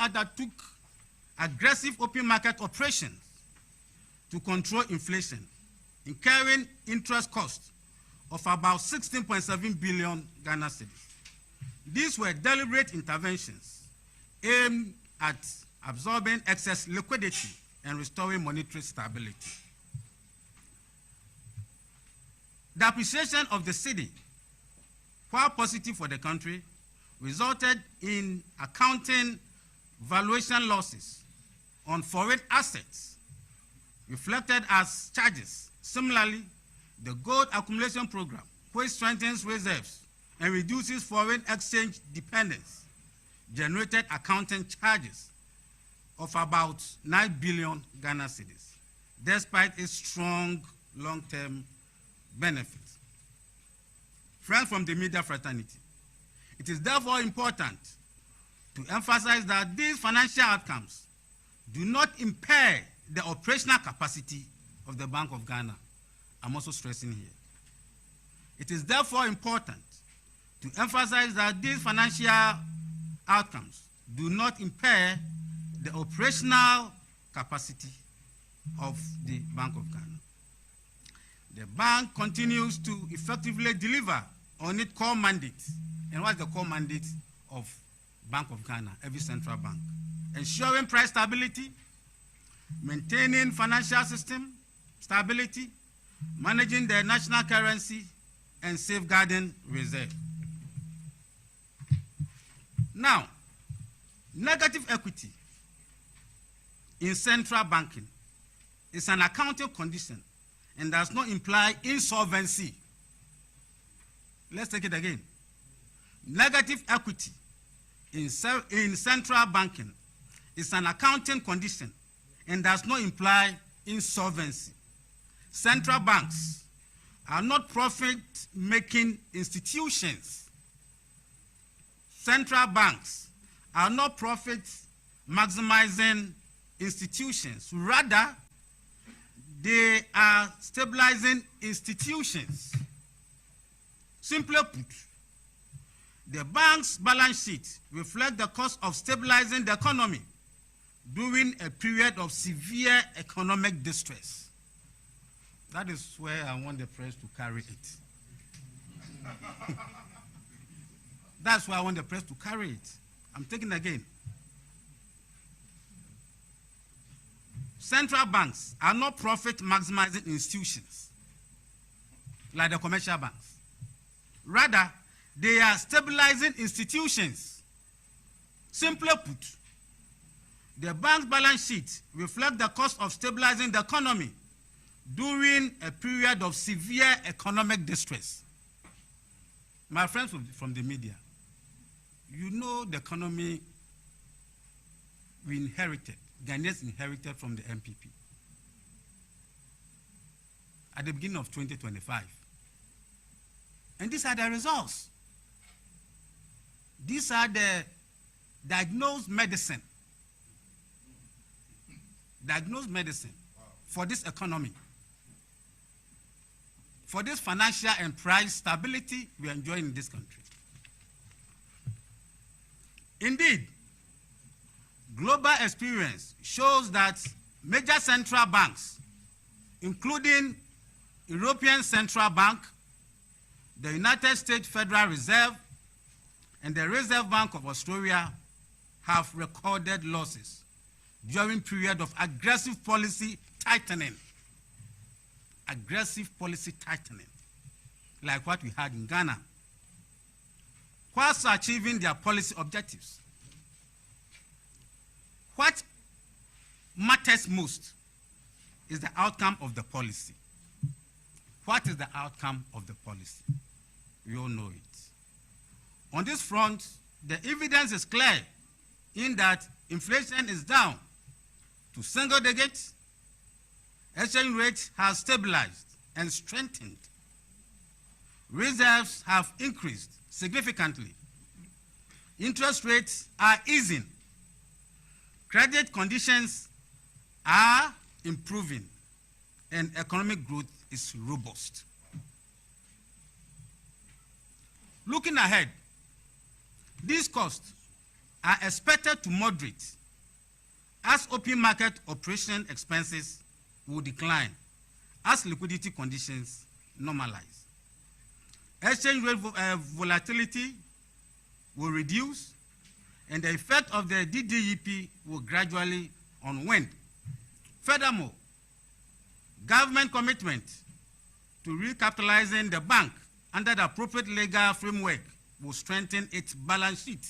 undertook aggressive open market operations to control inflation, incurring interest costs of about 16.7 billion Ghana cedis. These were deliberate interventions aimed at absorbing excess liquidity and restoring monetary stability. The appreciation of the cedi, while positive for the country, resulted in accounting valuation losses on foreign assets reflected as charges. Similarly, the gold accumulation program, which strengthens reserves and reduces foreign exchange dependence, generated accounting charges of about 9 billion Ghana cedis, despite its strong long-term benefits. Friends from the media fraternity, it is therefore important to emphasize that these financial outcomes do not impair the operational capacity of the Bank of Ghana. I'm also stressing here. It is therefore important to emphasize that these financial outcomes do not impair the operational capacity of the Bank of Ghana. The bank continues to effectively deliver on its core mandate. And what's the core mandate of Bank of Ghana, every central bank? Ensuring price stability, maintaining financial system stability, managing the national currency, and safeguarding reserve. Now, negative equity in central banking is an accounting condition and does not imply insolvency. Let's take it again. Negative equity in central banking is an accounting condition and does not imply insolvency. Central banks are not profit-making institutions. Central banks are not profit-maximizing institutions. Rather, they are stabilizing institutions. Simply put, the bank's balance sheet reflects the cost of stabilizing the economy during a period of severe economic distress. That is where I want the press to carry it. That's why I want the press to carry it. I'm taking it again. Central banks are not profit-maximizing institutions like the commercial banks. Rather, they are stabilizing institutions. Simply put, the bank's balance sheet reflects the cost of stabilizing the economy during a period of severe economic distress. My friends from the media, you know the economy we inherited, Ghanaians inherited from the MPP at the beginning of 2025. And these are the results. These are the diagnosed medicine for this economy, for this financial and price stability we are enjoying in this country. Indeed, global experience shows that major central banks, including European Central Bank, the United States Federal Reserve, and the Reserve Bank of Australia, have recorded losses during period of aggressive policy tightening. Aggressive policy tightening, like what we had in Ghana, whilst achieving their policy objectives. What matters most is the outcome of the policy. What is the outcome of the policy? We all know it. On this front, the evidence is clear in that inflation is down to single digits, exchange rate has stabilized and strengthened, reserves have increased significantly, interest rates are easing, credit conditions are improving, and economic growth is robust. Looking ahead, these costs are expected to moderate as open market operation expenses will decline as liquidity conditions normalize. Exchange rate volatility will reduce, and the effect of the DDEP will gradually unwind. Furthermore, government commitment to recapitalizing the bank under the appropriate legal framework will strengthen its balance sheet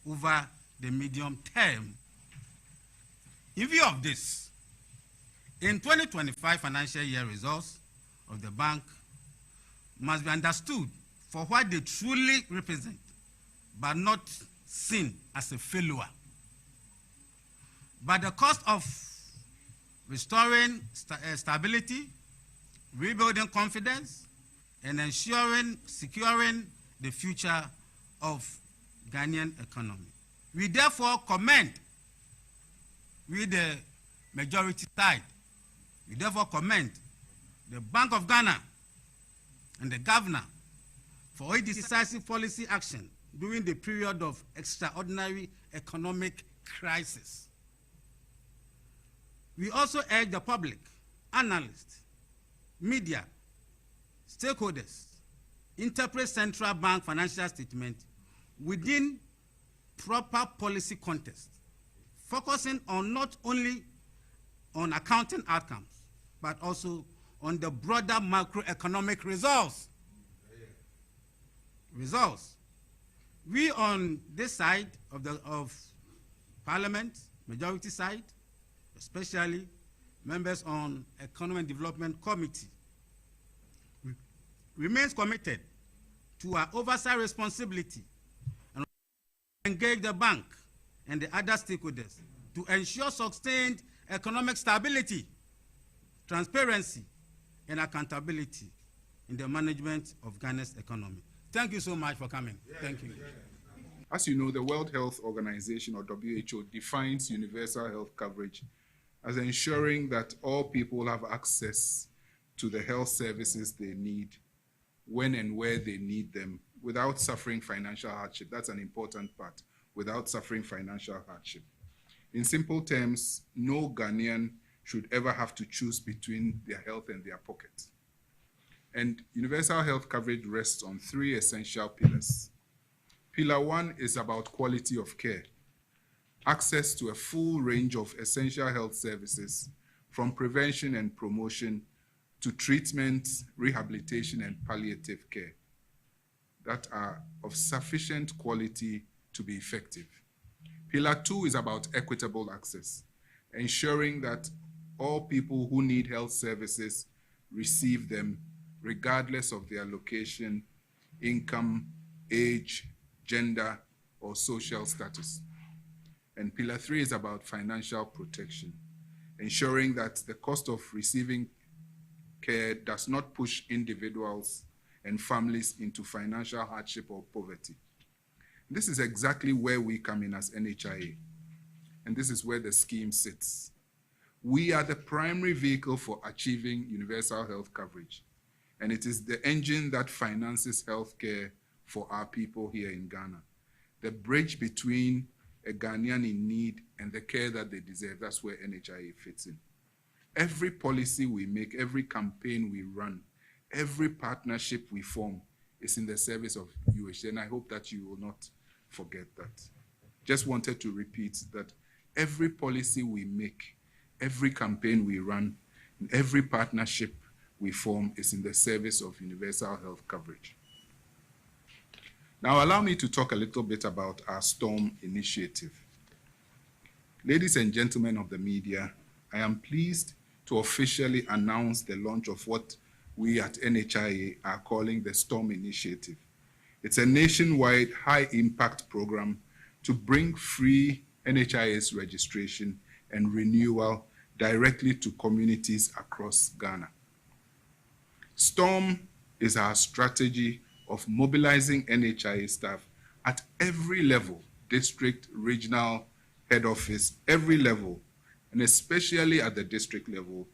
over the medium term. In view of this, in 2025 financial year results of the bank must be understood for what they truly represent, but not seen as a failure. But the cost of restoring stability, rebuilding confidence, and securing the future of Ghanaian economy. We therefore commend, with the majority side, we therefore commend the Bank of Ghana and the governor for its decisive policy action during the period of extraordinary economic crisis. We also urge the public, analysts, media, stakeholders, interpret central bank financial statement within proper policy context, focusing on not only on accounting outcomes, but also on the broader macroeconomic results. We on this side of Parliament, majority side, especially members on Economic Development Committee, remains committed to our oversight responsibility and engage the bank and the other stakeholders to ensure sustained economic stability, transparency, and accountability in the management of Ghana's economy. Thank you so much for coming. Thank you. As you know, the World Health Organization, or WHO, defines universal health coverage as ensuring that all people have access to the health services they need when and where they need them without suffering financial hardship. That's an important part, without suffering financial hardship. In simple terms, no Ghanaian should ever have to choose between their health and their pocket. And universal health coverage rests on three essential pillars. Pillar one is about quality of care, access to a full range of essential health services, from prevention and promotion to treatment, rehabilitation, and palliative care that are of sufficient quality to be effective. Pillar two is about equitable access, ensuring that all people who need health services receive them regardless of their location, income, age, gender, or social status. And pillar three is about financial protection, ensuring that the cost of receiving care does not push individuals and families into financial hardship or poverty. This is exactly where we come in as NHIA, and this is where the scheme sits. We are the primary vehicle for achieving universal health coverage, and it is the engine that finances health care for our people here in Ghana. The bridge between a Ghanaian in need and the care that they deserve, that's where NHIA fits in. Every policy we make, every campaign we run, every partnership we form is in the service of UHC, and I hope that you will not forget that. Just wanted to repeat that every policy we make, every campaign we run, and every partnership we form is in the service of universal health coverage. Now, allow me to talk a little bit about our STORM initiative. Ladies and gentlemen of the media, I am pleased to officially announce the launch of what we at NHIA are calling the STORM initiative. It's a nationwide high-impact program to bring free NHIS registration and renewal directly to communities across Ghana. STORM is our strategy of mobilizing NHIA staff at every level, district, regional, head office, every level, and especially at the district level,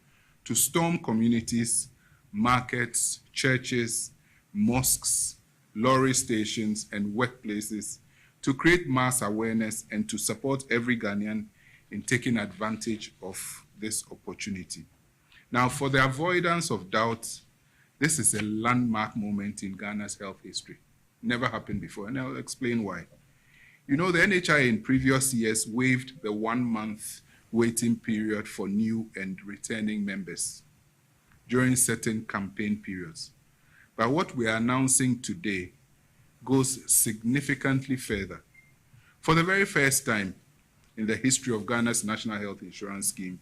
to storm communities, markets, churches, mosques, lorry stations, and workplaces to create mass awareness and to support every Ghanaian in taking advantage of this opportunity. Now, for the avoidance of doubt, this is a landmark moment in Ghana's health history. Never happened before, and I'll explain why. You know, the NHI in previous years waived the 1-month waiting period for new and returning members during certain campaign periods. But what we are announcing today goes significantly further. For the very first time in the history of Ghana's National Health Insurance Scheme,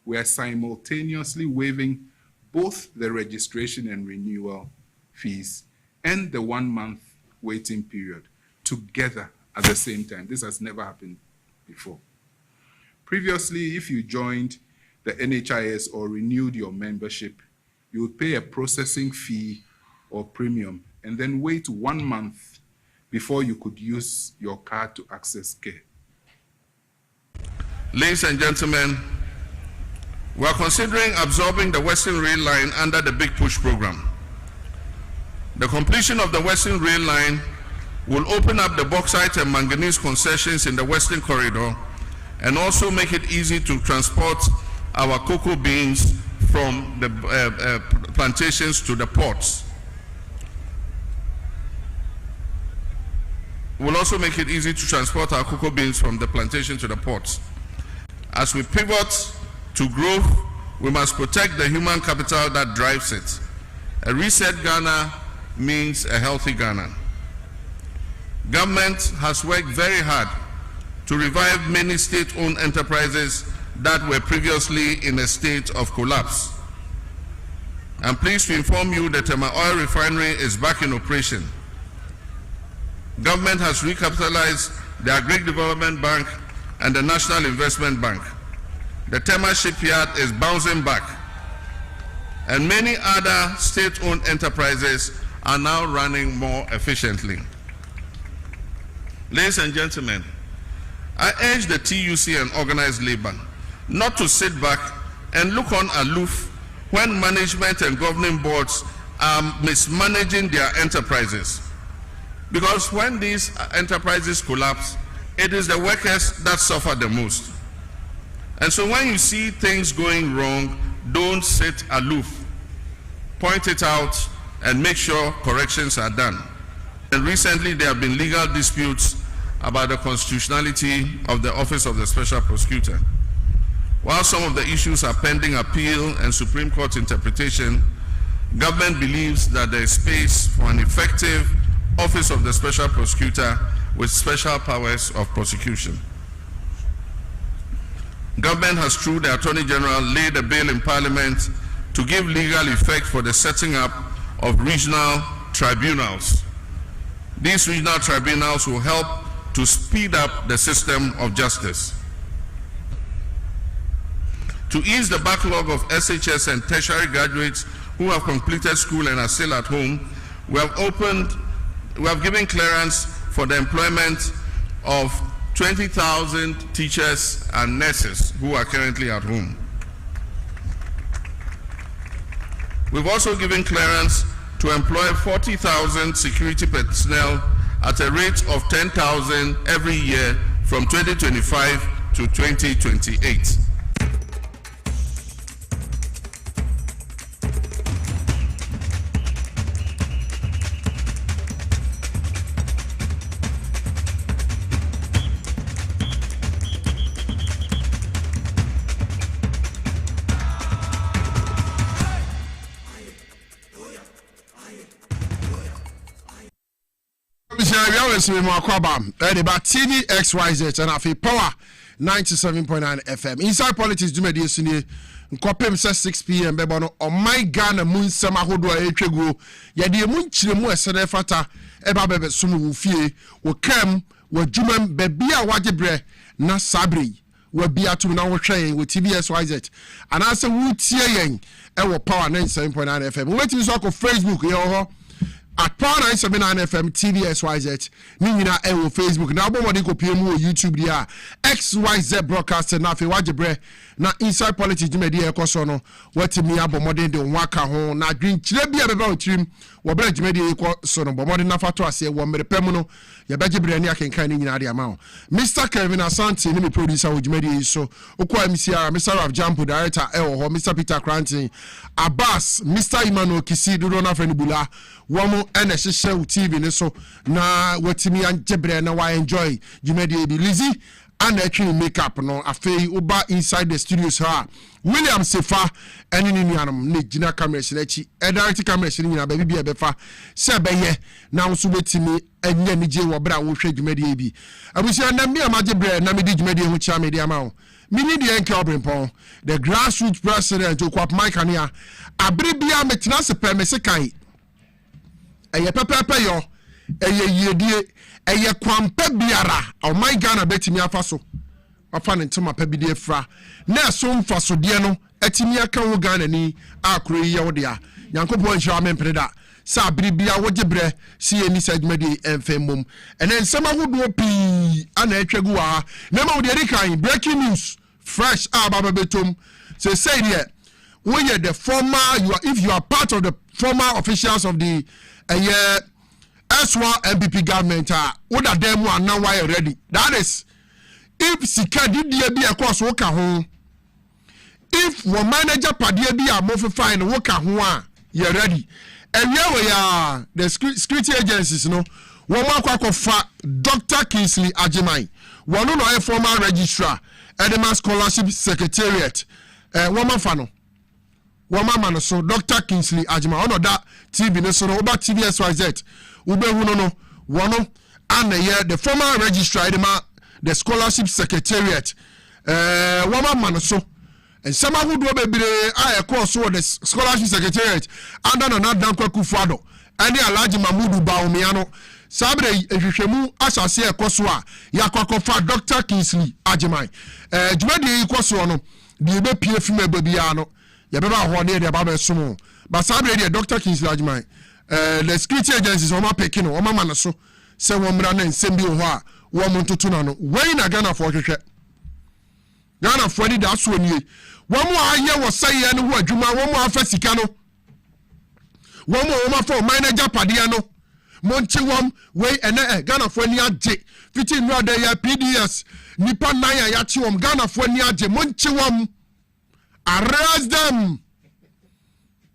we are simultaneously waiving both the registration and renewal fees and the 1-month waiting period together at the same time. This has never happened before. Previously, if you joined the NHIS or renewed your membership, you would pay a processing fee or premium and then wait 1 month before you could use your card to access care. Ladies and gentlemen, we are considering absorbing the Western Rail Line under the Big Push program. The completion of the Western Rail Line will open up the bauxite and manganese concessions in the Western Corridor and also make it easy to transport our cocoa beans from the plantations to the ports. Will also make it easy to transport our cocoa beans from the plantation to the ports. As we pivot to growth, we must protect the human capital that drives it. A reset Ghana means a healthy Ghana. Government has worked very hard to revive many state-owned enterprises that were previously in a state of collapse. I'm pleased to inform you that my oil refinery is back in operation. Government has recapitalized the Agri Development Bank and the National Investment Bank. The Tema shipyard is bouncing back, and many other state-owned enterprises are now running more efficiently. Ladies and gentlemen, I urge the TUC and organized labor not to sit back and look on aloof when management and governing boards are mismanaging their enterprises. Because when these enterprises collapse, it is the workers that suffer the most. And so when you see things going wrong, don't sit aloof. Point it out and make sure corrections are done. And recently there have been legal disputes about the constitutionality of the Office of the Special Prosecutor. While some of the issues are pending appeal and Supreme Court interpretation, government believes that there is space for an effective Office of the Special Prosecutor with special powers of prosecution. Government has, through the Attorney General, laid a bill in Parliament to give legal effect for the setting up of regional tribunals. These regional tribunals will help to speed up the system of justice. To ease the backlog of SHS and tertiary graduates who have completed school and are still at home, we have given clearance for the employment of 20,000 teachers and nurses who are currently at home. We've also given clearance to employ 40,000 security personnel at a rate of 10,000 every year from 2025 to 2028. TV XYZ and afi power 97.9 FM. Inside politics do media sini nkopem say 6 p.m. bebo no on my Ghana mun nsem ahodo a etwegu ye de mun kyire mu esere fata eba bebe sumu wo fie wo kam wo dwumam baby a wagebre na sabre wo bia tum na wo hwen wo TV XYZ anase wo tie yen e wo power 97.9 FM. Wo betimi so ko Facebook ye ho at Power 979 FM TVSYZ Nina Ewo Facebook na abo modi ko PM YouTube dia XYZ broadcast na fe wajebre na inside politics jimedi ekoso no watimi abo modi de waka ho na green kire bia beba otrim wo bra jimedi ekoso no bomodi na fato ase wo merepem no ye bejebre ni akenkan ni nyina de ama Mr. Kevin Asante ni me producer wo jimedi so okwa MCR Mr. Raf Jampo director ewo ho Mr. Peter Cranton Abbas Mr. Emmanuel Kisi do na friend bula womo ene hyehyɛ TV ne so na watimi anjebre na wa enjoy jimedi bi Lizzy and actually makeup no afei uba inside the studios ha William Sefa eni ni nuanum ne gina camera shirachi direct camera shirin na baby bia befa se beye na nso betimi enye ni je wo bra wo hwe jumadi bi abusia na mi amajebre na me di jumadi hu cha me di ama wo mi ni di enke obrempon the grassroots president okwap Mike Ania abri bia metina se pe me se kai eye pepepe yo eye yedie eye kwampa biara o my Ghana betimi afa so afa ne ntoma pa bidie fra na so mfa so de no atimi aka wo Ghana ni akoro ye wo de a Yankopon nhira mempreda sa biribia wo gebre si eni segmedi enfemum ene nsema hodo pi ana atwagu wa na ma wo de kan breaking news fresh ababa betom say here when you the former if you are part of the former officials of the S1 MPP government what are them are now why ready that is if sika didie bi ekos wo ka ho if wo manager padie bi a mo fe fine wo ka ho a you ready and we are the security agencies no wo ma akwakofa Dr. Kingsley Ajimai one no a former registrar Edema Scholarship Secretariat wo ma fa no wo ma man so Dr. Kingsley Ajimai ono da TV no so no oba TVSYZ ubehu no wono and the former registrar Edema the Scholarship Secretariat wama man so and some who do bebre I course so the Scholarship Secretariat under na Dankwa Kufuado and the Alhaji Mamudu Baumiano sabre ehwehwemu asase ekoso a yakwakofa Dr. Kingsley Ajimai jumadi ekoso no de be pie fima babia no ye beba ho ne de baba somo but sabre de Dr. Kingsley Ajimai the security agencies o ma peki no o ma man so se wo mra na nsem bi ho a wo montoto na no wey na Ghana for hwehwe Ghana for ni da so nie wo mo aye wo saye no ho adwuma wo mo afa sika no wo mo fa manager padea no monchi wom wey ene Ghana for ni age fiti no da ya PDS nipa nan ya chi wom Ghana for ni age monchi wom arrest them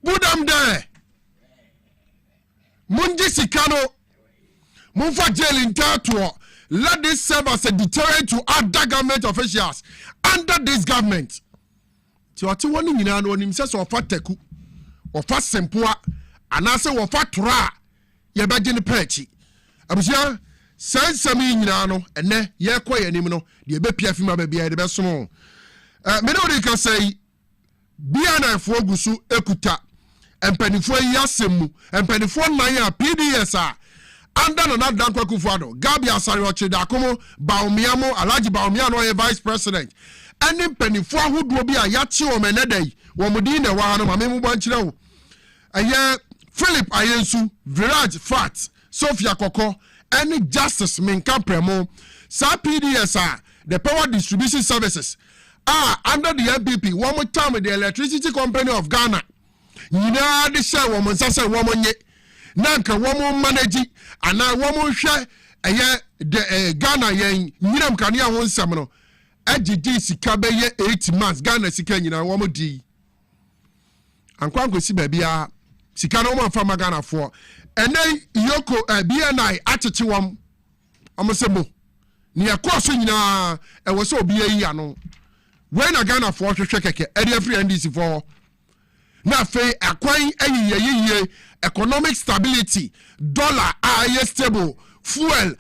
put them there munji sika no munfa jail in tato. Let this serve as a deterrent to other government officials under this government. So what you want to know him says of teku or fast sempoa and I say of tra ye begin pechi. Abusia send some no and ne ye kwa ye nim no de be pia fima be bia de be so. Me no dey can say bia na fo gusu ekuta empanifo yasemu empanifo nan ya PDS a under no not Dankwa Kufuado, Gabi Asari Ochidakomo, Baumiamo, Alhaji Baumiano, vice president. And in penny for who will be a yachi or menede, Womudine Wano, Mamemu Banchino. A Philip Ayensu, Viraj Fat, Sophia Koko, any justice Minka Premo, Sa PDSR, the power distribution services under the MPP, one more time with the electricity company of Ghana. You know, the share woman, Sasa woman. Nanka woman manage and I woman share the Ghana yen Niram Kania won samno AGD sikabe ye 8 months Ghana sika nyina woman di ankwanko si babia sika no man fama Ghana for and then Yoko BNI acheche wom amosebo ni akoso nyina e wo so obi yi ano when na Ghana for hwehwe keke every NDC for na fe akwan ayiye economic stability dollar stable fuel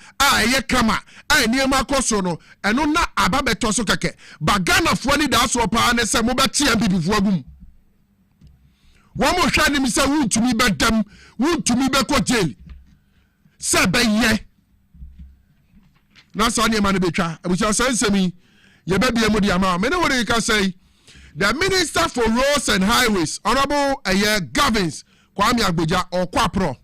kama niema koso no eno na ababeto so keke ba Ghana fo ni da so pa ne se mo be tie MPP fo agum wo mo hwa ni mi se wuntumi bedam wuntumi be ko jail se be ye na so niema ne betwa abucha sensemi ye be bia mo di ama me ne wo dey ka say the Minister for Roads and Highways, Honorable Gavins Kwame Agbeja or Kwapro,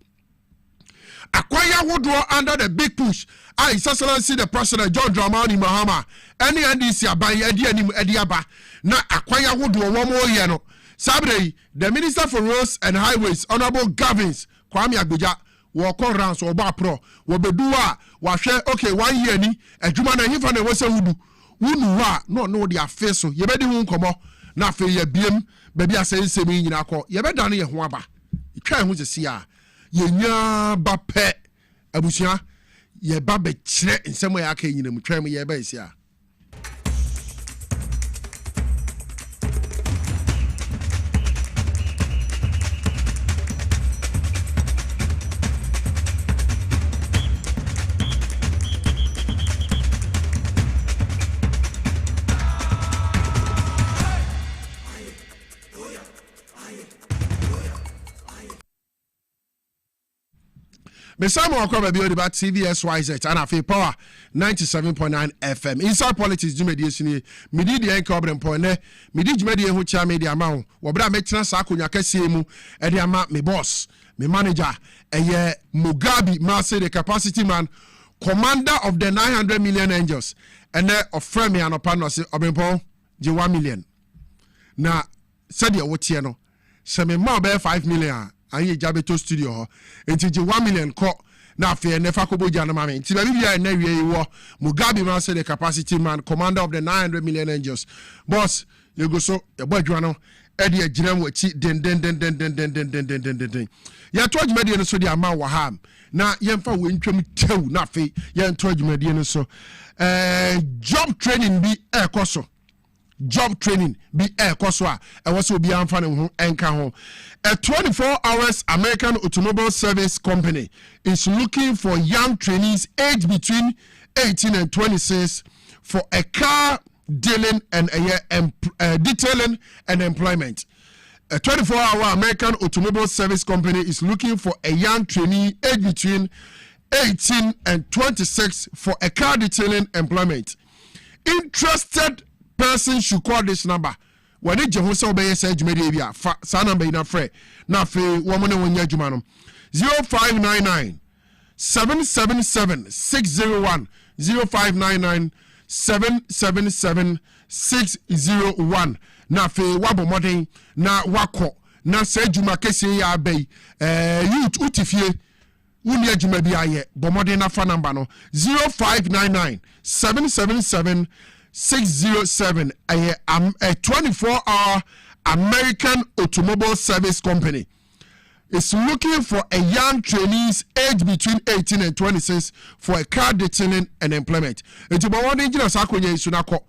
akwanya wodo under the big push His Excellency the President John Dramani Mahama any NDC aban edi aba na akwanya wodo wo mo ye no sabre the Minister for Roads and Highways Honorable Gavins Kwame Agbeja wo kon rounds wo ba pro wo bedu a wa hwe okay 1 year ni adwuma na nyifa na wo se wudu wunu wa no de afe so ye bedi hu nkomo na afe ye biem baby asensem nyina akọ ye beda na ye ho aba twa hu sesi a ye nya ba pe abusua ye ba be kire nsem ya aka nyina mu twa mu ye ba esi a Mesamo akwa baby about TVSYZ and afi power 97.9 FM. Inside politics du media sini midi de enka obrem point midi djumedi hu cha media ma wo bra metena sa akonya kase mu e de ama me boss me manager eye Mugabe Maase the capacity man commander of the 900 million angels and of frame me anopa no se obrem point je 1 million na said ye wotie no se me ma be 5 million Aye Jabeto studio ho enti 1 million ko na afi nefa ko boja na mame enti ba bibia na wie wo Mugabe Maase the capacity man commander of the 900 million angels boss you go so e bo adwa no e de agiram wachi den ya to adwumade no so de ama wa ha na yemfa we ntwam tew na afi ye to adwumade no so job training bi ekoso job training be koso a e was obi amfa ne ho enka ho a 24 hours American automobile service company is looking for young trainees aged between 18 and 26 for a car dealing and detailing and employment. A 24-hour American automobile service company is looking for a young trainee aged between 18 and 26 for a car detailing employment. Interested person should call this number. When it Jehosa obey say Jumedia, sa number in a fre. Na fe woman when ya Jumano 0599 777 601 0599 777 601. Na fe wabo modern na wako na say Juma kese ya bay youth utifie unia Juma biaye bomodern na fa number no 0599 777 607 a 24-hour American automobile service company is looking for a young trainees aged between 18 and 26 for a car detailing and employment. Enti ba won engineer sakonye isu na ko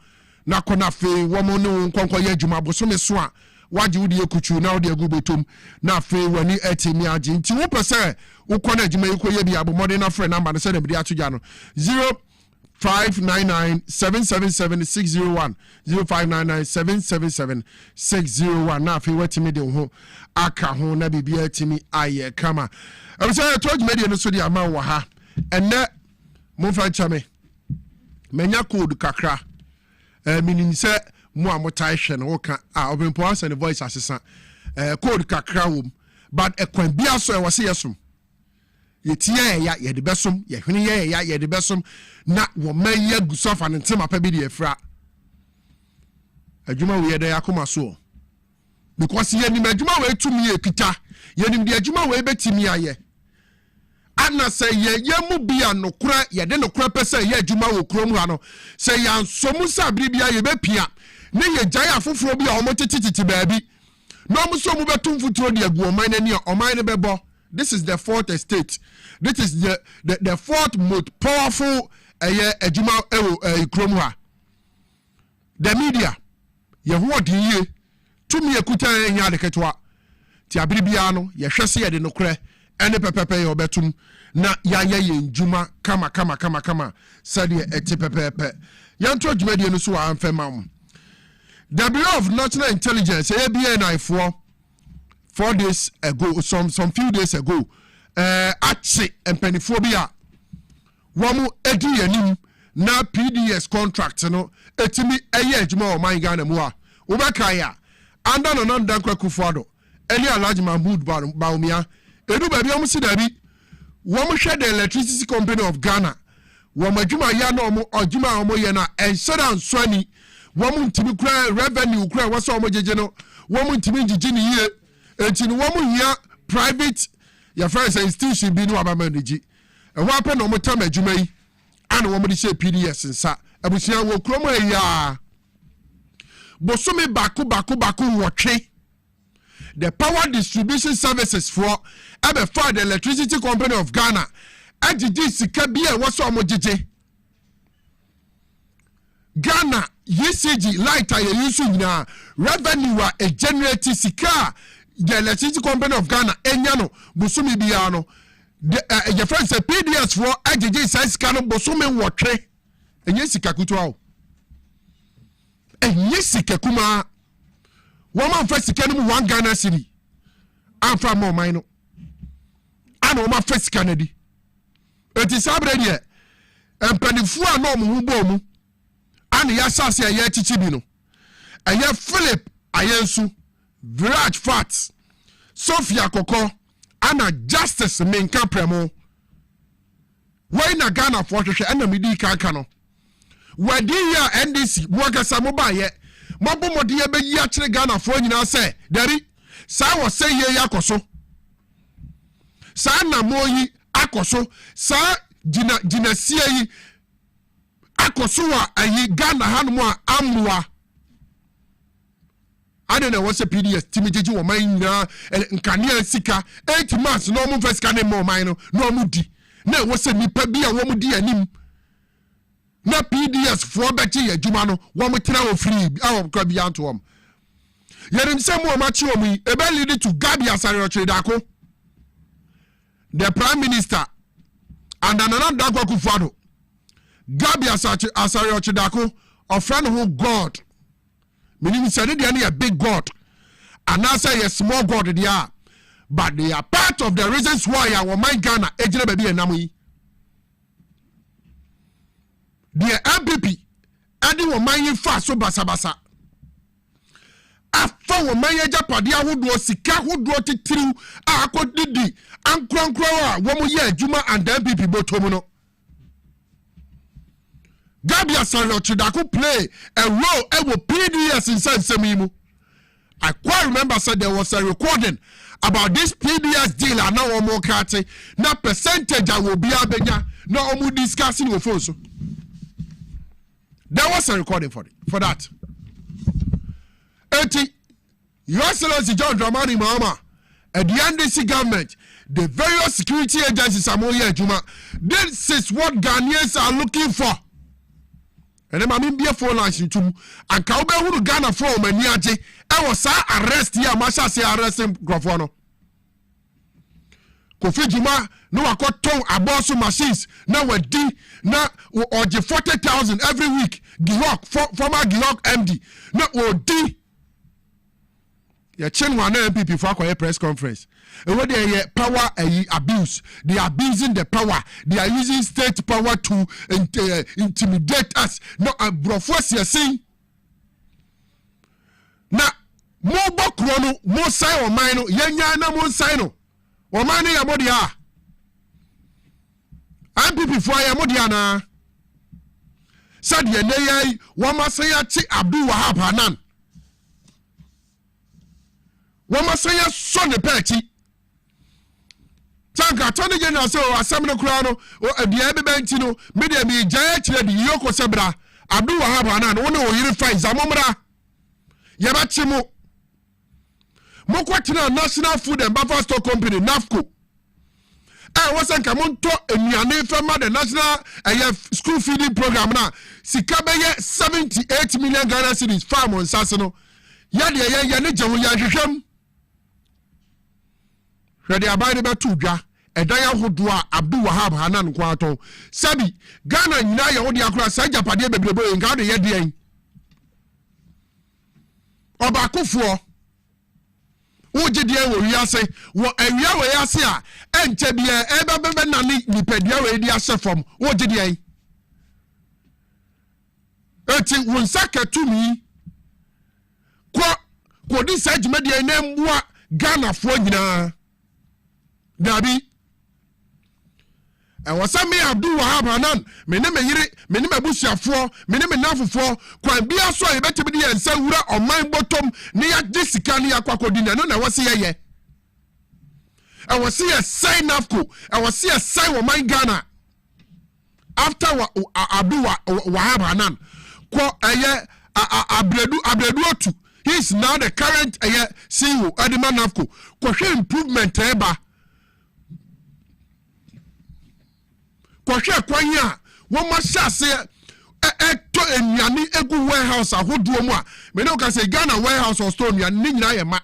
na fe womo no nkonko ye adwuma bosome so a waje wudi ekuchu na wudi agubotom na fe wani etimi age nti wo pese wo kona adwuma yekoye bia bomode na frɛ number no se na bi atoja no 0599-777-601 0599-777-601 na afi watimi de ho aka ho na bibia timi aye kama abisa told media no so di ama wo ha enne mo fa chame menya code kakra meaning say mo amotai hwe no ka obempo answer the voice assistant code kakra wo but ekwan bia so e wose yesum yetie ya ye de besom ye hwene ye de besom na wo maya gusofa ne ntema pa bi de afra adwuma we ye de yakoma so because ye nim adwuma we tumi ekita ye nim de adwuma we betimi aye ana say ye mu bia nokora ye de nokora pese ye adwuma wo krom ha no say ya nsomu sabri bia ye bepia ne ye gyae afoforo bia o motititi baabi no mo so mu betum futuro de agu oman na ni oman ne bebo. This is the fourth estate. This is the fourth most powerful ejuma kromwa. The media ye ho odiye tumi ekuta nya de ketwa ti abiribia no ye hwese ye de nokre ene pepepe ye obetum na ya ye njuma kama sade eti pepepe yanto adwuma de no so amfa mam. The Bureau of National Intelligence ABNI for 4 days ago, some few days ago, ache empeniphobia. Wamu edi yanim na PDS contract no etimi eye adwuma o man Ghana mu a ubakaya anda no non dankwa kufuado eli Alhaji Mahmood Baumia edu ba bia mu si dabi wɔn hwɛ the electricity company of Ghana wɔn adwuma ya na wɔn adwuma a wɔn yɛ na ɛnhyɛda nsɔani wɔn ntumi kura revenue kura wɔsɔ wɔn gyegye no wɔn ntumi gyegye ne yie eti no wɔn hia private yɛfrɛ sɛ institution bi ne wabama ne gye ɛhɔ apɛ na wɔn tam adwuma yi ana wɔn de hyɛ PDS nsa abusua wɔ kurom ɛyaa bosome baako wɔtwe the power distribution services for the electricity company of Ghana agidi sika bi a wɔsɔ wɔn gyegye Ghana UCG light a yɛyusu nyinaa revenue a generate sika the electricity company of Ghana enya no bosome biara no your friend say PDS for agigi sika no bosome wɔtwe enye sika kutua o enye sika kuma woman fa sika no mu 1 Ghana cedi amfa ma man no ana woman fa sika na di eti sabre de empanifu a no mu bo mu ana ya sase ya chichi bi no eye Philip ayensu Viraj Fat Sophia Koko ana Justice Menka Premo why na Ghana for hwehwe ana medi kanka no wadi ya NDC mwakasa mobaye mabo mode ye beyi a kire Ghana for nyina se dari sa wo se ye yakoso sa na moyi akoso sa jina sie yi akoso wa ayi Ghana hanmo a amwa ade na wo se PDS timjeji wo man nyina nkania sika 8 months no mo fasika ne mo man no mo di na wo se nipa bi a wo mo di anim na PDS for bechi adwuma no wo mo tena wo free a wo kwa bi anto wom yerim se mo ma chi wom e be lead to Mugabe Maase dako the prime minister and another dako kufuado Mugabe Maase dako of friend who God meaning said they are a big God and now say a small God they are but they are part of the reasons why our mind Ghana ejina baby enamui the MPP adi wo man fa so basabasa afa wo man japade ahodo sika ahodo titiriw akodidi ankronkro a wo mo ye adwuma and MPP botom no Mugabe Maase play a role ewo PDS in Semimu. I quite remember said there was a recording about this PDS deal and now more kate na percentage I will be abenya no omu discussing with us. There was a recording for that. 80 Your Excellency John Dramani Mahama at the NDC government, the various security agencies are more Juma. This is what Ghanaians are looking for. And then I'm in beer phone lines too. And Kaube who Ghana from and Yaji, I was arrest here, Masha say arrest him, Grafano. Kofi Juma, no, I got told about some machines. Now we're D, now or 40,000 every week. Gihok, former Gihok MD. Now or D. Yeah, Chen one MPP for a press conference. And what they power abuse, they are abusing the power. They are using state power to intimidate us. No, a brofos you see. Now, more bokrono, more sign or mino, yanya na more signo. Or mine ya modia. MPP for ya modiana. Said ye nay, wama say Abdul Wahab Hanan. Wama say son de petty. Tanka Tony General so Assembly Crown or the Abibentino, media me giant the Yoko Sebra, Abdul Wahab Hanan, one or you find Zamomra Yabachimo Mokwatina National Food and Buffer Store Company, NAFCO. I wasn't come on to a Niane Fema, the National School Feeding Program now. Sikabeye 78 million Ghana cedis farm on Sassano. Yadi Yanijam Yasham. Ready abide about 2 jar, a Daya Hudua, Abdul Wahab Hanan Quato. Sabi, Ghana Naya Odia Cross, Saja Padia Baby, and Gadi Yadi. Obakufu. Oje dia wo wiase wo awia we ase a enche bia ebebebe nani nipadia we dia sefom oje dia yi eti wonsa katumi ko di sajuma dia na mbua Ghana fo nyina dabi and was me Abdul Wahab Hanan, me name me name Busiafo, me name Nafufo, kwan bia so e beti bi de ensa wura on man bottom near Jessica near Kwakodina no na wasi ye. I was see a sign Nafco, I was see a sign of my Ghana. After Abdul Wahab Hanan, kwa Abredu he is now the current CEO Adima Nafco. Kwa improvement eba. Kwa kwanya wo ma shase to enuane egu warehouse ahodo mu a me no ka say Ghana warehouse or store enuane ni nyina ye ma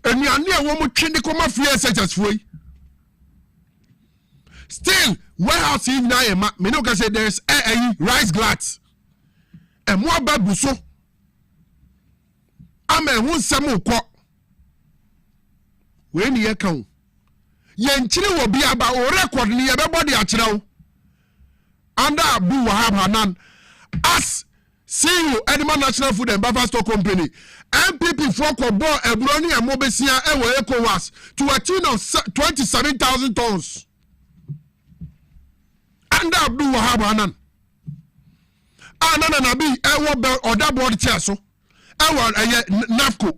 enuane a wo mu twende koma free SHS foi still warehouse ni nyina ye ma me no ka say there is rice glass e mo ababu so ama hu nsem ukọ we ni ye kan yenchiri wo bia ba o record ni ye be body a kire under Abdul Wahab Hanan as CEO Edema National Food and Buffer Store Company MPP for kobo ebroni e mobesia e wo ECOWAS to a tune of 27,000 tons under Abdul Wahab Hanan anana na bi e wo be oda board chair so e wo NAFCO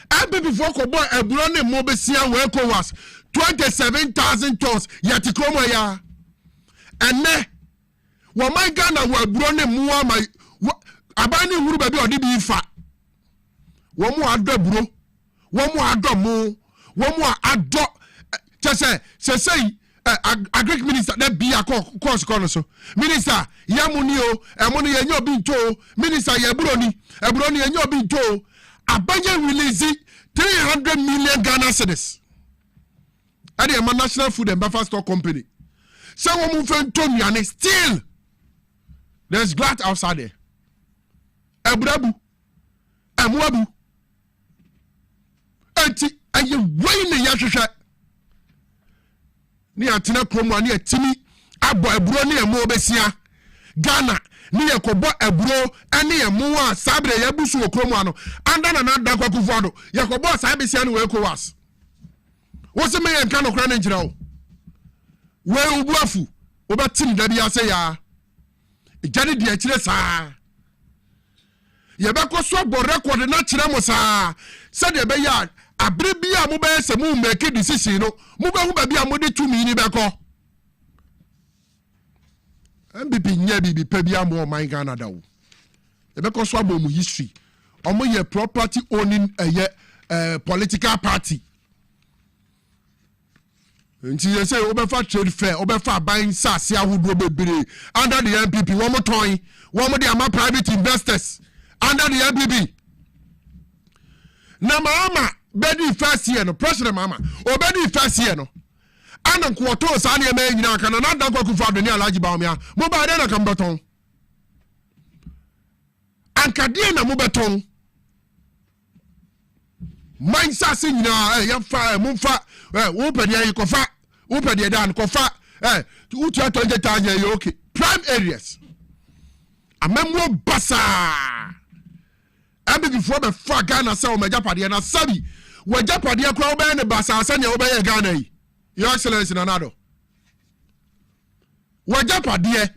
MPP for kobo ebroni mobesia we ECOWAS 27,000 tons yati kromo ya ene wo man Ghana wo ebroni muwa mai abani huru baby odi bi fa wo mu ado buro wo mu ado mu wo mu ado chese agric minister that be a course kono so minister yamuni o emuni ye nyo bi nto minister ye ebroni ye nyo bi nto abanye release 300 million Ghana cedis at the National Food and Buffer Store Company. Some move and still there's glass outside there. Abrabu, Amwabu, Eti, and you win the Yasha near Tina Cromwa near Timmy, Abo Ebroni and Mobesia, Ghana, near Kobo Ebro, and near Mua, Sabre Yabusu Cromwano, and then another Kwakufado, Yakobo Sabisian Wekowas. What's the man kind of crying now? Where Ubuafu, Obatin Dabia say ya. Jadi dia chilesa. Yabako swap record na chiramosa. Said the bayard, a bribia mobile se mu make decision. Muba Bia Modi 2 minutes bako. MBP Nyabi Pebia more my Ghana down. Yabako swap history. Omo ye property owning a political party. Nti you say obefa trade fair obefa buying sase ahodo bebre under the MPP one more toy one more the private investors under the MPP na mama bedi first year no president mama obedi first year no ana kwoto sa na eme nyina kana na dan kwaku fa adoni alaji ba omia mo ba de na kan beton ankade na mo beton man sase nyina ya fa mo fa wo pedi ayi kofa wo pedi dan kofa wo tua 20,000 you okay prime areas amemwo basa abi before be fa Ghana say o majapade na sabi wo japade kwa wo be ne basa sanya wo be ye Ghana yi your excellency nanado wo japade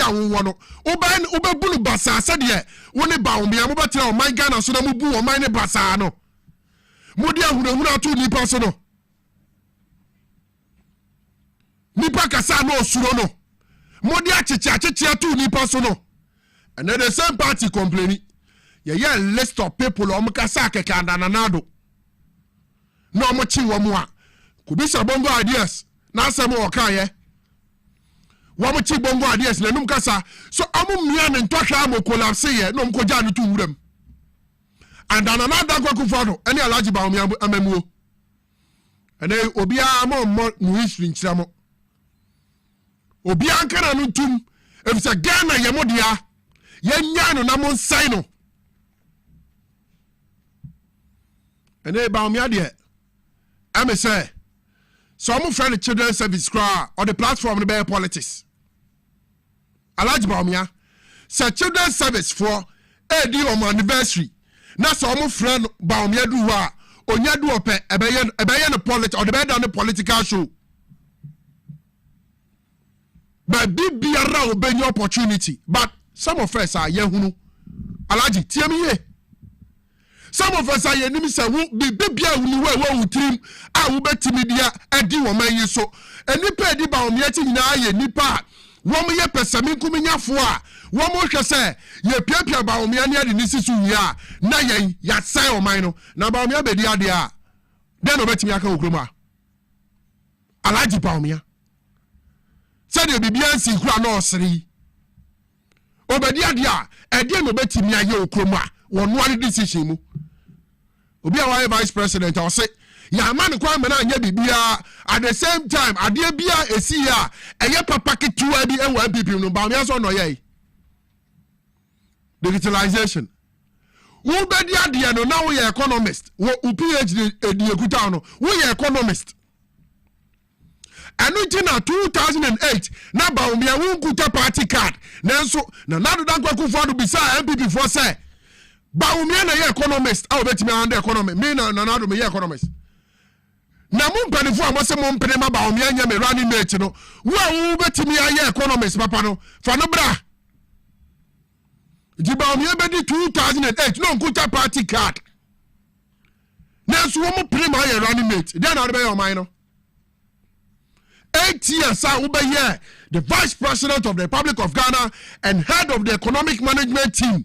awo no wo be bulu basa sade wo ne ba wo me mo betra o man Ghana so na mo bu o man ne basa no modi ahunahuna atu nipa so no nipa kasa no osuro no modi acheche atu nipa so no and then the same party complaining yeah list of people o mkasa keka ndananado no mo chi wo mo a kubisa bongo ideas na asem o kan ye wo mo chi bongo ideas na num kasa so amu mia ne ntwahwa mo collapse ye no mko ja no tu wuram and another Kwakufado any alaji ba omi amamuo ene obia mo no history nchiramo obia nkana no tum efisa Ghana ye modia ye nya no na mo nsan no ene ba omi ade ame say so mo friend children service cra or the platform the bear politics alaji ba omi say children service for edi on anniversary na so omo friend ba omi adu wa onya do ope ebeye no politics or the better than political show. But bibiara obenya opportunity. But some of us are yehunu. Alaji, tie me ye. Some of us are yenim say wo bibia uni we utrim a wo betimi dia edi wo man yi so. Enipa edi ba omiati nyina ye nipa. Wo mo ye pesami nkuminyafo a wo mo hwe se ye piapia ba omia ne ade ni sisu ya na yen ya sai o man no na ba omia bedi ade a den no betimi aka okroma alaji ba omia se de bibia nsi kura na osiri obedi ade a ede no betimi aye okroma wono ade decision mu obi a wa vice president o se ya man kwa me na anya bibia at the same time ade bia esi ya eye papa ketua bi e wa MPP no ba omia so no ye digitalization. Who be the idea no now we are economist. Who PhD ekuta no. We are economist. And we in 2008 na ba umia who kuta party card. Nanso na nadu dan kwa kufa do bisa MPP for say. Ba umia na ye economist. Aw betimi ande economy. Me na nadu me ye economist. Na mun panifo amose mun pene ma ba umia nya me running mate no. Who betimi aye economist papa no. Fa no bra. Diba mi ebedi 2008 no nkuta party card. Nanso wo mo prima ye running mate. Then na be your mind no. 8 years I will be here, the Vice President of the Republic of Ghana and head of the economic management team,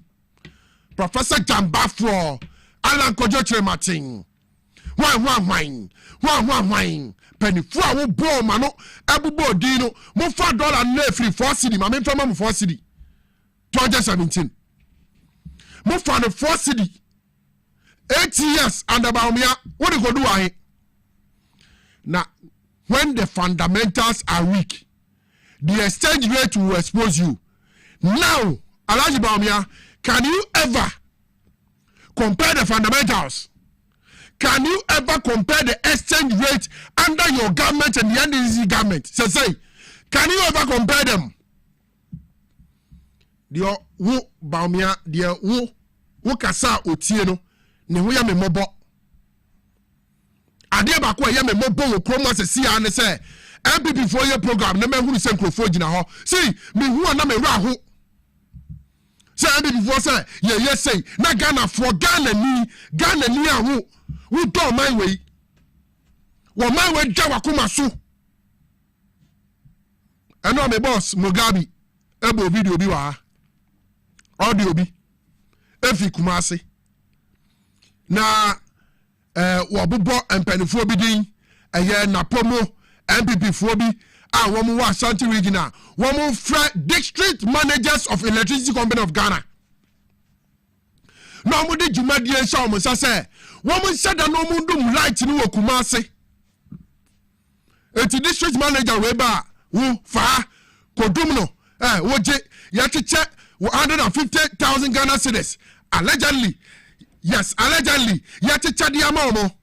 Professor Jambafro, Alan Kojotre Martin. Wine. Penny for wo bo mano, ebubo dino, mo $4 na free 4 cedi, ma me fama mo 4 cedi. 2017. Mo fa no 4 cedi. 8 years and about me, what you go do ahe? Now, when the fundamentals are weak, the exchange rate will expose you. Now, Alaji Baumia, can you ever compare the fundamentals? Can you ever compare the exchange rate under your government and the NDC government? Say, can you ever compare them? The wo Baumia, the wo kasa otieno, ne wo ya me mobo. Ade ba ko ye me mobo wo kroma se sia ne se MPP for your program na me hunu se nkrofo gina ho see me hu na me wra ho se MPP for say ye say na Ghana ni ahu wo do man we dwa wakoma so eno me boss Mugabe ebo video bi wa audio bi efi Kumase na wabubo empanifo bi din eye napomo MPP fo bi a wo wa Ashanti regional wo fra district managers of electricity company of Ghana no mo de jumadi en sha mo sase wo sada no mo ndum light ni wo Kumase eti district manager we ba wo fa kodum no wo je ya cheche 150,000 Ghana cedis allegedly. Yes, allegedly, yet Chadiamomo.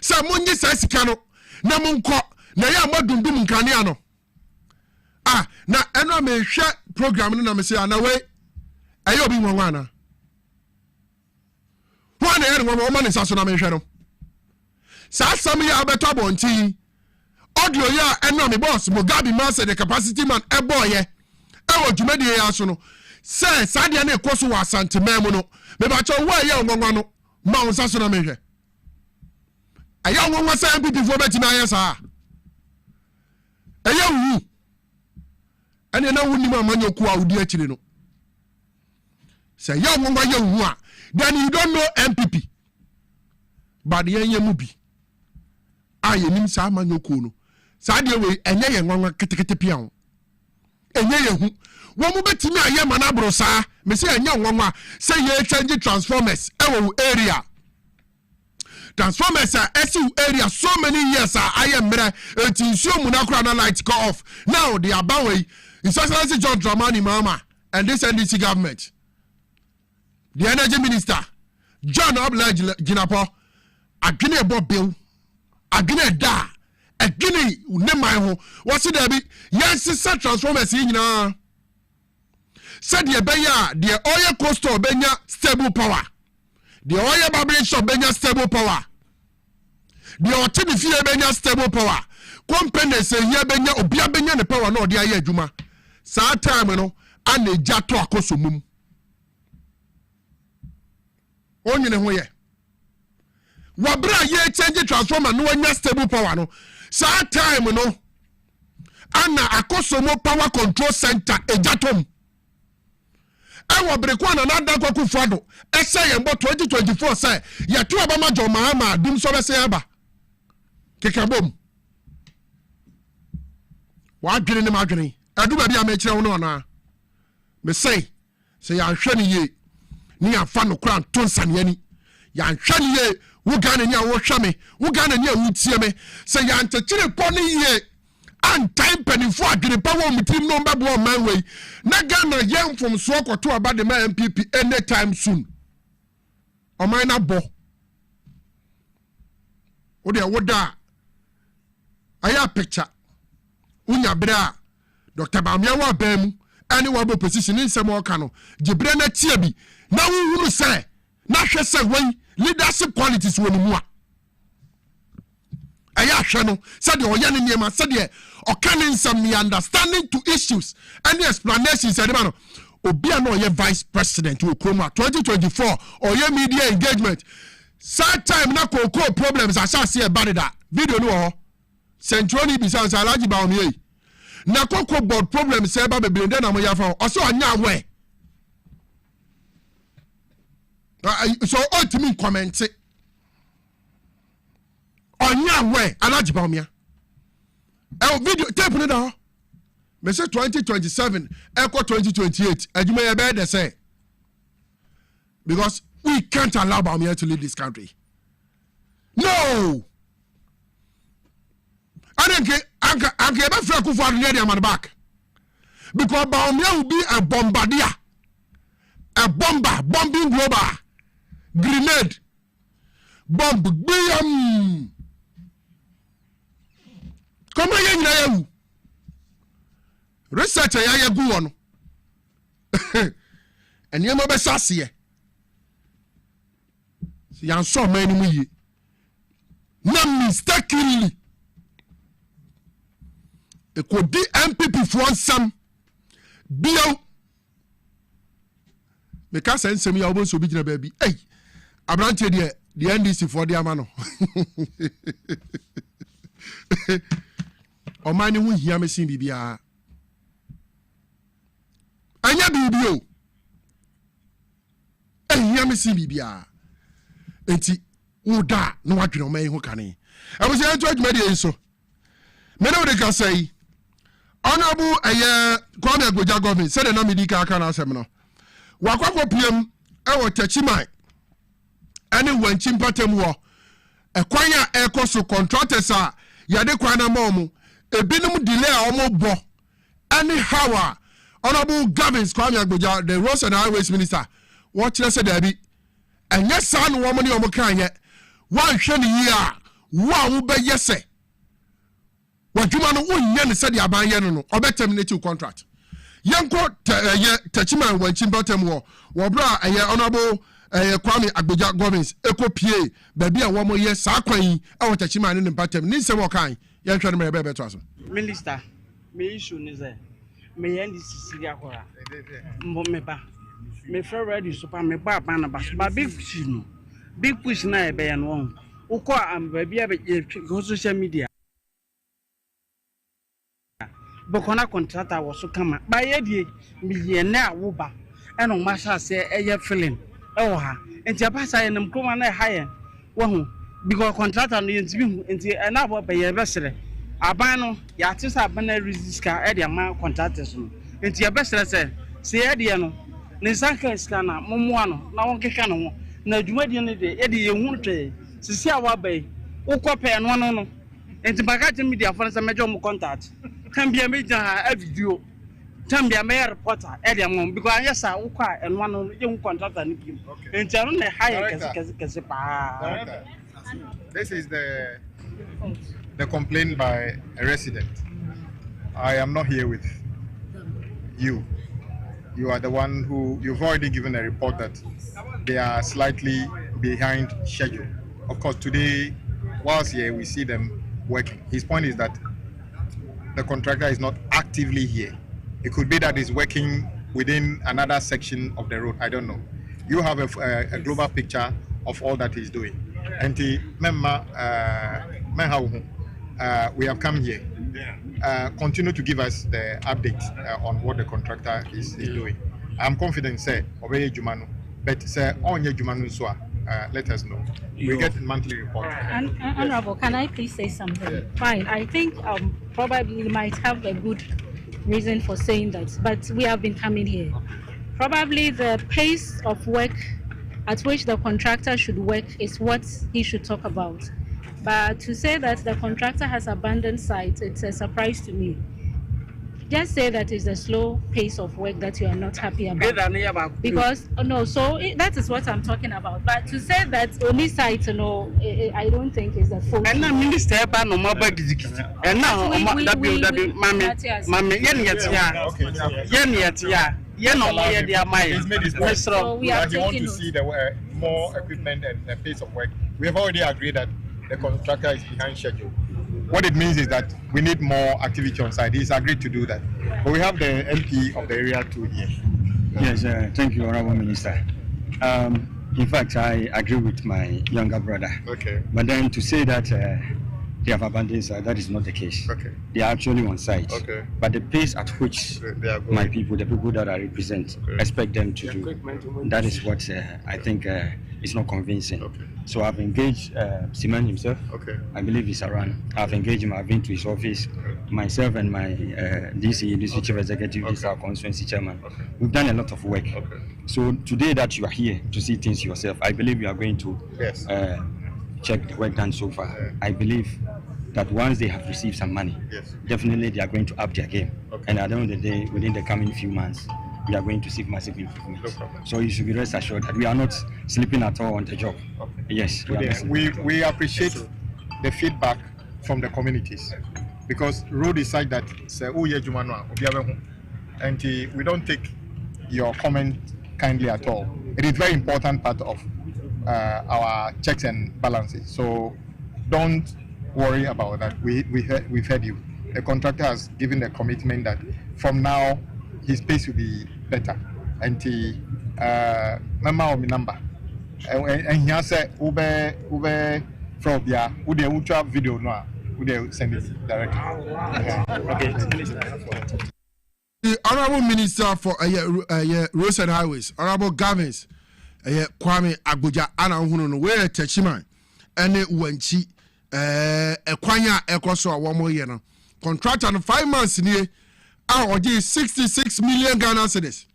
Some money says cano, Namunko, Naya Modundum Caniano. Ah, na eno me share program na me say anawe. Ayo bi wanwana. One air woman is asona me hwero. Sa some ya beto bonti. Audio ya eno me boss Mugabe Maase the capacity man e boy ye. E wo dwumade ya so no. Say sadia na ekoso wa Asante memo no. Me ba cho wa ye ongonwa no ma onsa so na me hwe aya ongonwa sa MPP fo beti na ye sa aya wu ene na wuni ma manyo ku a udi akire no say ya ongonwa ye wu a then you don't know MPP but ye mu bi aye nim sa manyo ku no sa de we enye ye nwanwa ketekete pia ho enye ye hu wo mo betimi aye manabro sa me say anya nwanwa say ye change transformers ewo area transformers area so many years I am mere ntinsuo mu na kura na light go off now they are baway His Excellency John Dramani Mahama and this NDC government the energy minister John Obla Ginapo agene ebo bill agene da agene ne man ho wo se da bi yes set transformers nyina said the beya the oil coastal benya stable power The oil babble shop benya stable power. The otini fie benya stable power. Company say here benya obia benya ne power no dia ye adwuma. Saa time no ane jato akoso mum. Onyene ho ye. Wabra ye change transformer no anya stable power no. Saa time no ana akoso mo power control center ejatom. Ewa brekwana na da kwaku fado. Ese ye mbo 2024 say ye to abama jo mahama dum so be say aba. Kekabom. Wa dwene ne ma dwene. Adu ba bia me kire wo no na. Me say ya hwe ne ye. Ni afa no kran to nsane ani. Ya hwe ne ye. Wo gane ni a wo hwe me. Wo gane ni a wo tie me. Say ya ntekire po ne ye. And time penny for the power meeting no babo man way. Na Ghana yam from Swako to about the MPP anytime soon. O mine na bo. O de woda. Aya picture. Unya bra. Dr. Bamia wa bam. Any wabo position in some kano. Jibre na tie bi. Na wu say. Na hwe say way leadership qualities woni mu a. Aya hwe no. Said the oyane niema said the okanin some understanding to issues any explanations said man obia no ye vice president wo kroma 2024 or ye media engagement sad time na koko problems asase e badida video no ho centroni bi sans alaji ba omi na koko board problems e ba bebrende na mo ya fa o so anya we so ultimate comment onya we alaji ba omi video tape no da. Me say 2027 equal 2028 adwuma ye be dey say because we can't allow Bawumia to lead this country. No. I don't care. I can't ever feel for the back because Bawumia will be a bombardier, a bomber, bombing global, grenade, bomb, come again, research ya go on. And you know, Bessie. Yan so many me. Not mistakenly. It could be MPP for some bill. Because I send me almost so big baby. Hey, I granted the NDC for the amano. O mani who hear me sing bibia. Anya bibio. Hear me sing bibia. Enti uda no wadwene o man hu kane. I was here to media so. Me no dey can say honorable Kwame Agboja government said na medical aka na asem no. Wakwakwo piem e wo tachiman. Ani wanchim patem wo. Ekwan a ekoso contractors a yade kwan na mamu ebinum delay a omo bo. Anyhow honorable government Kwame Agboja the roads and highways minister what you say there be and yes son woman omo kan ye wan hwe ne yi a wa wo be yese wadwuma no wonye ne se de aban ye no obeterminate contract yenko tachiman wanchim patem wo bra honorable Kwame Agboja government ekopie baby a wo mo ye sa kwan yi e wo tachiman ne patem ni se wo kan ye hwe ne be to aso minister me issue ne say me yendi sisi akora mbo me ba me feel ready super me ba na ba big push na e be ya no uko am baby go social media bokona contractor wo so kama ba ye die millionaire wo ba e no ma sha se e ye feeling e wo ha enti apasa ye nam kroma na ha ye wo hu because contractor no yenti bi enti e na bo be ye be sere aban no ya tisa aban na resistka e de ma contractors no enti ye be sere se e de no ne sanka skana momoa no na won keka no na adwumadi ne de e de ye hu twe sisi a wa bai ukopɛ no no enti baka je media for se mejo mo contact kan bia me jan a video tan bia me reporter e de mo because anya sa ukwa eno no je hu contractor ne bi enti ano na hire kese pa. This is the complaint by a resident. I am not here with you. You are the one who you've already given a report that they are slightly behind schedule. Of course, today, whilst here we see them working. His point is that the contractor is not actively here. It could be that he's working within another section of the road. I don't know. You have a global picture of all that he's doing. And we have come here. Continue to give us the update on what the contractor is doing. I'm confident, say, obey Jumanu, but say, on your Jumanu Swa, let us know. We get a monthly report. Honorable, can I please say something? Yeah. Fine. I think probably you might have a good reason for saying that, but we have been coming here. Probably the pace of work at which the contractor should work is what he should talk about. But to say that the contractor has abandoned site, it's a surprise to me. Just say that it's a slow pace of work that you are not happy about. Because, that is what I'm talking about. But to say that only site, I don't think is the full. And now, Minister, so we want to see the more equipment and the pace of work. We have already agreed that the contractor is behind schedule. What it means is that we need more activity on site. He's agreed to do that. But we have the MP of the area too here. Yes, thank you, Honorable Minister. In fact, I agree with my younger brother. Okay. But then to say that they have abandoned site, that is not the case. Okay. They are actually on site. Okay. But the pace at which my people, the people that I represent, expect them to do, that is what I think is not convincing. Okay. So I've engaged Simon himself. Okay. I believe he's around. I've engaged him. I've been to his office. Myself and my DC Chief Executive, is our constituency chairman. Okay. We've done a lot of work. Okay. So today that you are here to see things yourself, I believe you are going to check the work done so far. I believe that once they have received some money, definitely they are going to up their game. Okay. And at the end of the day, within the coming few months, we are going to see massive improvements. So you should be rest assured that we are not sleeping at all on the job. Okay. Yes. We appreciate the feedback from the communities, because road is such that and we don't take your comment kindly at all. It is very important part of our checks and balances. So don't worry about that. We've heard you. The contractor has given the commitment that from now his pace will be better. And he number. And he has said ube from there, ultra video no, send it directly. Okay. The Honorable Minister for Roads and Highways, Honorable Gavins, Kwame Abuja, Anna Huno, where Techiman, and Wenchi, Equanya, Ecoso, 1 more year. Contract on 5 months near our 66 million Ghana cedis.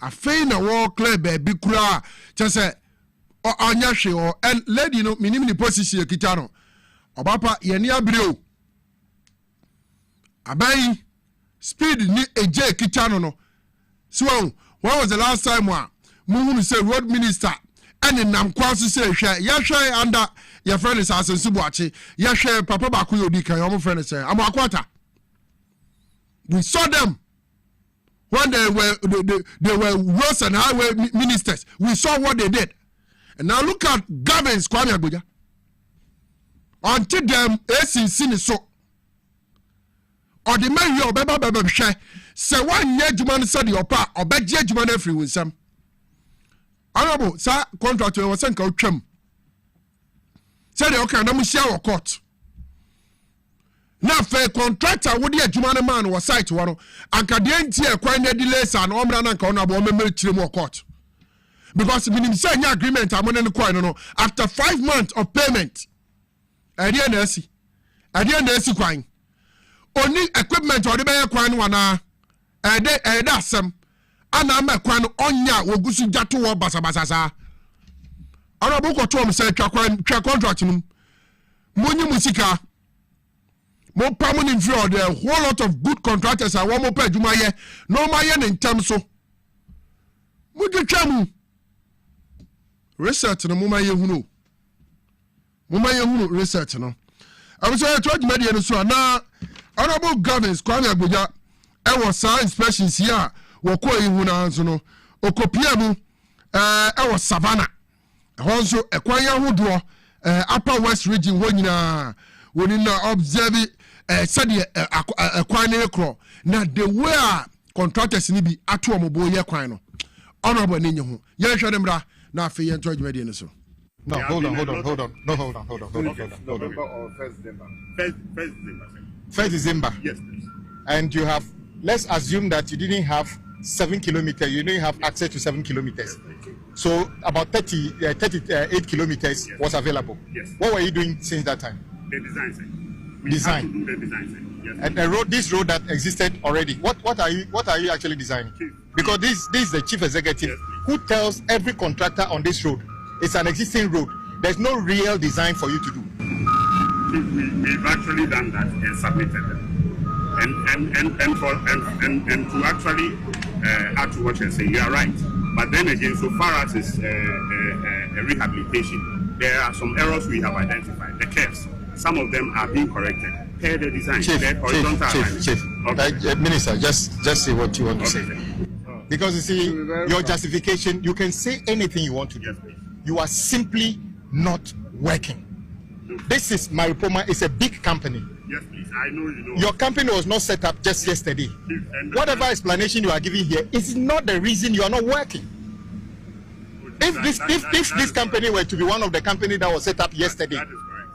A fain a war clear baby kula, just say, or Anyashi, or and lady no minimum position Kitano. Obapa Yenia Brio. Abai. Speed ni eje Kitano no. So when was the last time Muhu say road minister and in Namkwasi say share ya share under your friend is as Subuachi ya share Papa Bakuyo Dika your friend say Amakwata. We saw them when they were roads and highway ministers. We saw what they did. And now look at Gavins Kwame Abuja. Until them ACC so or the man you beba share say 1 year juman said your pa or beg juman every with some honorable sir contract was sent out trim said okay na mu share court na fair contractor wo de juman man was site one anka de ntie kwan na delays and omra na nka honorable member trim court because minim say any agreement amon no coin no after 5 months of payment ade na asi kwan only equipment or the bear kwan wana eda asem ana ma kwan onya wogusu jato wo basabasasa ana bo ko to say twa contract num monyi musika mo permanent for the whole lot of good contractors are one more pay adwuma ye no ma ye ne ntam so mo twetwa mu research no mo ma ye hunu research no am so to adwuma de no so na Honorable Governors Kwame Abuja was inspections here woko ihuna nso no okopia mu was Savannah honso ekwanya hodo upper west region wonyina wonina observe said ekwane ekro na the way contractors ni bi ato omobo ye kwan no honorable nenye ho ye hwe dem ra na afi ye nto adwumade ni so. No, hold on. November or 1st December? 1st December. 1st December. Yes, please. And you have, let's assume that you didn't have 7 kilometers, you didn't have access to 7 kilometers. So about 38 kilometers was available. Yes. What were you doing since that time? The design side. Design. Have to do the design side. Yes. And this road that existed already, what are you actually designing? Because this is the chief executive who tells every contractor on this road it's an existing road. There's no real design for you to do. We've actually done that and submitted them. And to actually add to what you're saying, you are right. But then again, so far as it's a rehabilitation, there are some errors we have identified. The curves, some of them are being corrected. Per the design, Chief, Okay. Minister, just say what you want to say. Because you see, your justification, you can say anything you want to do. Yes, please. You are simply not working. This is Maripoma, it's a big company. Yes, please. I know you know. Your company was not set up just yesterday. Whatever explanation you are giving here is not the reason you are not working. If this company were to be one of the companies that was set up yesterday, That is correct,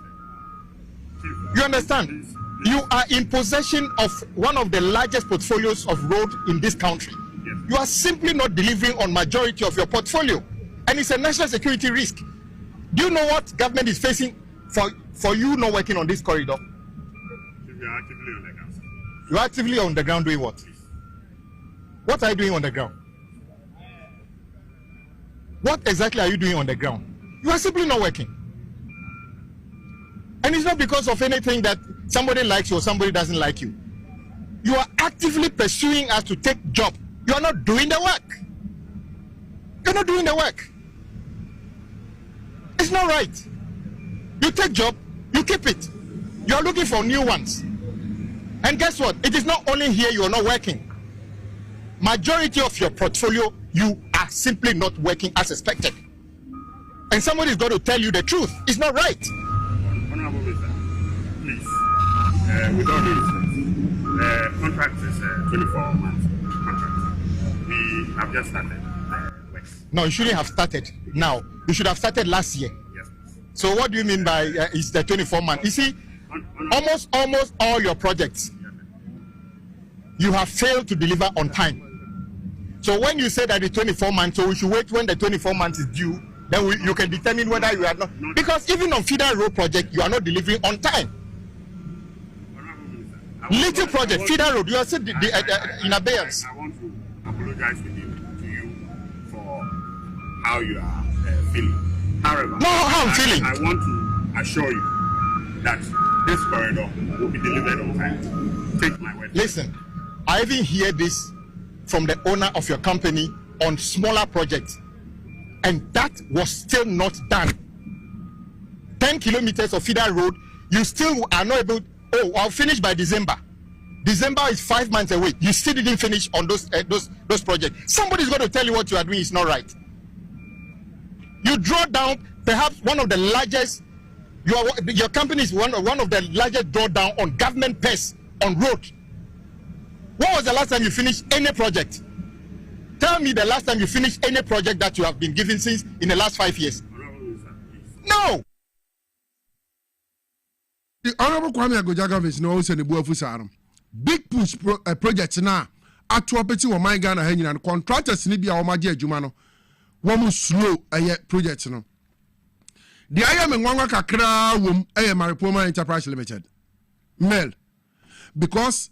sir. you understand? You are in possession of one of the largest portfolios of road in this country. Yes. You are simply not delivering on majority of your portfolio. And it's a national security risk. Do you know what government is facing for you not working on this corridor? We are actively on the ground, sir. You are actively on the ground doing what? What are you doing on the ground? What exactly are you doing on the ground? You are simply not working. And it's not because of anything that somebody likes you or somebody doesn't like you. You are actively pursuing us to take job. You are not doing the work. You're not doing the work. It's not right. You take job, you keep it. You are looking for new ones. And guess what? It is not only here you are not working. Majority of your portfolio, you are simply not working as expected. And somebody is going to tell you the truth. It's not right. Honorable Minister, please, with all due respect, the contract is 24 months contract. We have just started works. No, you shouldn't have started now. You should have started last year. Yes, please. So what do you mean by it's the 24 months? You see, almost all your projects, you have failed to deliver on time. So when you say that the 24 months, so we should wait when the 24 months is due, then you can determine whether you are not. Because even on feeder road project, you are not delivering on time. Little project, feeder road, you are still in abeyance. I want to apologize to you for how you are feeling. However, No, how I'm feeling. I want to assure you that this corridor will be delivered on time. Take my word. Listen, I even hear this from the owner of your company on smaller projects, and that was still not done. 10 kilometers of feeder road, you still are not able. Oh, I'll finish by December. December is 5 months away. You still didn't finish on those projects. Somebody's going to tell you what you are doing is not right. You draw down perhaps one of the largest. Your company is one of the largest drawdown on government purse on road. When was the last time you finished any project? Tell me the last time you finished any project that you have been given since in the last 5 years. No. The Honorable Kwame Agojaga is no send the Buafu Sarum. Big push project now. Atuapeti wa my Ghana hanging and contractors Libya or Magia Jumano. One slow a project no. The I am in Wanga Kakra wom a Maripoma Enterprise Limited. Mel. Because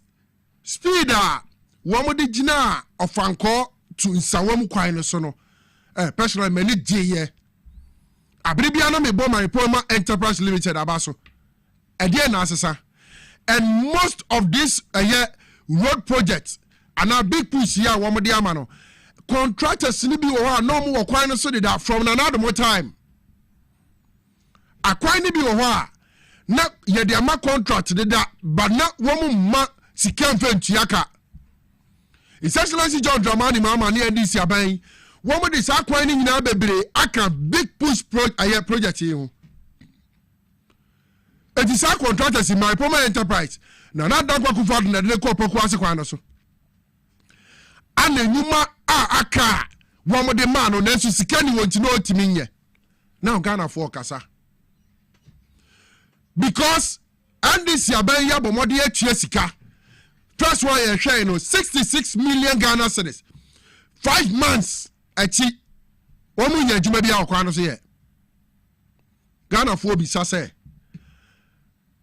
speeder wamodi jina of Anko to Insawam Quine Sono. Personal many J. Abribiano me bomb Maripoma Enterprise Limited Abaso. Again, Asasa. And most of these road projects and our big push here, Wamadi Amano. Contractors ni bi oha no mo kwai no so de that from another more time. Akwai ni bi oha na ye de ama contract de that but na wo ma sika mfentuaka. His Excellency John Dramani Mama ni NDC aban wɔn de saa kwan ne nyinaa bebree aka big push project yi ho eti saa contractors in Maripoma Enterprise na dankwa kufa do na de kɔ pɔkɔ ase kwan no so ana nyuma a aka wɔn de ma no nanso sika ni wɔn ti na otimi nyɛ now Ghana for kasa because and this yaban ya bomode atua sika first one ye hwɛ no 66 million Ghana cedis 5 months achi wɔn nya adwuma bi a ɔkwan no so yɛ Ghana for bi sa sɛ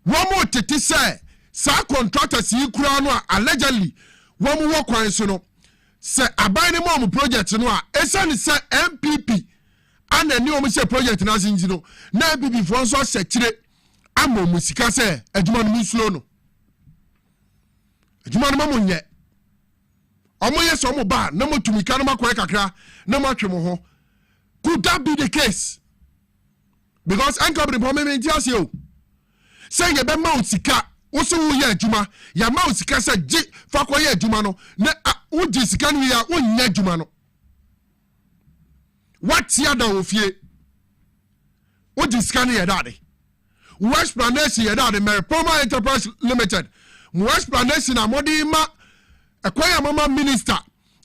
wɔn mo tete sɛ saa contractors yi kura no a allegedly wɔn mo wɔ kwan so no sɛ aban ne mo project no a ɛsɛ ne sɛ MPP ana ni wɔn sɛ project na asinji no na MPP fo nso ahyɛ kyire ama mu sika sɛ adwuma no mu slow no adwuma no mo nyɛ ɔmo yɛ sɛ ɔmo ba na mo tumi ka no makɔɛ kakra na mo atwe mo ho could that be the case because company for me nti ase o sɛ yɛ bɛ ma o sika wo so wo yɛ adwuma ya ma o sika sɛ gye fa kɔ yɛ adwuma no na wo gye sika no ya wo nyɛ adwuma no what ya da ofie wo gye sika no yɛ dade West Planation yɛ dade Maripoma Enterprise Limited West Planation na modi ma ɛkɔyɛ mama minister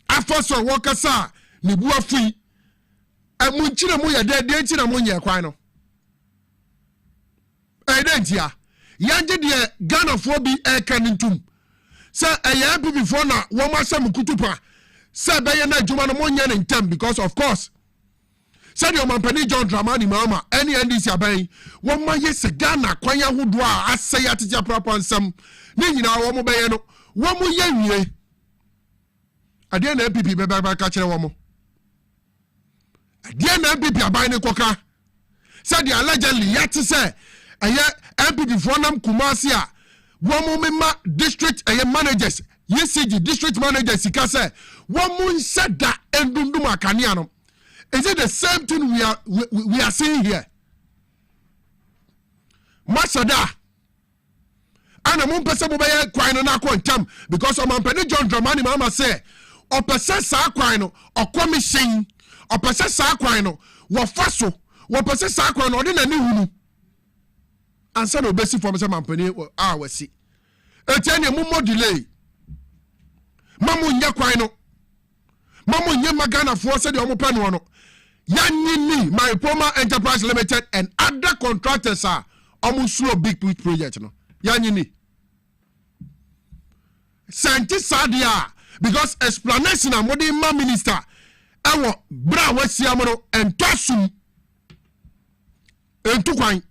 afoso wɔkasa ne bu afui munchire mu yɛ de nchire mu nyɛ kwan no ɛdentia yanje de Ghana fo bi ɛka ntum sɛ ɛyɛ bi before na wɔn asɛm kutupa sɛ bɛyɛ na adwuma no mo nyɛ ne ntem because of course said your mampani John Dramani Mama any NDC aban wɔn ma yɛ sɛ Ghana kwan ahodoɔ a asɛ yɛ atete aprapɔ nsɛm ne nyinaa wɔn mo bɛyɛ no wɔn mo yɛ nwie adeɛ na MPP bɛbɛ ka kyerɛ wɔn mo adeɛ na MPP aban ne kɔka said the allegedly yɛte sɛ ɛyɛ MPP fo nam Kumasi a wɔn mo mema district ɛyɛ managers UCG district managers sika sɛ wɔn mo nhyɛ da endundum akanea no. Is it the same thing we are seeing here? Masada. And I'm person mobile kwino na kwantam because I'm Penny John Dramani Mama say or person sa kwino or commission or person sa kwino wa faso wa person sa kwino de na ni hunu. Ansa no besi for me say Mampani we see. Etienne mu mo delay. Mamu nya kwino. Mamu nya magana for say de omo pe no. Yanini, Maripoma Enterprise Limited and other contractors are almost slow big project. No, Yanini. Scientists are there because explanation of modern minister. Our bra wesiamono and tasum and tukwan.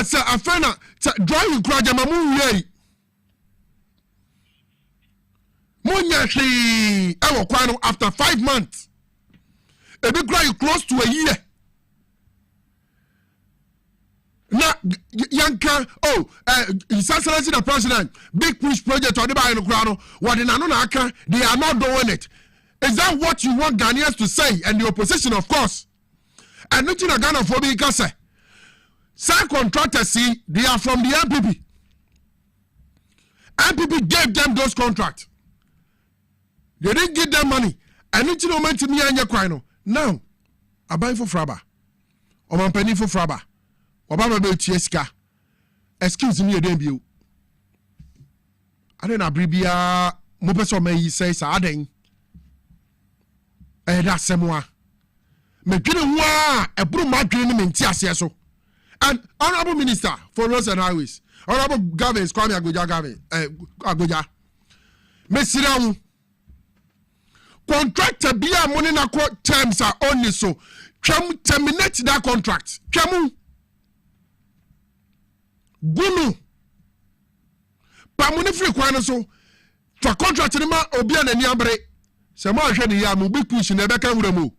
Sir, afena drawing crowd mamu yei. Munyashli ewo kwano after 5 months. A big cry close to a year. Na yanka His Excellency the President big push project on the buy no crano. What in anona aka they are not doing it. Is that what you want Ghanaians to say and the opposition of course? And nothing a Ghana for me say. Some contractors see they are from the MPP. MPP gave them those contracts. They didn't give them money. And it's no man to me and your crino. Now, I buy for Fraba. Or my penny for Fraba. Obama be Chieska. Excuse me, a debut. I don't know, Bribia Mopeso may say, Sarding. That's Samoa. Making a broom my dream in Tiaso. And Honorable Minister for Roads and Highways. Honorable Gavin, Kwame Agoja. Messiramu. Contractor be a money na terms are only so. Terminate that contract. Kamu. Gunu. Pamuni free kwana so. For contract ni ma obi an ani abre. Se ma hwe ni ya mu big push na be ka wuramu.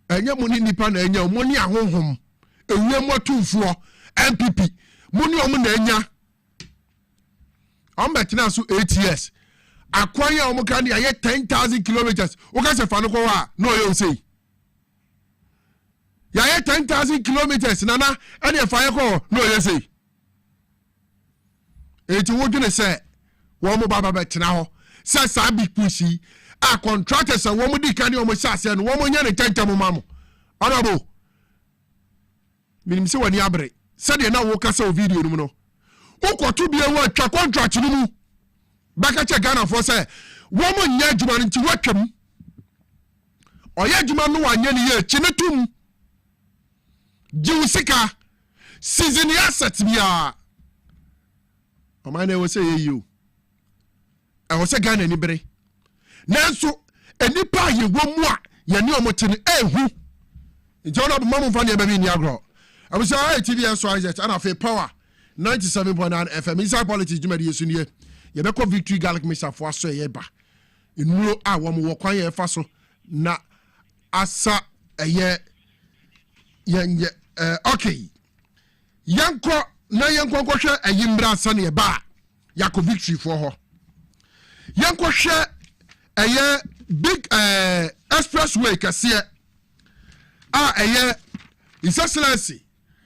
Enya muni nipa na enya muni ahonhom. Ewie mo tumfuo MPP. Muni omu na enya. Ombetina so 8 years. Akwanya omukandi aye 10,000 kilometers. Oka se fa no ko wa no ye say. Ya ye 10,000 kilometers nana ene fa ye ko no ye say. Eti wodune se wɔn baba bɛtena hɔ sɛ saa big push yi a contractors a wɔn di kan ne wɔn hyɛ aseɛ no wɔn nyɛ ne ntɛntɛm ma mo ɔnabo minim sɛ wɔn ni abere sɛdeɛ na wɔkasa wɔ video no mu no wokɔto bia wɔ atwa contract no mu bɛka kyɛ Ghanafoɔ sɛ wɔn nyɛ adwuma no nti wɔatwam ɔyɛ adwuma no wanyɛ ne yɛ akyi ne tom gyew sika season asset biara ɔman na ɛwɔ sɛ yɛyi o ɛwɔ sɛ Ghana ni bere nanso enipa a yɛwɔ mu a yɛne ɔmo te no ɛhu nti ɔno aboma mo mfa ne ɛbɛbi ni agorɔ abusa ayɛ TVS so Isaac ana afei power 97.9 FM inside politics dwumadi yɛsu nie yɛbɛkɔ victory garlic mixer fo aso ɛyɛ ba nnuro a wɔn wɔ kwan yɛ fa so na asa ɛyɛ yɛnyɛ okay yɛnkɔ na yɛnkɔ nkɔhwɛ ɛyimbra asa ne ɛba yɛakɔ victory fo hɔ yɛnkɔhwɛ ɛyɛ big expressway kɛseɛ a ɛyɛ His Excellency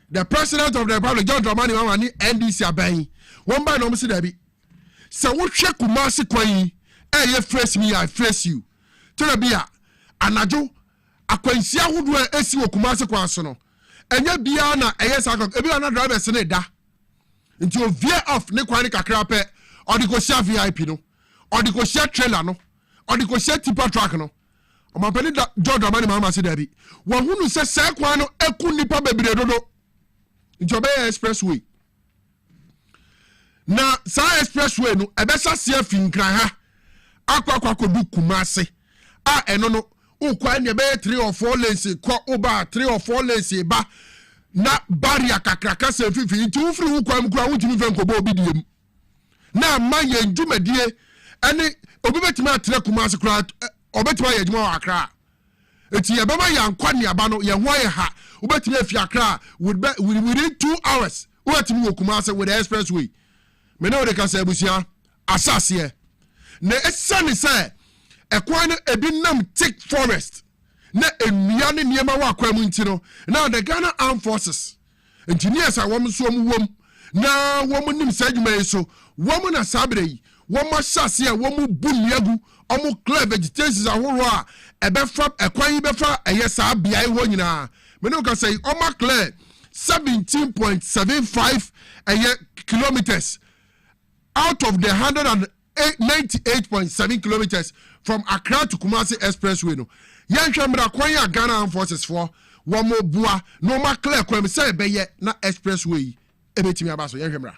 the President of the Republic John Dramani Mahama ne NDC aban wɔn ba na wɔn si dabi sɛ wohwɛ Kumasi kwan yi ɛyɛ face me I face you tena bia anadwo akwansia ahodoɔ a esi wɔ Kumasi kwan so no ɛnyɛ bia na ɛyɛ saa ebi na drivers ne da nti o veer off ne kwan ne kakra pɛ ɔde kɔ sia VIP no ɔde kɔ sia trailer no ɔde kɔ sia tipper truck no ɔmampani da John Dramani Mahama se dabi wɔn hunu sɛ sɛ kwan no eku nipa bebree dodo nti ɔbɛyɛ expressway na saa expressway no ɛbɛsa sia finkran ha akɔ Kumasi a ɛno no ukwa ne be 3 or 4 lanes ko oba 3 or 4 lanes ba na barrier kakraka se fifi nti wo firi ukwa mkura wuntimi fe nkobo obi diem na ma ye ndwumadie ene obi betima atre Kumasi kura obetima ye dwuma wa Accra eti ye bema ya nkwa ne aba no ye ho ye ha obetima afi Accra within 2 hours obetima wo Kumasi with the expressway me na ode ka se abusia asase na esane se ekwan no ebi nam thick forest na enua ne niema wa akwa mu nti no now the Ghana Armed Forces engineers a wom so wom na wom nim sadwuma yi so wom na sabre yi wom asase a wom bu niagu omo clear vegetations ahoro a ebefa ekwan yi befa eye saa bia yi ho nyina me no ka say omo clear 17.75 kilometers out of the 198.7 kilometers from Accra to Kumasi Expressway no yanhwe mra kwan ya Ghana Armed Forces for womo bua no ma clear kwan say beye na expressway ebetimi abaso yanhwe mra.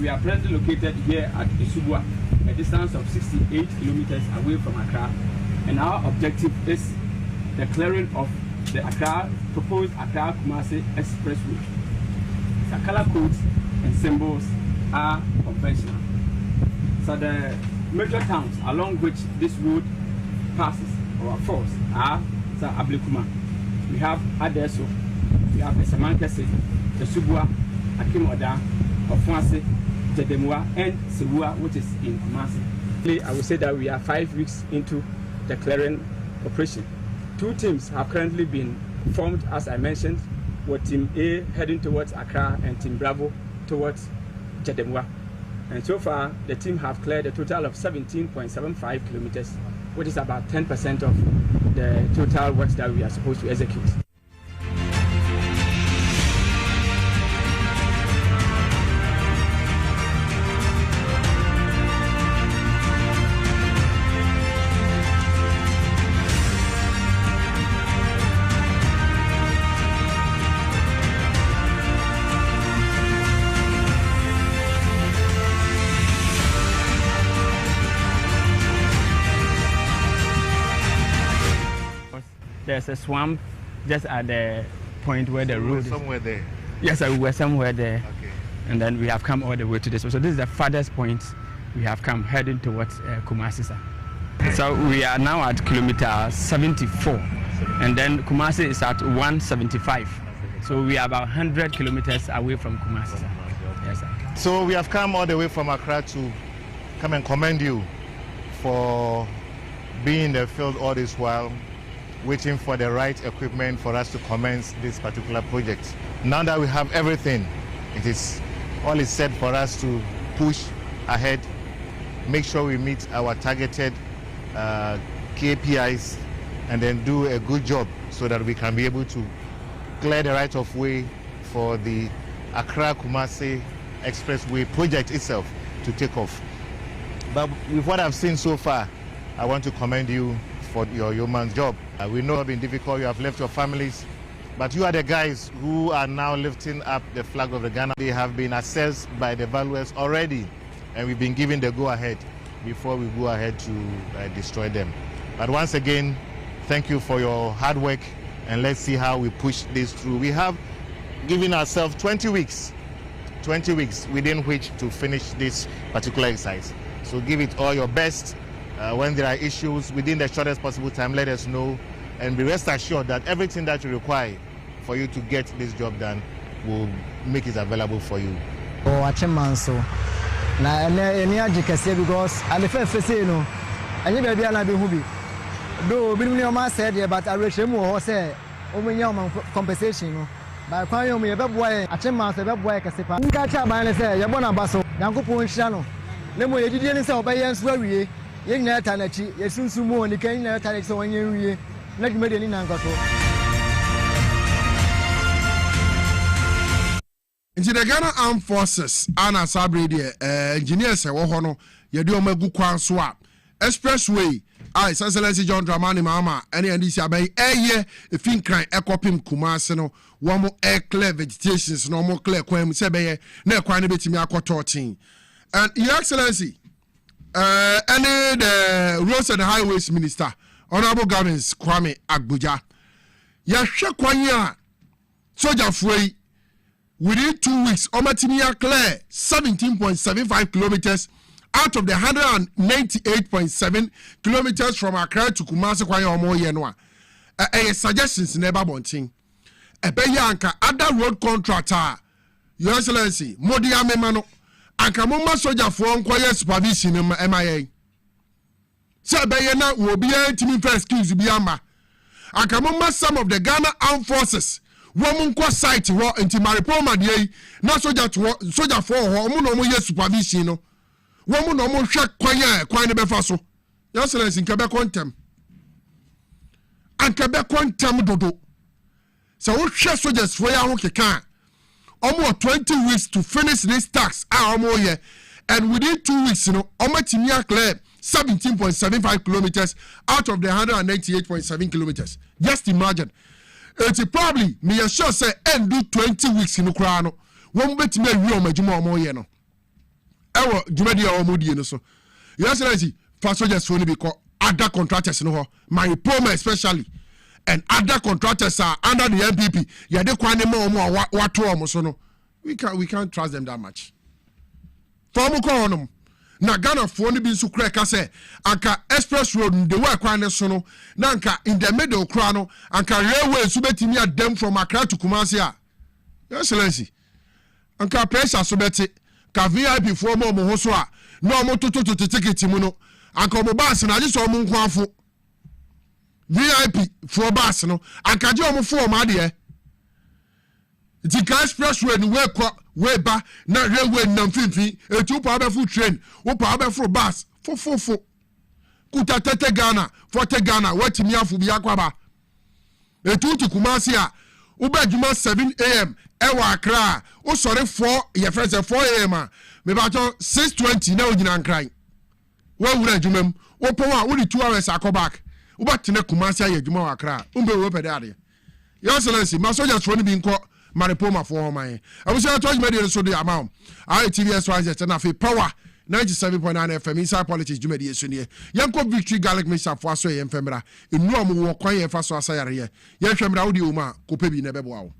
We are presently located here at Isubua, a distance of 68 kilometers away from Accra, and our objective is the clearing of the proposed Accra Kumasi Expressway. The color codes and symbols are conventional. So the major towns along which this road passes or falls are Ablekuma. We have Adeso, we have Esamankese, Isubua, Akimoda, Ofuase, Jedemwa and Sewua, which is in Kumasi. I would say that we are 5 weeks into the clearing operation. 2 teams have currently been formed, as I mentioned, with Team A heading towards Accra and Team Bravo towards Jedemwa. And so far, the team have cleared a total of 17.75 kilometers, which is about 10% of the total works that we are supposed to execute. there's a swamp just at the point where the road is. Somewhere there. Yes, we were somewhere there. Okay. And then we have come all the way to this. So this is the farthest point we have come, heading towards Kumasi, sir. So we are now at kilometer 74, and then Kumasi is at 175. So we are about 100 kilometers away from Kumasi, sir. Yes, sir. So we have come all the way from Accra to come and commend you for being in the field all this while, waiting for the right equipment for us to commence this particular project. Now that we have everything, it is all is set for us to push ahead, make sure we meet our targeted KPIs, and then do a good job so that we can be able to clear the right of way for the Accra-Kumasi Expressway project itself to take off. But with what I've seen so far, I want to commend you for your yeoman's job. We know it's been difficult, you have left your families, but you are the guys who are now lifting up the flag of the Ghana. They have been assessed by the valuers already, and we've been given the go-ahead before we go ahead to destroy them. But once again, thank you for your hard work, and let's see how we push this through. We have given ourselves 20 weeks within which to finish this particular exercise. So give it all your best. When there are issues, within the shortest possible time, let us know, and be rest assured that everything that you require for you to get this job done will make it available for you. Na eni age kese because alefa fese no enye bia bia na be hu bi do bi ni o ma say there but arehwem wo say o menya o compensation no ba kwan yo me be boy achema say be boy kese pa nka cha ban le say ye bo na baso yankopon hira no le mo ye didie ni say obaye nso awie ye nyina ta na chi ye sunsu mu oni kan nyina ta na say wonye wie na dwuma de ni na nkoto. Into the Ghana Armed Forces, Anna Sabrina, engineers, Wahono, Yadioma Gukwan Swap, Expressway, I, Excellency John Dramani Mama, any and this abay, year, if in crime, Ecopim Kumasino, one more air clear vegetations, no more clear quam, Sebeye, no quite bit me aqua 14. And Your Excellency, any the Roads and Highways Minister, Honorable Governors Kwame Agbuja, Yashakwanya, Soja Free. Within 2 weeks, Omatimia clear 17.75 kilometers out of the 198.7 kilometers from Accra to Kumasi Kwanya Omo Yenwa. Suggestions never wanting. Beyanka other road contractor, Your Excellency, Modi Amemano, Ankamoma Soja for Unquiet Supervision MIA. Sir Bayana will be a team first skills Biama. Ankamoma some of the Ghana Armed Forces. Woman kwa site wo enti maripoma de na soldier for ho mo no mo ye supervision no wo mo no mo hwe kwan ne befa so Your Excellency nka be kontem anka be kontem dodo so wo hwe soldiers for ya ho keka omo 20 weeks to finish this task omo ye, and within 2 weeks no omo timia clear 17.75 kilometers out of the 198.7 kilometers. Just imagine. It's probably me sure say end do 20 weeks in Ukraine. One bet me real majuma more yeno. Ewo jumadi ya omodi no so. Your Excellency, first just only because other contractors no my Poma especially and other contractors are under the MPP. Ya de kwane mo watu omo so no. We can't trust them that much. Formu ko onum. Na Ghana for ni bi nso kura ka say anka express road the way kwan so no na anka in the middle kura no anka railway so betimi adem from Accra to Kumasi a. Your Excellency, anka pressure so beti ka VIP for mo ho so a na mo to ticket mu no anka mo bus na je so mo nkwafo VIP for bus no anka je mo for ma de the express road we ba na railway nam finfi etu pa be full train wo pa be full bus fo kuta tete Ghana forte Ghana watimi afu bi akwaba etu ti Kumasi a wo ba juma 7 am ewa Accra wo sore 4 ye fresh 4 am a me ba to 6:20 na ogina nkran wo wura jumam wo po a wo di 2 hours akoback wo ba tene Kumasi a ye juma wa Accra umbe wo pede ade. Your Excellency, my soldiers for ni bi nko Maripoma for my. I was going to media so the amount. I TVS1 and a power 97.9 FM inside politics dwumadi esunie yanko victory garlic mixture fo aso ye mfemra enu amu wo kwan ye fa so asayare ye hwemra wo de o ma kopa bi na beboa wo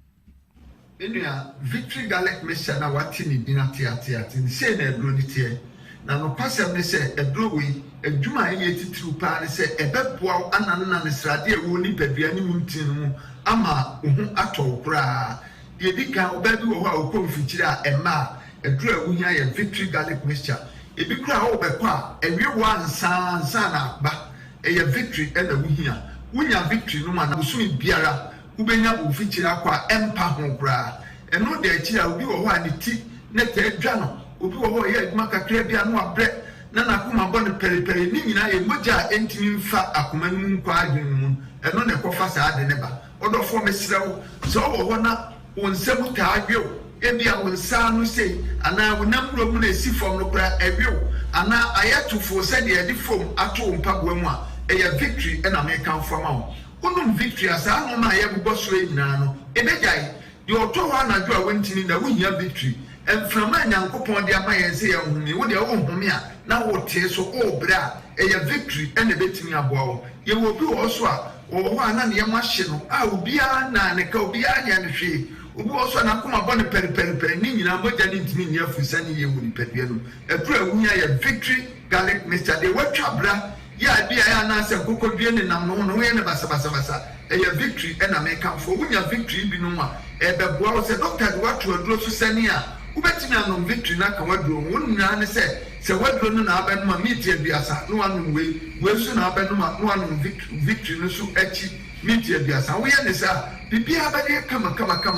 enua victory garlic mixture na wati ni dinatiati ni se na edro ni tie na no pasem ne se edro wi adwuma ye titiri pa ne se ebeboa ananana ne srade e wo ni padua ni muntin mu ama ohu atowkura de dika obabi wo ho a okomfikyire a ema edro a wunya ye victory garlic mixture ebi kura wo bekwa ewie wo ansa na ba ye victory e na wunya victory no ma na usumi biara ubenya ufikyire akwa empa ho kura eno de akira obi wo ho ani ti na tedwa no obi wo ho ye adwuma kakra bia no abre na nakoma bɔ ne periperi ni nyina ye mogya entimi mfa akoma no nkwa adwene mu eno ne kofa saa de ne ba odofo mesrew so wo ho na wonsɛm ta adwew ebia wonsa no sei ana wonamro mu na esi fom no kura adwew ana ayatufo sɛ de ade fom ato mpagoa mu a ɛyɛ victory ɛna mekan fama wo unum victory asa no ma ye bobɔ so nyina no ebegyae de ɔtɔ ho anadwo a wontini na wohia victory emframa nyankopɔn de ama yɛn sɛ yɛn humi wo de wo humi a na wo tie so o bra ɛyɛ victory ɛna betimi aboa wo ye wo bi wo so a wo ho ana ne yɛma hye no a obia na ne ka obia nya ne hwe obi wo so na koma bɔ ne periperi ni nyina mogya ne ntimi nya fusa ne ye wo ni padua no ɛdura wunya yɛ victory garlic mixture de watwa bra ya bia ya na sɛ kokodue ne nam no no yɛ ne basa ɛyɛ victory ɛna mekamfo wunya victory bi no a ɛbɛboa wo sɛ doctor de wato aduro so sɛne a wobɛtumi anom victory na ka waduro wo nyinaa ne sɛ waduro no na abɛnom a meeti aduasa no anom wei so na abɛnom a no anom victory no so akyi meeti aduasa woyɛ ne sɛ bibia bɛde kama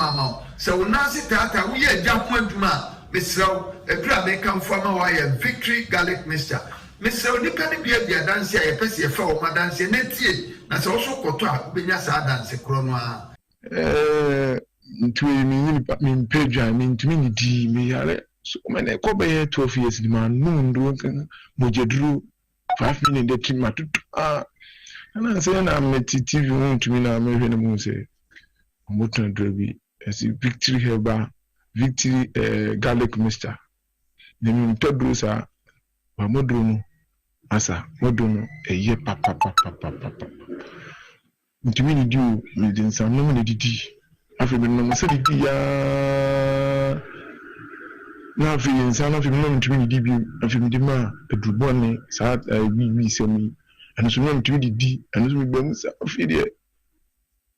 ama wo sɛ wo nase tata woyɛ agya ho adwuma a mesrɛw adura mekamfo ama wo ayɛ victory garlic mixture mesrɛw nipa ne bia bia danse a yɛpɛ sɛ yɛfa wɔ ma danse na tie na sɛ wo so kɔtɔ a wobɛnya saa danse korɔ no a ntwe mi mpedwa mi ntumi ni di mi yare so mane ko be 12 years di man no ndo kan mojedru 5 minutes de kin matutu na se na meti tv ntumi na me hwe na mu se motan drobi esi victory herba victory garlic mixture de mi mpedru sa wa modru no asa modru no eye papa ntumi ni di o mi din sam no me di afi bi no se di ya na afi insan afi no ntumi di bi afi mi di ma edubone sa wi semi eno so no ntumi di eno so bi mu sa afi de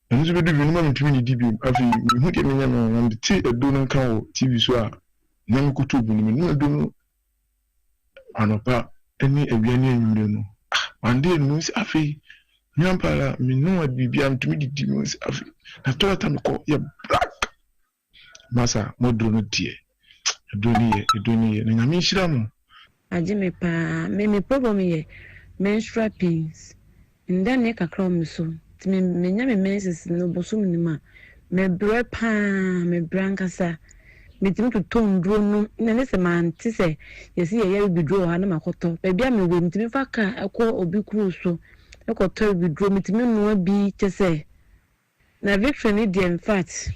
eno so bi du bi no ntumi di bi afi mi hu de me nya no na ti edo no kan o tv so a na me kutu bu ni me edo no anopa eni awiani anwure no ande no si afi nyampala mi no bibia ntumi di mu si afi na toyota no ko ya black masa modro no die edoni na nyame hira mo aje me pa me problem ye menstrual pains nda ne kakra me so me nya me menses no bosum ni ma me bre pa me brankasa me timi to tondro no na ne se man ti se yesi ye bidro ha na makoto ba bia me we mtimi fa ka ekọ obi kru so ekoto bidro me timi no bi chese na victory ni in fact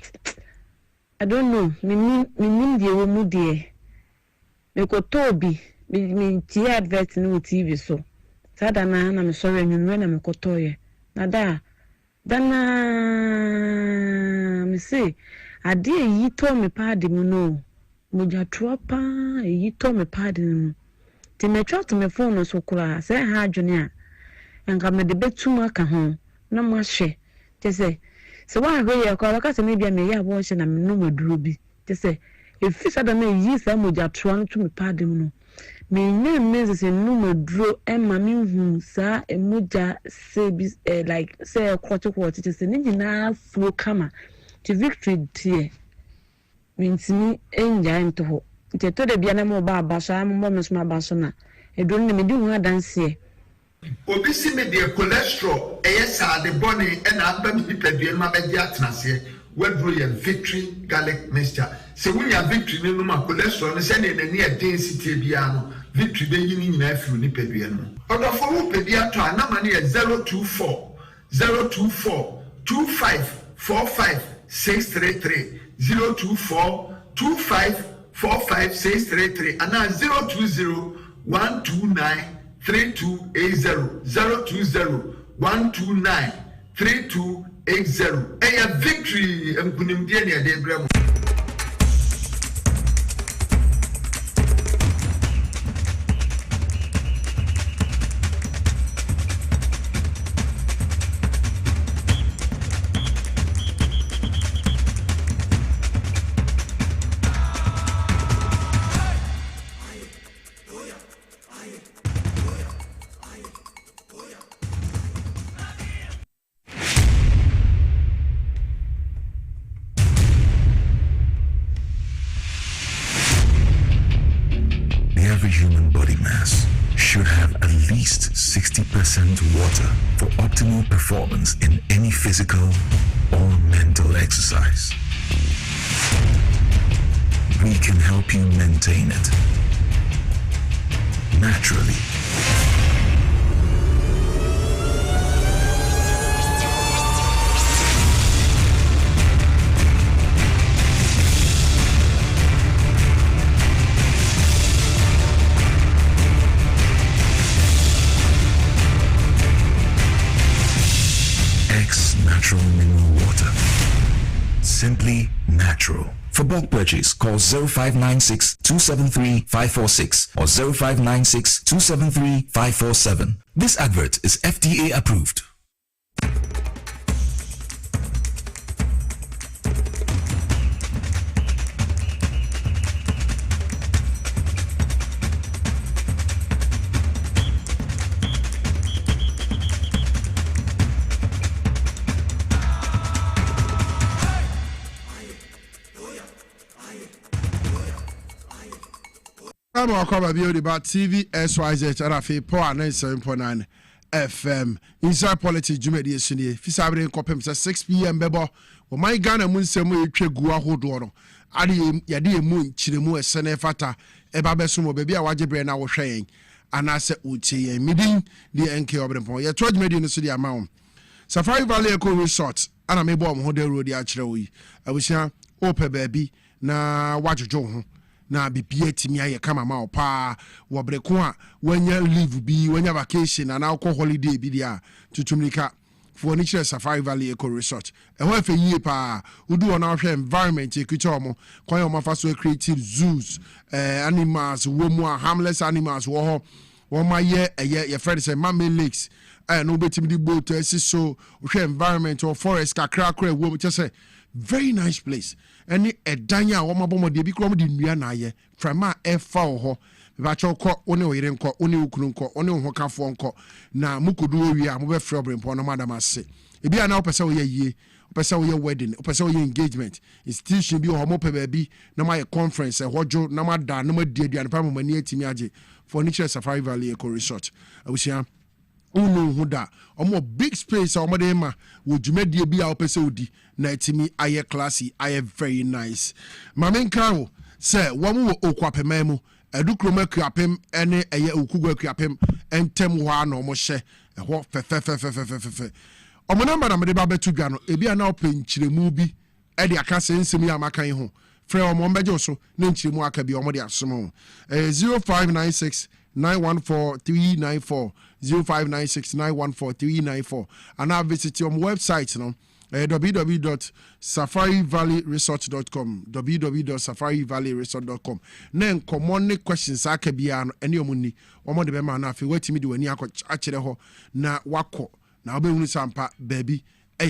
I don't know me die wo mu die me ko tobi me tie advert no TV so sada na me sorry anwunwe na me ko toye na da dana me say ade yi to me paadi mu no mo ja tropa yi to me paadi mu ti me twa to me phone so kura say ha adwene a nka me de betum aka ho na mo ahwe te say so wa hwe ye kwa ka se me bia me ya bo hye na me no maduro bi te say efi sada na yi sa mo ja tro no to me paadi mu no me nya mezi se no maduro e ma me hu sa e mo ja se bi like say kwoti te say ni nyina flo kama ti victory tie mintimi enja nto ho te to de bia na mo ba abasa mo me so abasa na edon ne me di hu adanse obi si me de cholesterol sa de boni e na aba mi padua ma ba di atenase wadro ye victory garlic mixture se wunya victory no ma cholesterol no se ne nani e density bia no victory be yi ni nyina afi ni padua no odofo wo padua to anama ne 024 2545 633 024 2545 633 and 020 129-3280 020-129-3280 eya victory mkunimdie ni adebramo. Every human body mass should have at least 60% water for optimal performance in any physical or mental exercise. We can help you maintain it naturally. Natural mineral water. Simply natural. For bulk purchase, call 0596-273-546 or 0596-273-547. This advert is FDA approved. I'm going to cover about TV SYZ and I feel power 97.9 FM. Inside politics, Jimmy Sini. Fisabre in Copem 6 p.m. Bebo. Well, my Ghana moon semo gua hodoro. Adi yadi moon chirimu senefata. Eba besumo baby a wajibre na wo hwɛn. Anase uchi midin the NK obrenpon. Ye toward me no so the amount. Safari Valley Eco Resort. Ana me bom ho de road ya kyerɛ wo yi. Abusia ope baby na wajojo ho. Na bibia timi aye kama ma opa wo breko a wanya leave bi wanya vacation na alcohol holiday bi dia tutumrika for niche Safari Valley Eco Resort e ho afa yie pa udu ona hwe environment ekucha omo kwan omo fa so creative zoos animals wo mu a harmless animals wo ho wo ma ye ye friend say Mame Lakes no betimi di boat so hwe environment or forest kakra wo mu say very nice place. Any edanya wo mabomo de bi kro mo de nua na ye frama efa ho ba cho ko one oyire nko one ukunu nko one ho kafo nko na mukodu owi a mo be frɛ obrempo no madam ase e bia na opese wo ye yie opese wo ye wedding opese wo ye engagement institution bi ho mo pe ba bi na ma ye conference hojo na ma da na ma di aduane pa mo mani atimi age for niche Safari Valley Eco Resort awusia unu huda omo big space omo de ma wo dwumadie bi a opese odi na etimi aye classy aye very nice mamenka wo se wo mo okwapema mu edukroma kuapem ene eye okugwa kuapem entem ho ana omo hye ho fe omo namba na me de ba betu dwa no ebi ana openchiremu bi e de aka sensem ya makan ho frɛ omo mbeje so na nchiremu aka bi omo de asom 0596 914-394 0596-914-394 and now visit your website no www.safarivalleyresort.com www.safarivalleyresort.com nen common questions aka bia no ene omuni omo de be ma na afi watimi de wani akire ho na wako na obehunu sampa baby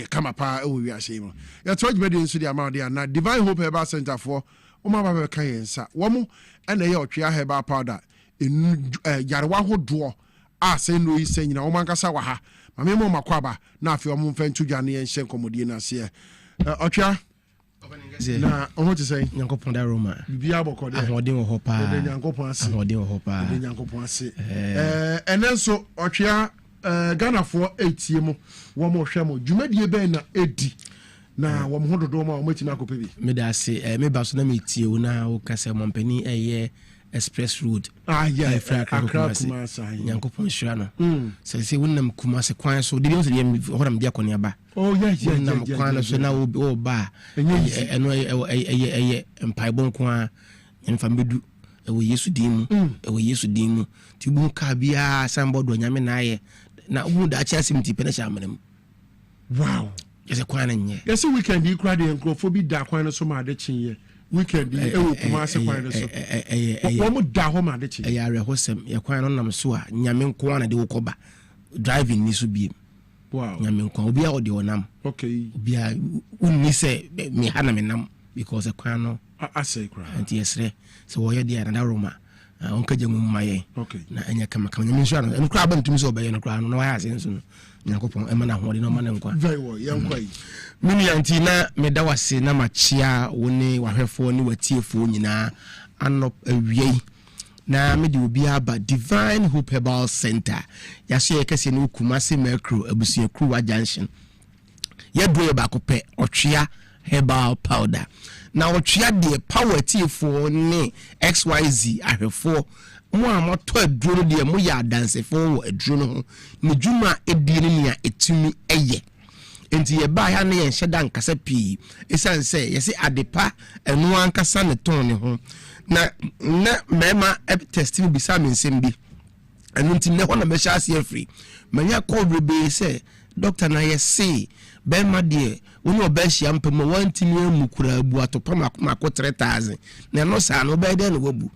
kama pa ewo wi ahye mo ya told me de nso de amount de na Divine Hope Herbal Center for o ma ba be kan yensa wo mo ene ye otwea herbal powder yarewa hodo a say no is saying na o mankasa wa ha mame mo makwaba na afi o mo mfa ntu dwane yen hye komodie na se otwea na o ho te say Nyankopon da Roma bibia bokode ahoden wo ho pa de Nyankopon ase ahoden wo ho pa de Nyankopon ase enenso otwea Ghana for 8 mo wo mo hwe mo dwumadie ben na edi na wo mo hododo ma wo matina akope bi me da se me ba so na me tie wo na wo kase mo mpani eye express road yeah Accra Kumasi Nyankopon hwira no se wonnam Kumasi kwan so de bi so de hodam dia konia ba yeah nam kwan so na wo ba eno eye mpaibon kwa mfa medu ewo Yesu din mu ewo Yesu din mu ti bu ka bia sambo do nyame na aye na umu da acha simti pe na sha amnem wow yese kwan nye yese weekend yi kra de enkrofo bi da kwan no so ma de chinye weekend yi ewo kuma se kwan no so wo mo da ho ma de chinye ya re hosem ya kwan no nam so a nyame nko na de wokoba driving ni so biem wow nyame nko obi a ode onam okay obi a unni se me hana me nam because kwan no I say cry anti yesre so wo ye dia na roma onka jemu maye okay na enya kama nyame nso ano en kra ba ntumi so obaye no kra no na wa ya senso no nyakopon ema na hode no ma ne nkwa very well yankwa yi mini anti na meda wase na machia woni wahwefo ni watiefo nyina anop awiei na me de obi aba Divine Hope Herbal Center ya so ye kase no Kumasi Mercro abusia Kruwa Junction ye do ye ba ko pe otwea herbal powder na otwea de power tiefo ni XYZ ahwefo mo amoto aduro de mo ya dansefo wo aduro no ne dwuma edie ne nia etumi eye enti ye ba ya ne ye hyeda nkasa pii esan se ye se adepa enu ankasa ne ton ne ho na mema test bi bisa me nsem bi enu nti ne ho na me sha se free manya call be se doctor na ye say ben ma de woni obehia mpem wantimi amukura abu atopa mako 3000 na no sa no be de no wabu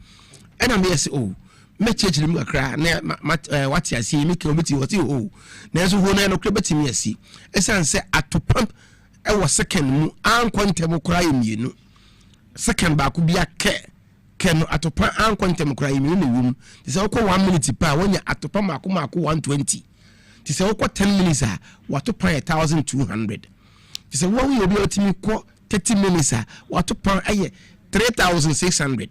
ena me say oh me chechiri mu kakra na wati asi mi ke obeti wati oh na so ho na no kra beti mi asi esan se atopa e wo second mu ankontem kra yemienu second ba ku bia keno atopa ankontem kra yemienu na wum ti se wo 1 minute pa wonya atopa mako 120 ti se wo 10 minutes a watopa 1200 ti se wo wi obi otimi ko 30 minutes a watopa aye 3600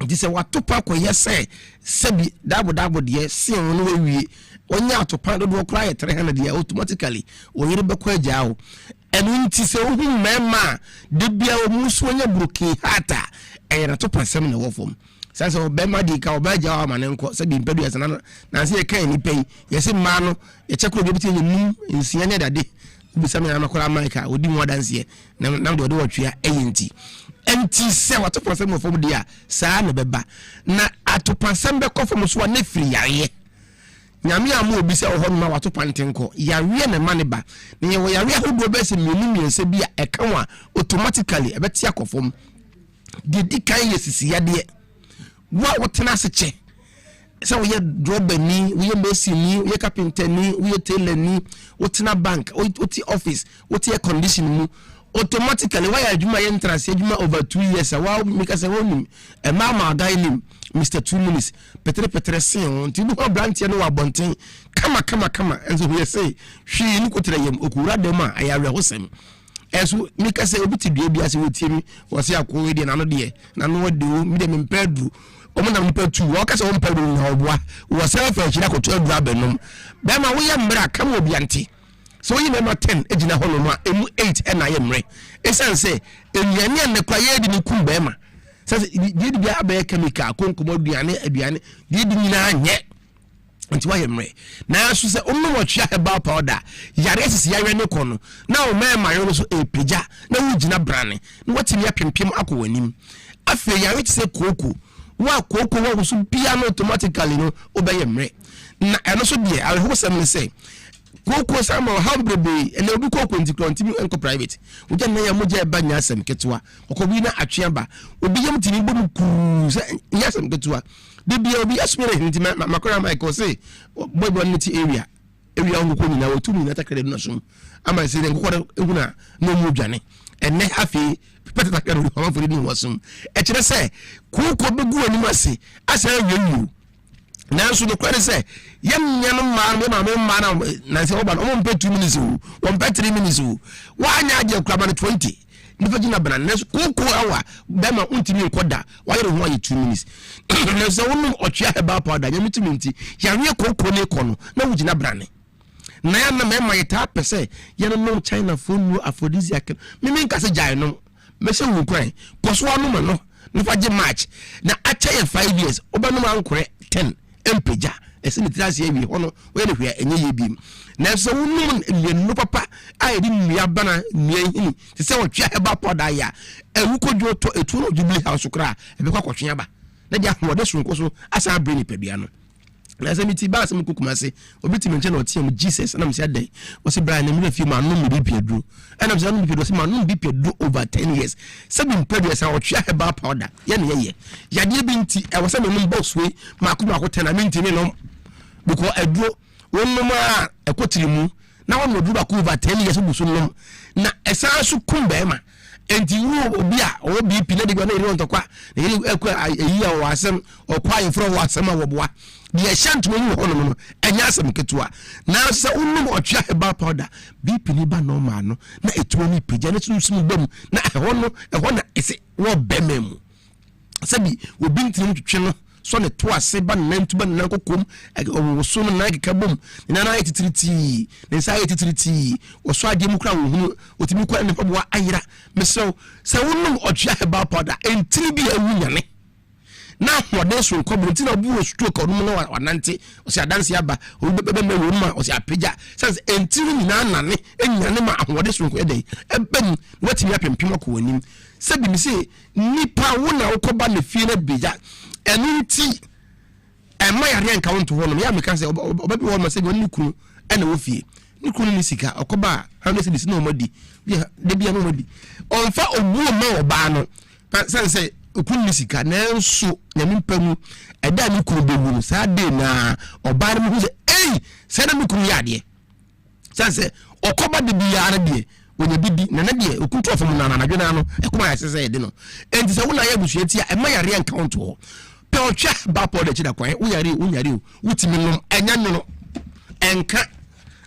ti se watopa ko yese sebi dabo de se no wi onya atopa do kra 300 de automatically o yire be ko agyawo enu nti se wo hu mema de bia o muso onya broken hata na topa sem na wo fom sasa obema di ka obaja wa manenko se bi mpedu yesa na se ye kan ni pei yesi ma no ye chekro bi bitin num nsia ne dade bisa me na kola maika odi mu danse na de wotwea eyenti enti se watopa sem fom dia saa ne beba na atopa sem be kofom so na firi yaye nyame amu obi se ho ma watopa ntenko yawe ne maneba na ye wo yawe ahodo be se mienu se bia ekanwa automatically ebeti akofom di kan yesisi yade wa wotena seche se wo ye drober ni wo ye mesi ni wo ye carpenter ni wo ye tailor ni wotena bank woti office woti air condition mu automatically wa ya adwuma ye entrance adwuma over 2 years wa make say wonu e mama guy ni Mr 2 minutes petre sin ti bu branch no wa bonten kama enzo wo ye say hwi ni kotere yem okura dem a ya hosem esu make say obi ti dua bia se wotiemi wo se akwo de na no de na no de mi de mpadu omuna mpatu wo kase wo mpadu na obwa wo se fa chira ko to adura benum be ma wo ye mra kama obi anti so yi na 10 ejina hono ma emu 8 na ye mre esanse enyane ne kwa ye de ni kum be ma sase di bia abaye chemical konkomo aduane di nyina anye nti wa ye mre na so se onno watwa herbal powder yare sisi yare ne kono na o ma yo so epeja na wo gina brane na watimi apempem akọwanim afa yare tse koko wa koko wa so piano automatically no obaye mre na eno so de I hope some say koko sama hambrebe ene obi koko ntimi enko private uja na ya moja ba nyasem ketwa okobi na atwe ba obi yam tini bomu ku nyasem ketwa de bia obi asmere nti makora Michael say boy niti area ngoko ni na wotumi na takere no so ama say ngoko ehuna no mu dwane ene afi pete takere no ma fori ni wasum e kire say koko begu ani ase asa yewu na so no kwere say yem nyano ma na say oba no mpe 2 minutes o mpe 3 minutes o wa anya age kraba no 20 nifa gina bana na koko awa be ma untimi nkoda wa yere ho aye 2 minutes na so wonu otwea heba powder nyam timinti ya wie koko ne kono na wugina brane na ya na me yeta pese ye no China phone aphrodisiac mimi nka se jai no me se wu kwan koso anu ma no nifa ge match na acha ye 5 years oba no ankore 10 empeja ese ni trase ye wi hono we ne hwea enye ye bi na so wonu le no papa ai di mmia bana mmia hini se se wotwa heba powder ya ewu kodwo to etu no jubilee house kra ebe kwa kwotwe ba na dia hode sonko so asa abre ni padua no na se miti ba se mkukuma se obiti menche na otie mu Jesus na mse adai o se Brian na mi fi ma no mi bi pedro na mse no mi pedro se ma no bi pedro over 10 years se bi mpedro se otwa heba powder ye ne ye ya de bi nti e wo se me no box we ma ko 10 na minti ni no because edro wonno ma ekotiri mu na won no duro ko over 10 years bu so no na esa so kumba ma enti wo obi a o bi pi na de na iri ontokwa na iri ekwa eyi a wo asem okwa infro wo asem a wo boa the shant when you honor no enya asem ketua na se unum otwa heba powder BP ni ba normal no na etuo ni pija na sunsun bam na eho na ese wo bemem sabi obi ntim twetwe no so ne to ase ba nantu ba nan kokom wo so no na keka bom na na etitiriti na sa etitiriti wo so ade mu kra wo hunu otimi kwa ne paboa ayira meso se unum otwa heba powder entiri bi awunyane na hode so nkobrinti na obu stroke odum na wanante o se adanse aba o bebe me wo ma o se apeja sense entiri ni na nane enyane ma hode so nkode ebem watimi apempim ko wanim se bi mi se nipa wo na okoba le fie na beja enunti ema yare nka wonto ho no ya me kan se obabi wo ma se ni kunu ena wo fie ni kunu ni sika okoba ha no se disi na omadi de bia no omadi onfa obu ma oba no sense okun ni sika na nso nyame pamu eda ni kunu bewu sa de na oba no hu se se na mi kunu ya de sense okoba de biara de wonya bibi na na de okun to fam na na dwena no ekoma ya sese de no enti se wona ya busu etia ema yare account ho pe otwa ba po de chida kwan wo yare wutimi no enya nyono enka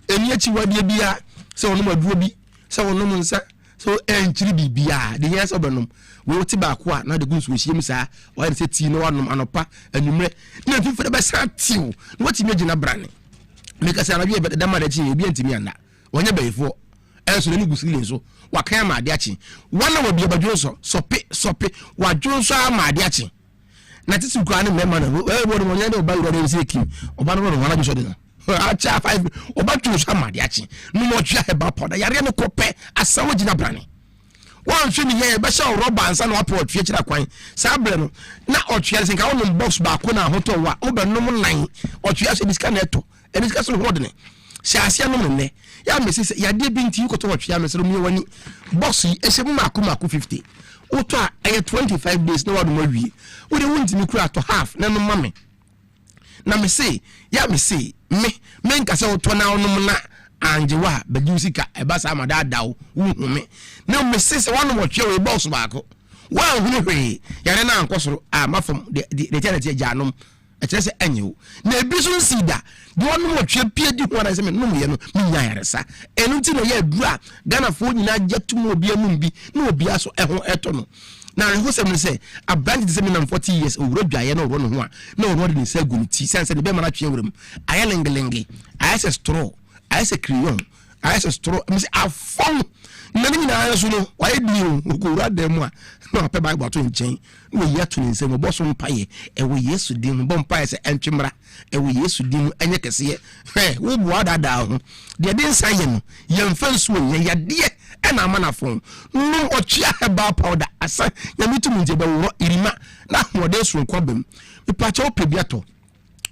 eni achi wade bia se wono maduro bi se wono nsa so enchiri bibia de yes obenom wo ti ba ko a na de gunsu ohiem sa wa se ti no wanom anopa anumre na fifere be sa tiw no ti megina brane meka se na bi e da ma da chi e bi antimi anda wonya bayefo enso ne gusu lenso wa kan ma ade achi wana wa bi badwo so sope wa dwonso ma ade achi na titi kwa ne mema na wo de wonya de oba wuro de se kim oba no wana bi so de no acha 5 oba dwonso ma ade achi no mo twa heba powder yare ne kope asawo gina brane wan hwe ni ye be sha roba ansa na wapo otwe kira kwan sa bre no na otwe sen ka wonom box ba ko na hoto wa obenom nan otwe ase diska na eto e diska so hodne sha asia no ne ya mesi ya de binti yukoto otwe amesero mi wani box yi ehye mu mako 50 oto a 25 days na wadu mawie wo de wunti mi kura to half na no mame na me say me nka se oto na onom na anjewa bajusika ebasa amada dawo wuhume na mesese wanu wotwe we boss baako wa hunu hwe yare na ankosoro mafom de tete janom e kire se enyewo na ebiso nsida de wanu wotwe pie di ho na se me num ye no minya yare sa enu ti no ye dura Ghana fo nyina jetum obi amum bi na obi aso eho eto no na reho se me se abranti se me na 40 years owuro dwaye na owuro no ho a na owuro de ne se gunti sense de be mana twe wurum ayelengelenge ayese straw ayese crayon ayese straw me say afon nani na ayeso no waye dio okura dem a na pe bible to nchen wo yeto ni nsem bo so mpaye e wo yesu dim bo mpaye se entwemra e wo yesu dim enye kese wo bo adada ho de de nsaye no yemfa nsuo nye yade e na amanafon no ochia heba powder asa nyamitu munje be wo irima na hode so nkobem ipacha opebiato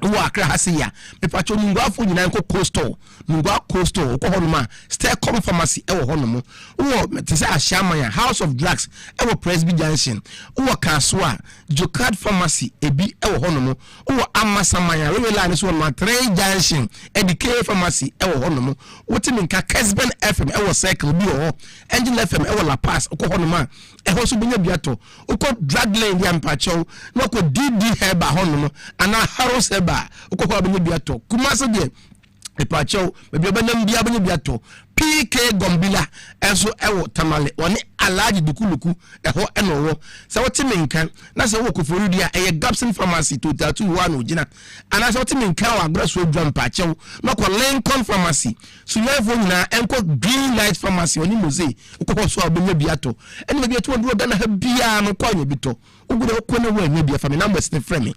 wo akra hasiya mepacho nungwa afo nyina nko coastal nungwa coastal ko honoma Stecom pharmacy e wo honomo wo metese ahyaman House of Drugs e wo Presby Junction wo Kaswa Jokad pharmacy ebi e wo honomo wo Amasamanya we line so no 3 Junction Edike pharmacy e wo honomo wo timinka Kesben FM e wo Circle bi ho Angel FM e wo La Paz ko honoma e ho so binya biato ko drug lane ya mpacho no ko DD Heba honomo ana Harrows Heba ukoko abanye biato kumase de epacho bebi obanam bia abanye biato PK Gombila enso ewo tamale woni alaji dukuluku eho enowo se wotimenka na se wo koforudia eye Gapson pharmacy to 221 ogina ana se wotimenka wa agraso drum pacho no ko Lincoln pharmacy sulefo nyina enko Green Light pharmacy oni moze ukoko so abanye biato eni bebi eto nduro Ghana ha bia no kwa nya bito ugude okone wa nya bia family number is frame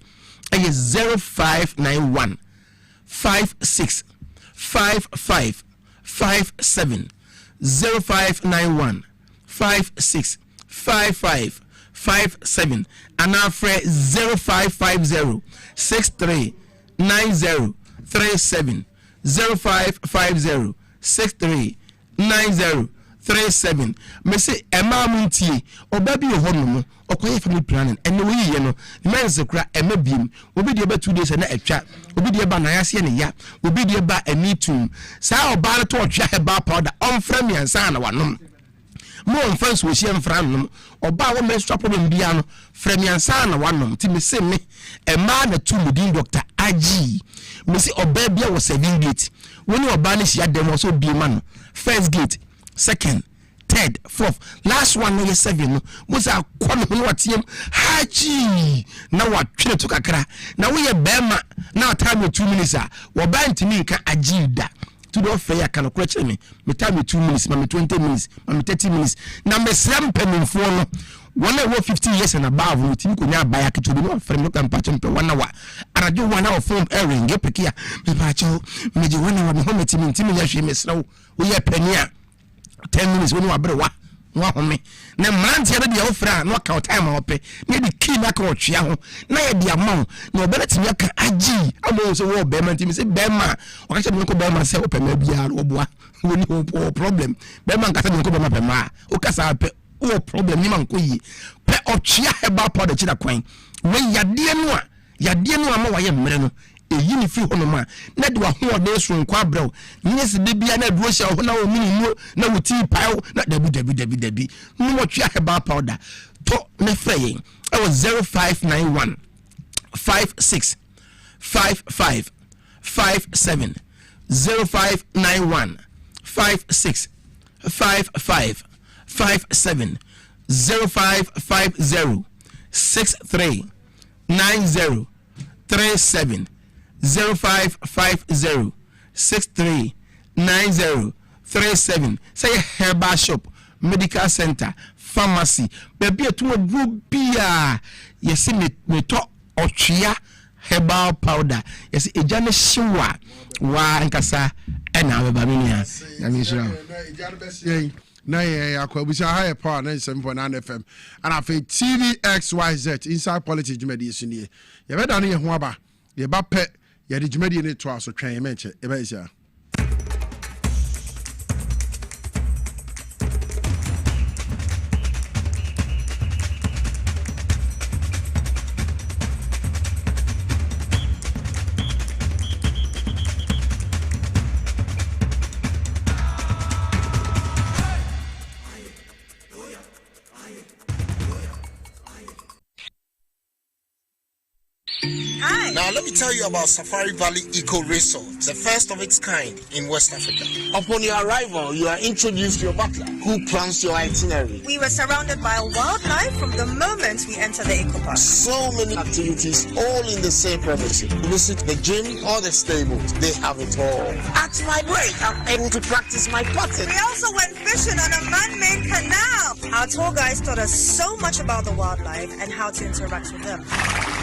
aye 0591 56 55 57 0591 56 55 57 and afre 0550 63 90 37 0550 63 90 37. Me say ema muntie oba bi ho no okoye family planning ene we ye no men se kura ema biem obi de ba 2 days na atwa obi de ba na yase ne ya obi de ba anitum sa oba to otwa heba powder on frame yansa na wanom mo on friends we share mfran oba wo menstrual problem bia no frame yansa na wanom ti me se me ema na tu mudin doctor aji me se oba bia wo 7 gate woni oba ne shia dem so bi man first gate, second, third, fourth. Last one is 7. No, musa kwame no watiem. Haji. Now what twene to kakra. Now we bema. Now time you 2 minutes ah. Wo ba ntimi nka agida. To do fair can question me. Me time you 2 minutes, me 20 minutes, me 30 minutes. Na me slam penimfo no. One over 50 years and above, we think we are by a kid to be from look and patch 1 hour. And I do 1 hour phone airing, get pick here. Me pacho, me do 1 hour, me home team, me slow. We are penny 10 minutes when you are brewa. No home. Na man tia de ofra no count time ope. Me the key na ka otwea ho. Na ye de amount. Na obelati me ka agi. Amo so wo be man ti me say be ma. O ka che me ko be ma say ope ma bia oboa. Woni o problem. Be man ka say me ko be ma be ma. O ka sa pe o problem ni man ko yi. Pe otwea heba powder chira kwan. We yade no ama wa ye mmere no. Eyi ni fi hono ma na de wa ho de so nkwa brew nyesi de bia na duro hia ho na o mini mu na wo ti pao na dabi no mo twa heba powder to na frey I was 0591 56 55 57 0591 56 55 57 0550 63 90 37 0550 63 90 37. Say herbal shop, medical center, pharmacy. Baby, to a group beer. Yes, me talk ochia herbal powder. Yes, a jane shiwa wa nkasa ena babaminia. Na akwabusa high power 97.9 FM and afi TVXYZ inside politics jumedi sunie. Ye be danu ye ho aba. Ye ba pe ye de jumedi ne to aso twen ye menche. E ba isia. Now, let me tell you about Safari Valley Eco Resort, the first of its kind in West Africa. Upon your arrival, you are introduced to your butler, who plans your itinerary. We were surrounded by wildlife from the moment we entered the eco park. So many activities, all in the same premises. Visit the gym or the stables, they have it all. At my break, I'm able to practice my putting. We also went fishing on a man-made canal. Our tour guides taught us so much about the wildlife and how to interact with them.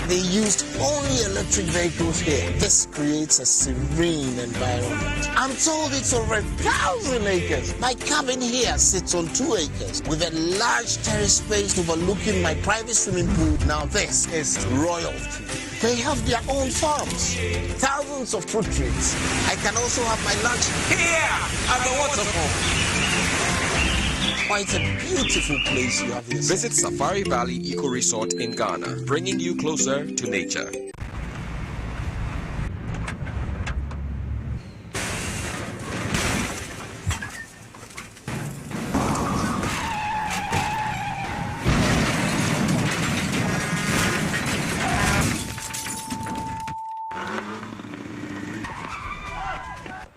They used only electric vehicles here. This creates a serene environment. I'm told it's over 1,000 acres. My cabin here sits on 2 acres with a large terrace space overlooking my private swimming pool. Now this is royalty. They have their own farms, thousands of fruit trees. I can also have my lunch here at the waterfall. Quite a beautiful place you have here. Visit Safari Valley Eco Resort in Ghana, bringing you closer to nature.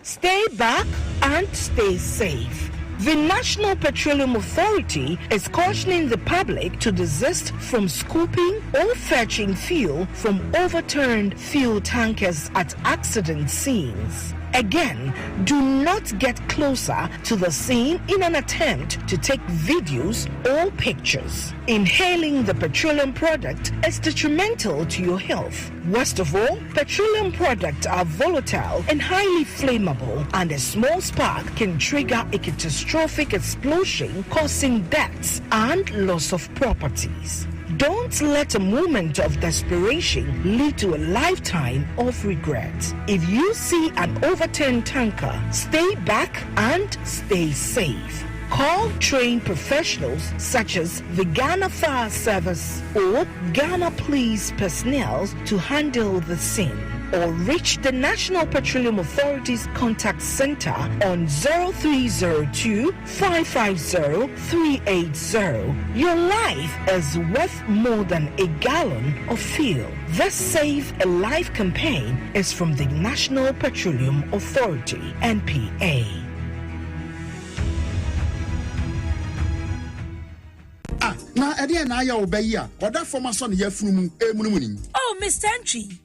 Stay back and stay safe. The National Petroleum Authority is cautioning the public to desist from scooping or fetching fuel from overturned fuel tankers at accident scenes. Again, do not get closer to the scene in an attempt to take videos or pictures. Inhaling the petroleum product is detrimental to your health. Worst of all, petroleum products are volatile and highly flammable, and a small spark can trigger a catastrophic explosion, causing deaths and loss of properties. Don't let a moment of desperation lead to a lifetime of regret. If you see an overturned tanker, stay back and stay safe. Call trained professionals such as the Ghana Fire Service or Ghana Police personnel to handle the scene, or reach the National Petroleum Authority's contact center on 0302 550 380. Your life is worth more than a gallon of fuel. The Save a Life campaign is from the National Petroleum Authority, NPA. Na ede na ya obayi a oda forma so ne yafunu emunumunim. Oh, Mr. Entry,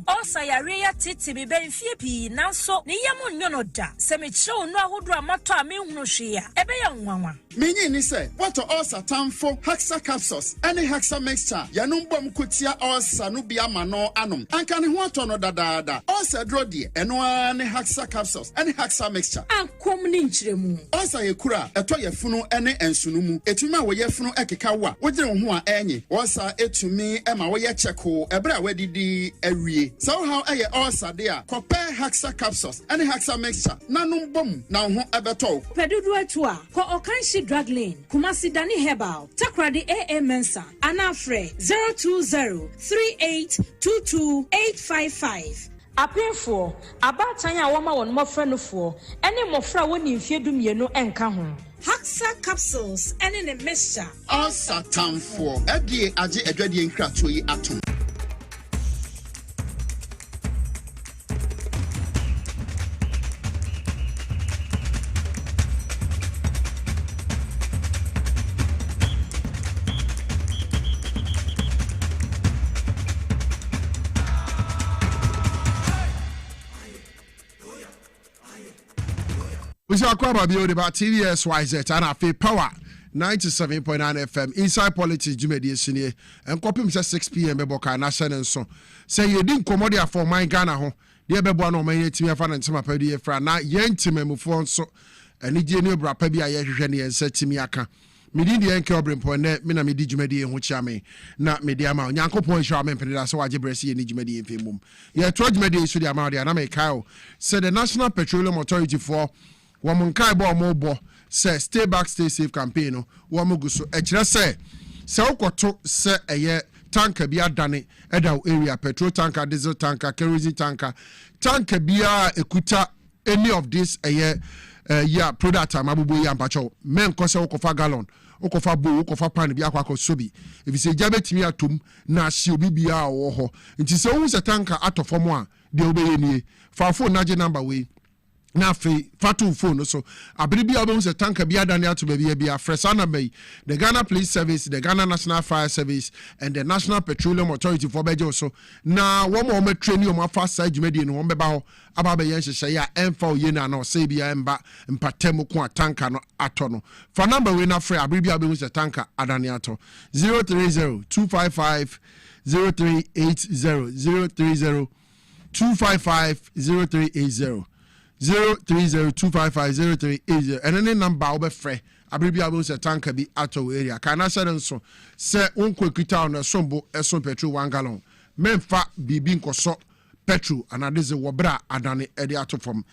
also yare ya titi be benfie pi nanso ne yam nyono da. Se me chew no ahodo amato a me hunu hwe a ebe ya nwanwa. Menyi ni se what ulcer tamfo Hexa capsules any Hexa mixture yanum bom kotia ulcer no bia ma no anom. Anka ne ho ato no dadaada. Ulcer dro de eno ne Hexa capsules any Hexa mixture. Ankom ni nkyeremu. Ulcer yekura eto yefunu ene ensunumu. Etuma wo yefunu ekeka wa. Wogire ho a enye. Ulcer etumi ema wo ye cheko ebra wadidi awie. So how eye ulcer de a compare Hexa capsules any Hexa mixture nanum bom na ho ebeto. Pedudu atu a ko okanshi drug lane Kumasi Dani Herbal Takradi AA Mensa Anafre 020-3822-855. Apefo abatan a woma won mofra no fo ene mofra woni mfie dumienu enka ho. Hexa capsules ene ne mixture ulcer tamfo edie age adwadie nkrato yi atom. We shall come about TVS YZ and our power 97.9 FM inside politics Jumedi Senior and copy 6 p.m. Beboka National so. Say you didn't commodia for my Ghana home. Dear Bebono may to me fan and some pedi fra na yentime phone so and the new bra pebi ayehwehwe and said to me aka. Midi the enke obrim point me na medi Jumedi ho chiame na media ma Nyankopon hwa me pede so waje bresi ni Jumedi enfemum. Ye to Jumedi so dia ma dia na me kai said the National Petroleum Authority for Wamunkai bo say stay back stay safe campaign no wamugu so ekire say ukoto say eye tanker bia dane eda area petrol tanker diesel tanker kerosene tanker bia ekuta any of this eye product amabubo ya mpacho men ko say ukofa gallon ukofa bowl ukofa pan bia akwa sobi if say jabetimi atom na hye obi bia wo ho nti say hu say tanker atofom a de obeye nie fa phone nage number we na fe fatu phone so abiribi obem se tanker bia dane ato bia fresana may the Ghana Police Service, the Ghana National Fire Service and the National Petroleum Authority for bejo so na wo mo training o ma fa side jumedi no wo beba ho aba be yen hye ya emfa oye na no say bia emba mpatem ko tanker no ato no for number we na free abiribi obem se tanker adane ato 030-255-0380 030-255-0380 030-255-0380 and any number obe free abiribi abo se tanker bi ato area kana sere nso se onko ekuta on sombo eson petrol 1 gallon memfa bibi nkoso petrol anadeze wobra adane ede ato from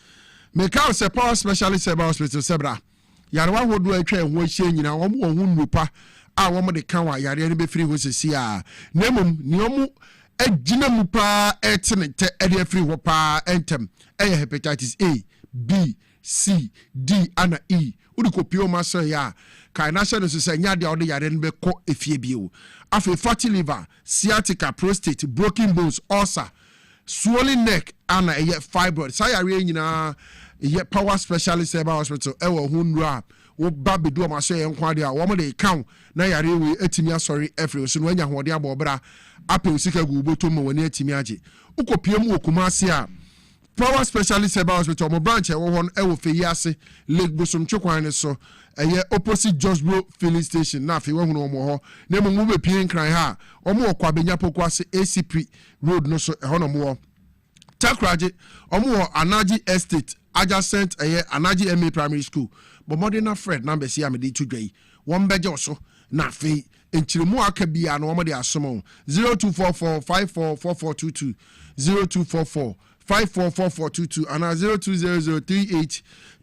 meka se power specialist about hospital sebra yare wa hodo atwa ho hye nyina wo mo hu nupa a wo mo de kan wa yare ne be free ho sesi a nemum ni omu ejina mu pa etenete ede free ho pa entem hepatitis A, B, C, D, and E. Udikopio maso ya. Kaina shano se nya de ode yare nbe ko efie bio. Afi fatty liver, sciatica, prostate, broken bones, ulcer, swollen neck, and a fibroid. Sayare nyina ye power specialist eba hospital ewo hunra. Wo ba bedu maso ye nkwade a wo mo de kan na yare we etimi asori every so no anya hode abobra ape usika gu boto mo woni etimi age. Ukopio mu okumase a power specialist about hospital mo branch e wo hon e wo Feyiase Lake Bosom Chokwan so eye opposite Josbro filling station na afi wo hunu mo ho na mo be pie nkran ha omo kwa benya pokwase ACP road no so e hono mo Takraje omo Anaji Estate adjacent Anaji MA Primary School but modern Fred number si amede tudwai won beje so na afi enchiremu aka bia no omo de asomo 0244544422 0244 544422 and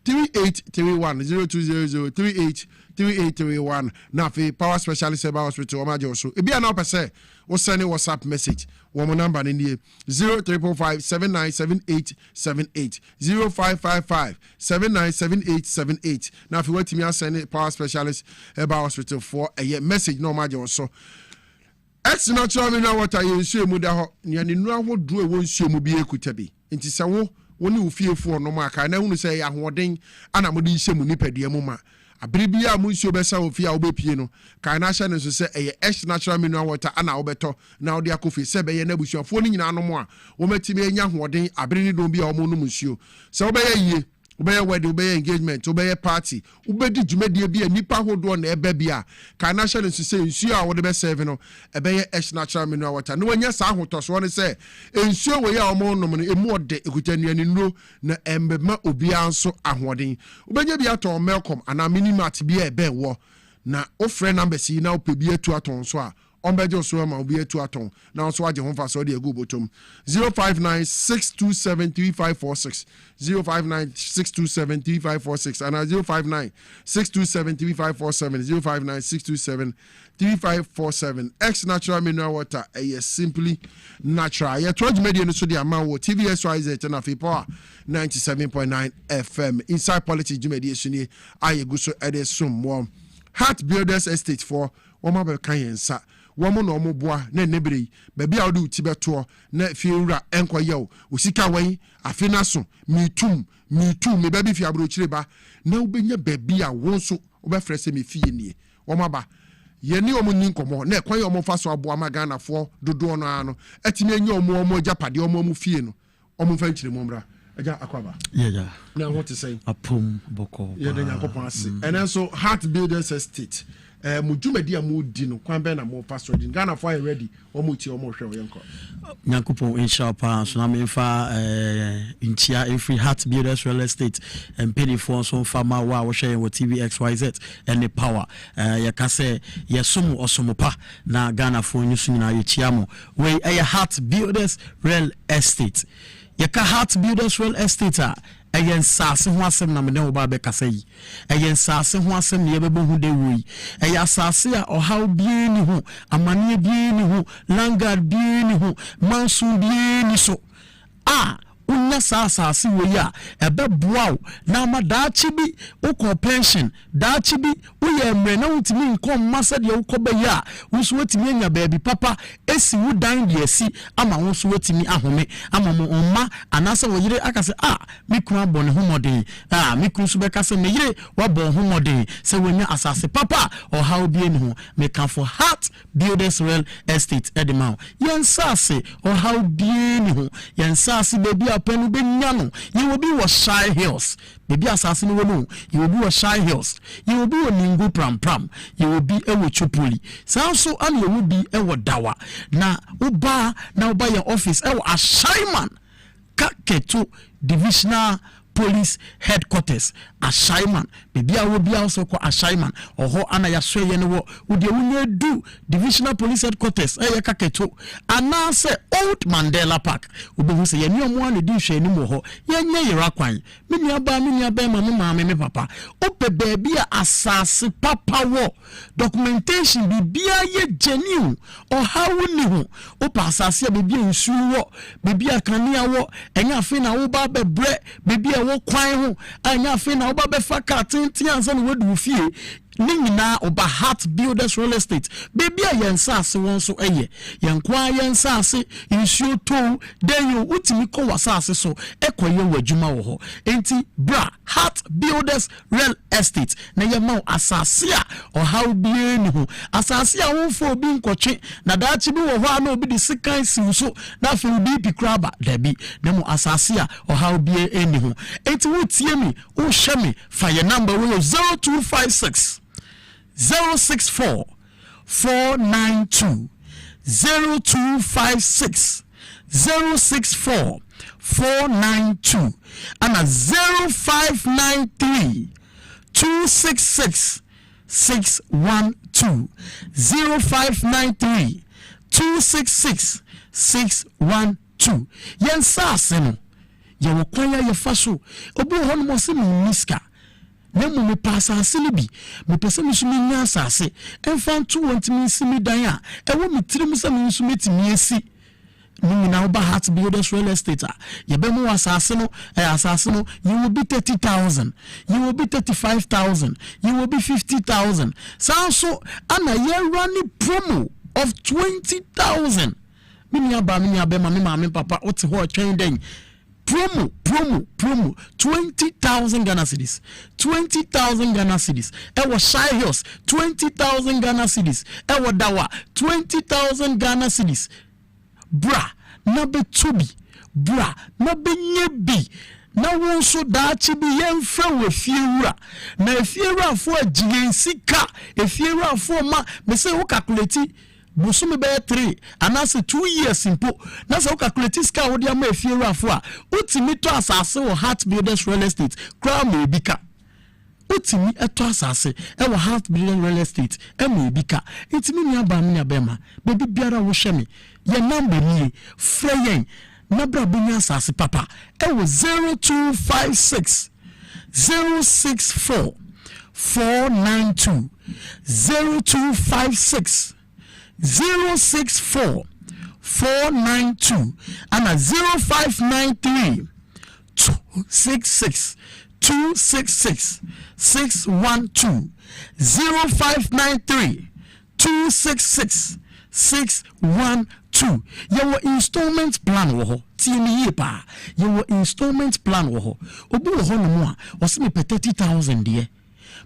0200383831 0200383831 na fe power specialist about hospital omaje so e bia na opese wo send WhatsApp message wo mo number ni 0345797878 0555797878 na fe watimi asend power specialist about hospital for a message no omaje so ex natural mineral water ye nsuo mu da ho ne nenu ahodo e wo nsuo mu bi ekuta bi nti se wo woni ofiefo no maka na hunu se ya ahoden ana mo de nhyɛ mu nipadua mu ma abiribi a mu nsuo bɛsa ofie a wobɛpie no kan na hyɛ ne so se ex natural mineral water ana wobɛtɔ na wode akofi se bɛyɛ na busuafo ni nyina no mo a wo matimi anya ahoden abiri ni don bi a wo no nsuo se wobɛyɛ yie ubeye wedding ubeye engagement ubeye party ubedi dwumadie bi nipa hodo na ebe bia kan na hye nsu se nsu a wo de be serve no ebeye esh natural mineral water no wanya sa ahotoso ne se nsu we ya omo nom no emu ode ekutanuani nuro na embema obi anso ahoden ubenya bi ato melcom ana minimat bi ebe wo na ofre number si na opebi atu aton so a ombejo so ma obi atu aton na nso age ho fa so de egu botom 0596273546 0596273546 and 0596273547 0596273547 X natural mineral water simply natural ya told media no so de amawo TVSYZ na Power 97.9 FM inside politics media suni ayegu so edesum Heart Builders Estate for woma be kan yensa womo no mo boa na nebere baabi a wode uti beto na fiewura enkoye osika wan afina so mitum me baabi fi abro ba na wobenya baabi a wonso wobɛfrɛ sɛ me fie nie woma ba yeni omo ni nkomo na ekwan omo fa so aboa magana fo dodo no ano atimi enya omo japade omo fie no omo fa nkyire mo mra aja akwaba yeah na ho te say apom boko yeah de yakopon ase and also Heart Builders Estate mujumedi amudi no kwan be na mo pastor din Ghana for ready omuti omo hwe yenko nyankopon inshallah so na me fa intia every Heart Builders Real Estate and penny for so farmer wa wo hwe wo TVXYZ and the power ya ka se yesom osomopa na Ghana for nyusu nyina ye chiamo we Heart Builders Real Estate ya ka Heart Builders Real Estate ayen sase ho asem na me ne oba be kasa yi ayen sase ho asem ne yebebo hu de woi ayen sase a ohaw bie ni ho amane bie ni ho langard bie ni ho mansu bie ni so unya sase we ya ebe boaw na ma daachi bi ukọ pension daachi bi uye mre na utimi nkom masa de ukoba ya unso wetimi anya baabi papa esi wu dan de esi ama unso wetimi ahome ama mo omma anasa wo yire akase me kun abọ ne humode me kun so be kase me yire wabọ humode se wenya asase papa or how be ni ho me kan for Heart Builders Real Estate edema yen sase or how be ni ho yen sase baby penu be nyano you will be was Shy Hills baby assassin no you will be was Shy Hills you will be on Ningu pram you will be a Chupuli so and you will be a Dawa na uba your office a Shaiman Kaketu Divisional Police Headquarters Ashaiman baby I will be also called Ashaiman or ho ana ya so ye no wo de wunye do Divisional Police Headquarters kaketo ana se Old Mandela Park obehu se ye ni omo anu di hwe ni mo ho ye nya yera kwan me ni aba ma me papa ope baby asase papa wo documentation bibia ye genuine or how ni ho opa asase baby nsu wo baby akania wo enya afi na wo ba bebre baby wo kwan ho anya afi na oba be fa ka tintin ansa no wadu fie Nina oba Heart Builders Real Estate. Baby a yensase won so eye. Yenkwa yensase insuo to den you utimi ko wasase so ekoye wadwuma wo ho. Enti bra Heart Builders Real Estate na yema asase a ohaw bie ni ho. Asase a won fo obi nkotwe na daachi bi wo ho na obi de sikan siw so na fe obi pikraba dabi na mu asase a ohaw bie eni ho. Enti wo tie mi wo hye mi fa your number we 0256 064 492 0256 064 492 and 0593 266 612 0593 266 612 yensa aseno ye wokwanya ye faso obu hono mo se miska nemu me pasa asili bi me pese mi sumi nya asase enfantu wantimi simi dan a ewo mitrim se mi sumi timi esi na oba Heart Builders Real Estate ye be mu asase no you will be 30,000 you will be 35,000 you will be 50,000 so ana ye running promo of 20,000 mini aba me papa oti ho twen den promo 20,000 Ghana cedis 20,000 Ghana cedis ewo Shy Hills 20,000 Ghana cedis ewo Dawa 20,000 Ghana cedis bra na betubi bra na benyebi na won so daachi bi yemfa we fiewura na fiewura afo agiyensika fiewura afo ma me say wo calculate busumi be 3 anase 2 years simple na say wo calculate ska wo dia ma fiewura afo a utimi to asase wo Heart Builders Real Estate kra ma ebika utimi eto asase e wo Heart Builders Real Estate e ma ebika itimi ni aba me abema bebi biara wo hye me ye number ni freyen na bra bunya asase papa e wo 0256 064 492 0256 064 492 and 0593 266 266 612 0593 266 612 your installment plan wo ho tieni ye pa your installment plan wo ho obi wo ho no mo a wo se me 30,000 de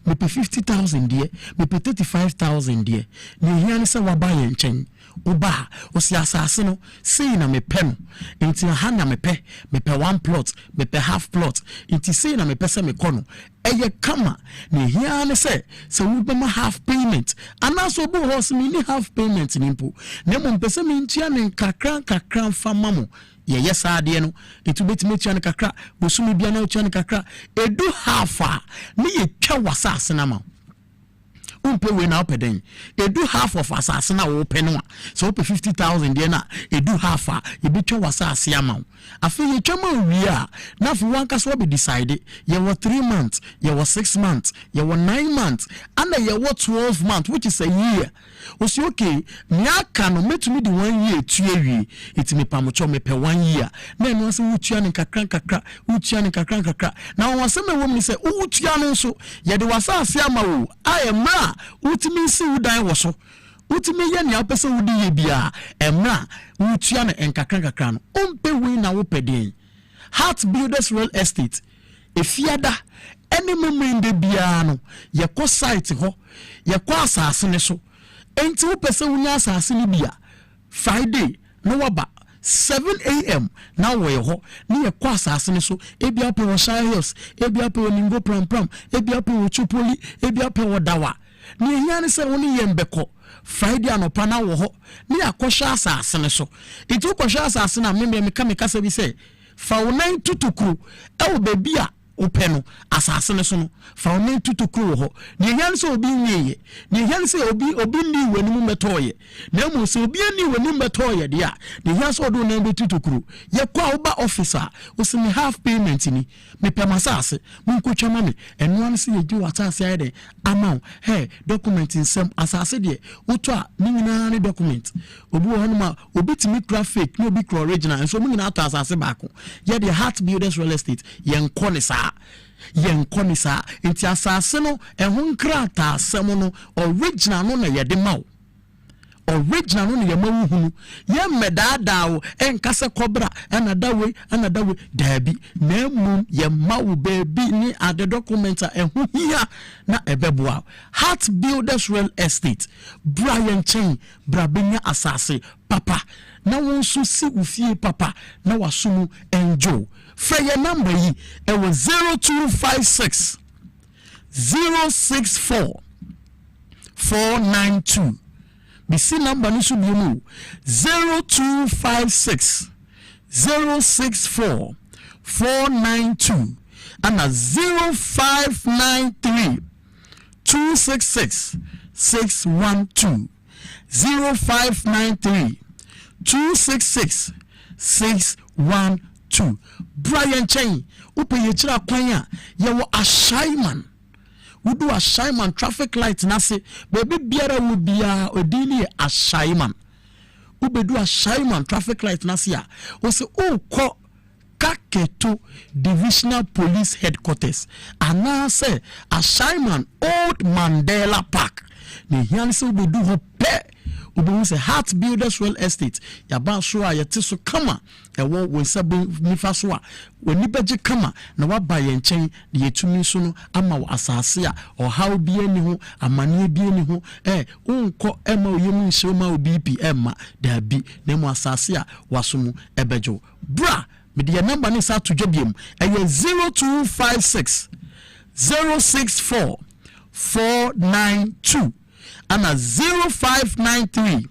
me 50,000 de me 35,000 de ne hiane se wa ba ye nchen oba osi asase no sei na me pe no enti ha na me pe 1 plot me pe half plot enti sei na me pe se me kono eye kama ne hiane se we be ma half payment anaso bo ho se me ni half payment ni mpo ne mo mpese me ntia ne kakran fa mamo ye yesa ade no etu betime tia ne kakra bosumi bia na tia ne kakra edu half a ne ye twa wasase na ma umpe we na opeden edu half of asase na wo pe no so ope 50,000 de na edu half a e betwa wasase ama afi ye twama wi a na fu wanka so be decide ye were 3 months ye were 6 months ye were 9 months and ye were 12 months which is a year osi okay miaka no metumi di 1 year tuawi itimi pamocho me pe 1 year na eno se wutua ne kakra na won se me wom ni se wutua no so ye de wasase ama wo ayema utimi si udan wo so utimi ye ne apese wudi ye bia emra wutua ne enkakra no ompe wi na wo peden Heart Builders Real Estate efiada ene memende bia no ye ko site ho ye ko asase ne so enti wo pese wunya asase ne bia Friday no waba 7 a.m. now we ho ni ekwa asase ne so ebia pe wo Shy Hills ebia pe wo Ningo Pram ebia pe wo Chupoli ebia pe wo Dawa ni hiane se woni yembeko Friday anopa na wo ho ni akosha asase ne so enti ukosha asase na me ka se bi se fa wo nan tutukuru e wo bebia openo asase ne so no fa onen tutukuru ho ne yan se obi nyeye ne yan se obi ni wani mu metoye na mu se obi ni wani metoye dia ne yan se odo na be tutukuru ye kwa oba officer o se me half payment ni me pe masase mu nkotwa ma me eno an se ye gi watase ayede amount hey document insem asase de woto a ni nyina ne document obi wo no ma obi timi graphic no obi original so mu nyina ato asase baako ye de Heart Builders Real Estate ye nkone sa yen konisa nti asase no ehun krata asem no original no na yede mawo original no ye mawuhunu ye medada enkase kobra another way dabi na mum ye mawu baby ni ade documenta ehu hia na ebeboa Heart Builders Real Estate Brian Chain brabenya asase papa na wonso si ufie papa na wasumu enjo freye number yi e was 0256 064 492 BC number ni should be 0256 064 492 and a 0593 266 612 0593 266 612 Brian Chain upe yechira kwanya yewo ashaiman wudu ashaiman traffic light nase baby biara wo bia odini ashaiman ubedu ashaiman traffic light nase ya o se o ko Kaketo Divisional Police Headquarters anase ashaiman Old Mandela Park ne hianse ubedu ho pe ubedu se Heart Builders Real Estate yaba so a yete so kama ewo wonsabu nifa so a woni beje kama na waba ye nchen de yetumi so no ama wo asase a ohaw bi ani ho amane bi ani ho unko ema oyemu nhyɛ ma obipi ema da bi na mu asase a wasomu ebejo bra me the number ni sa to dwabiem 0256 064 492 and 0593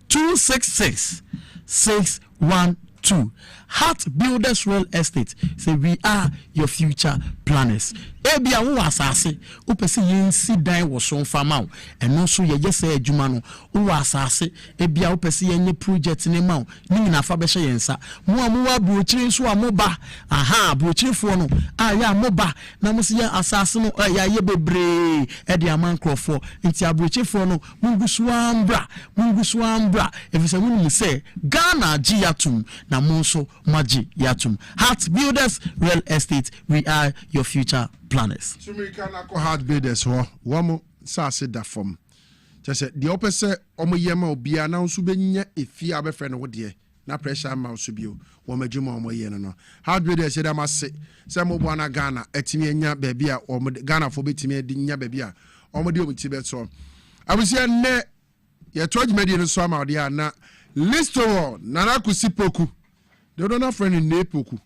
266 612 Heart Builders Real Estate say we are your future planners. Ebia wo asase upese yensi dan wo so mfama eno so ye yese adwuma no wo asase ebia upese yenye project ne ma ni nyina fa be hye yensa mo amuwa brochiri so amoba aha brochirifo no aya amoba na mo se ye asase no ya ye bebre e de amankrofo nti abrochirifo no mungusu ambra efise mu se Ghana ji yatum na mo so maji yatum. Heart Builders Real Estate, we are your future planners. Sumika ko Heart Builders ho womo sase da fom. Just the opposite omo yema obia na nso benya efia abefre no wode na pressure ma so bio wo madwuma omo ye no. Heart Builders say da mase say mo bo na Ghana atimi anya ba bia omo Ghana fo betimi adi nya ba bia omo de omo ti beto. Abusia ne ye tojmedi no so ama de na listo na na kusipoku. They don't have friend in Nepoku.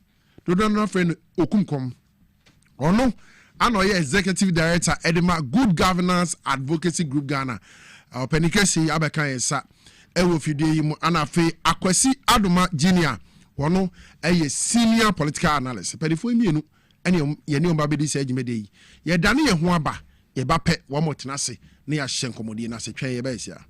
They don't have friend Okumkom. Or no, I know your executive director, Edema, Good Governance Advocacy Group Ghana. Penikesi Abeka Sa Ewo Fide Anafe Akwesi Aduma Junior. Wono a senior political analyst. Pedifo mienu any yeni ombabedi se jimede. Ye dani ye huaba ye bape wamo tinase ne ya shenkomodi na se twa ye besia.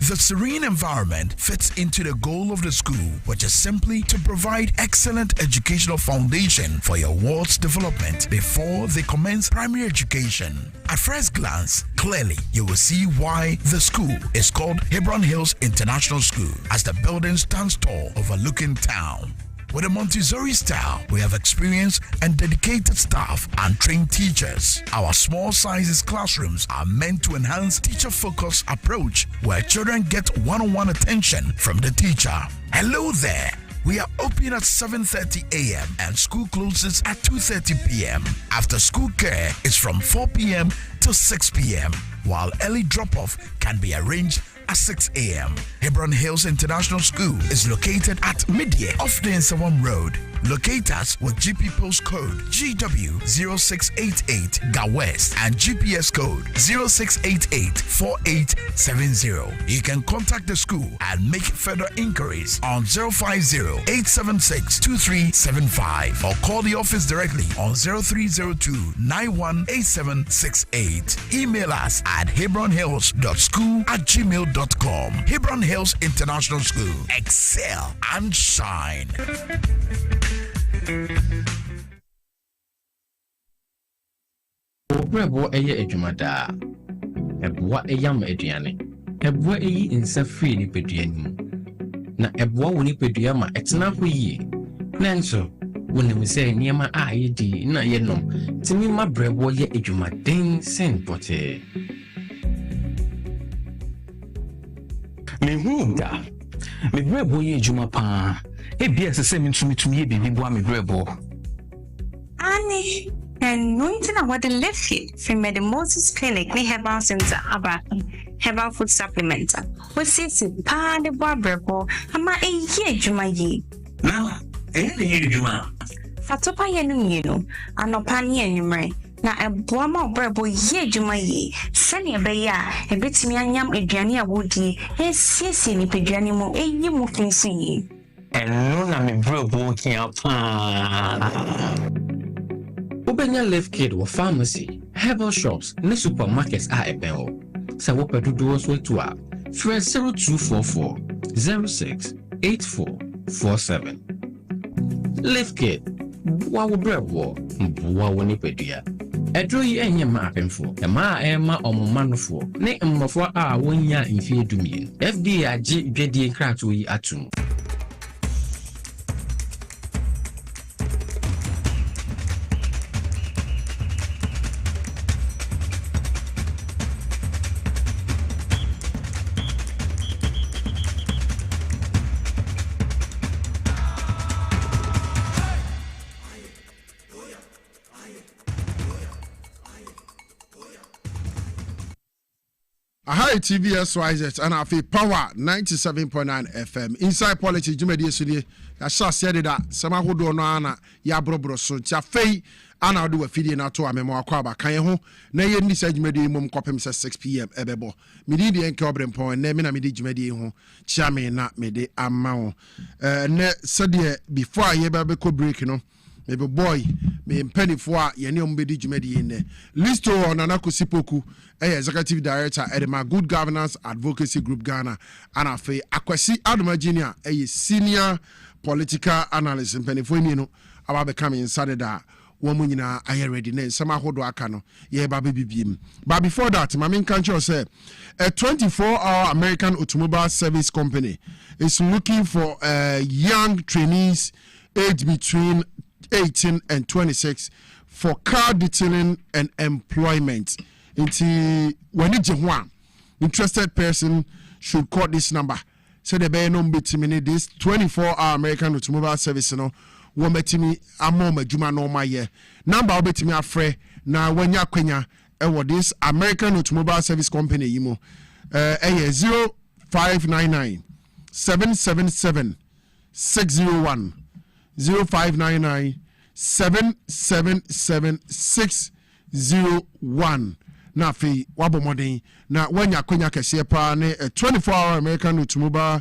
The serene environment fits into the goal of the school, which is simply to provide excellent educational foundation for your ward's development before they commence primary education. At first glance, clearly you will see why the school is called Hebron Hills International School, as the building stands tall overlooking town. With a Montessori style, we have experienced and dedicated staff and trained teachers. Our small sizes classrooms are meant to enhance teacher-focused approach where children get one-on-one attention from the teacher. Hello there. We are open at 7:30 a.m. and school closes at 2:30 p.m. After school care is from 4 p.m. to 6 p.m., while early drop-off can be arranged at 6 a.m. Hebron Hills International School is located at Midye off the Nsawam Road, Locate us with GP postcode GW0688 GA West and GPS code 06884870. You can contact the school and make further inquiries on 050-876-2375 or call the office directly on 0302-918768. Email us at hebronhills.school@gmail.com. Hebron Hills International School. Excel and shine. Obrebo eye adwumada. Eboa eyam aduane. Eboa eyi nsa free ni peduanim. Na eboa woni pedua ma etena ho yie. Nanso wonim se niema a yedi na yenom. Timi ma brebo ye adwumaden sen pote. Mehunda. Me brebo ye adwuma pa. Ebia se me ntumi ye bibi boa me brebo. Ani and nothing about the left here from the Moses Clinic near Herbal Center about herbal food supplements. What says it? Pa the barberbo, ama a year juma ye. Now, any juma. Fatopa yenu, and no pani and na a boama brebo ye juma ye. Send a beya, a bit me and yam a jania woody, yes, yes, any pejanimo, a you moving see. And no, I'm a brebo can't Ubenya Left Kid or pharmacy, herbal shops, ne supermarkets are ebeo. Sa wope duduos wetua. Fred 0244 06 8447. Left Kid, Wawu brebo, Wawu nipedia. Edro yi enye ma apemfo. Ema ema omomanofo. Ne mmofo a wonya mfie dumien. FDA agi dwedie krato yi atum. Hi TVS YZ and afi Power 97.9 FM inside politics jumedi esudie ya sha said that sama hodo no ana ya brobro so tia fei ana do afidie na to amemo akwa ba kan ho na ye ni sa jumedi mum kopem 6 pm ebebo midi de enke obrempon na me na midi jumedi ho chia me na mede ama ho ne sade before ye ba be ko break no maybe boy me penny for ye ne ombedi jumedi ne listo onana kosipoku executive director at my Good Governance Advocacy Group Ghana and afi Akwasi Adoma Junior senior political analyst in penifo no about becoming inside that woman nyina aye ready na sama hodo aka no ye ba bibiem but before that my main country say a 24-hour American automobile service company is looking for young trainees aged between 18 and 26 for car detailing and employment. When it's one interested person should call this number. So the bay number to me this 24-hour American automobile service no wo metimi amo majuma no my year. Number obetimi afre na wanya kwenya this American automobile service company yimo 0599 777 601 0599 777 601 na fi wabo modern na wanya kwenya kese pa ne 24-hour American automobile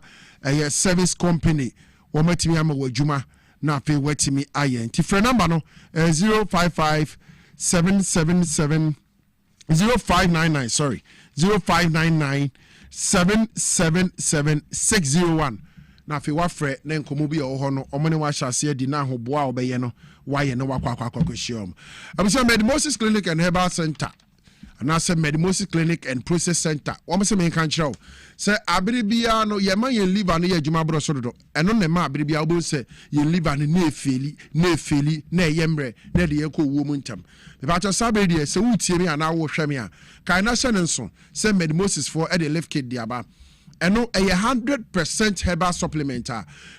service company wo matimi ama wadwuma na fi watimi aye nti frɛ number no 055 777 0599 sorry 0599 777 601 na fi wafrɛ na nkomo bi ho no omone wa hyase adi na ahoboa obeye no waye no wakwa kwakwakwahyiom abisa Mugabe Maase Clinic and Herbal Center and I said Mugabe Maase Clinic and Process Center. What say me can show? Say abiribia no ye man ye liver no ye adwuma bro so do. Eno ne ma abiribia obo say ye liver no na efeli na yemre na de yeko wo mu ntam. Me ba cho sabe de say wutie me ana wo hwe me a. Kan na hye ne nso say Mugabe Maase for e de left kid diaba. ɛno ɛyɛ 100% herbal supplement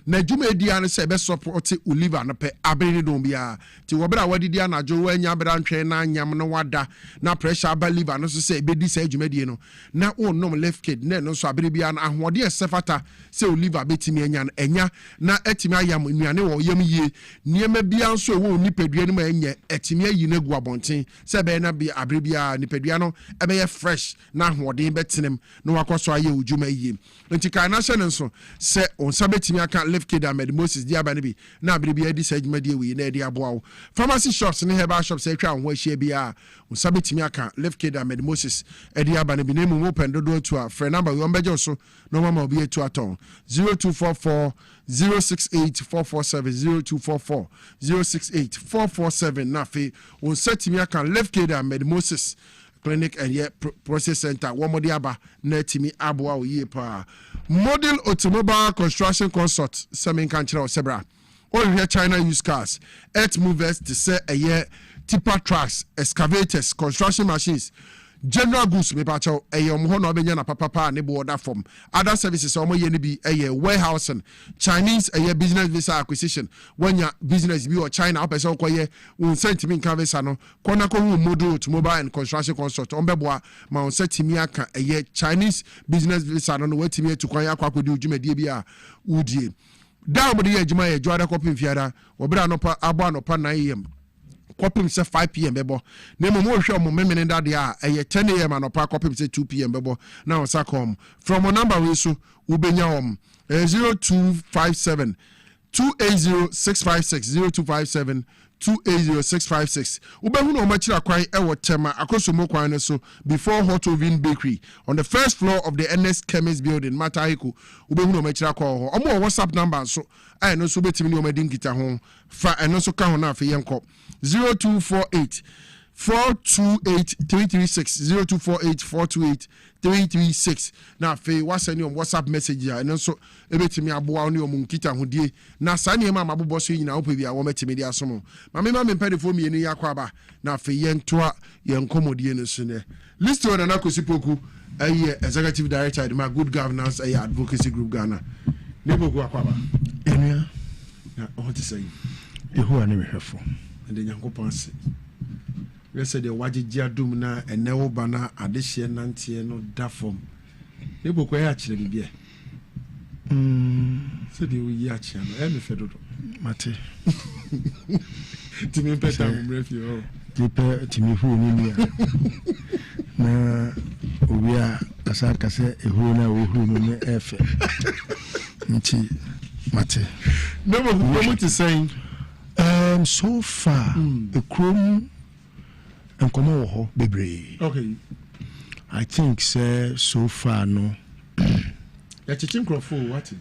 na dwuma edi an sɛ be support liver no pɛ abere ne dom bia ti wo bra wadidi anajo wanya bra ntwen na nyam no wada na pressure aba liver no so sɛ bedi sɛ dwuma die no na onnom left kid na no so abere bia na ahode esefata sɛ liver betimi anya no enya na etimi ayam nnuane wo yam yie niema bia nso ɛwɔ nipadua no ma enye etimi ayi na gu abonten sɛ be na bia abere bia nipadua no ɛbɛyɛ fresh na ahode betenem no wakoso aye udwuma yie nti kan na hyɛ ne nso sɛ onsa betimi aka left kid Mugabe Maase di aba ne bi na abere bia di sɛ adwuma die wi na di aboawo pharmacy shops ne herbal shops atwa ho ahia bia onsa betimi aka left kid Mugabe Maase di aba ne bi na mu open dodo to a frɛ number we on bejo so no mama obi etu aton 0244 068447 0244 068447 na fe onsa timi aka left kid Mugabe Maase clinic and yet process center one more aba na timi aboa oye pa model automobile construction consult semen kanchira osebra all here China use cars earth movers to say a year tipper trucks excavators construction machines general goods me pacho ho no benya na papa ne border form other services omo ye ne bi warehousing Chinese business visa acquisition when your business bi or China opese okoye un sentiment kan visa no kona ko hu model automobile and construction consult on beboa ma on setimi aka Chinese business visa no wetimi etukwan akwakodi udwumadi bia udie da obodi ye adwuma ye dwada kopin fiara obira no pa abo anopa 9 am kopim se 5 pm bebo na mo hwe mo memene dade a 10 am anopa kopim se 2 pm bebo na on sakom from a number we so ubenya 0257 280656 0257 280656 ubehu no machira kwan ewo tema akosomo kwan no so before Hot Oven Bakery on the first floor of the NS Chemist building Mataiku ubehu no machira kwa ho omo WhatsApp number so ai no so betimi ni omadi nkita ho fa eno so ka ho na afi yenko 0248 428 336 0248 428 336 na fe wasani on WhatsApp message ya eno so ebetimi aboa oni omunkita hodie na sane ma mabobo so nyina opa bia wo metimi dia somo mame mpedefo mienu yakwa ba na fe yentoa yenkomodie no so ne list on na kosipoku executive director my good governance advocacy group Ghana neboku akwa ba enua na o ti say ehu ani mehwefo ende nyankopon se wese de wagye adum na enewo bana adehye nantie no da fom neboku ya kire bibia se de uyi achi ano me fedodo mate timi peta umrefi o tipe timi hu ni na obia asaka se ehu na ohu no ne efe nti mate no mo to say so far the chrome and come over bebre okay I think so far no ya chichin crofo what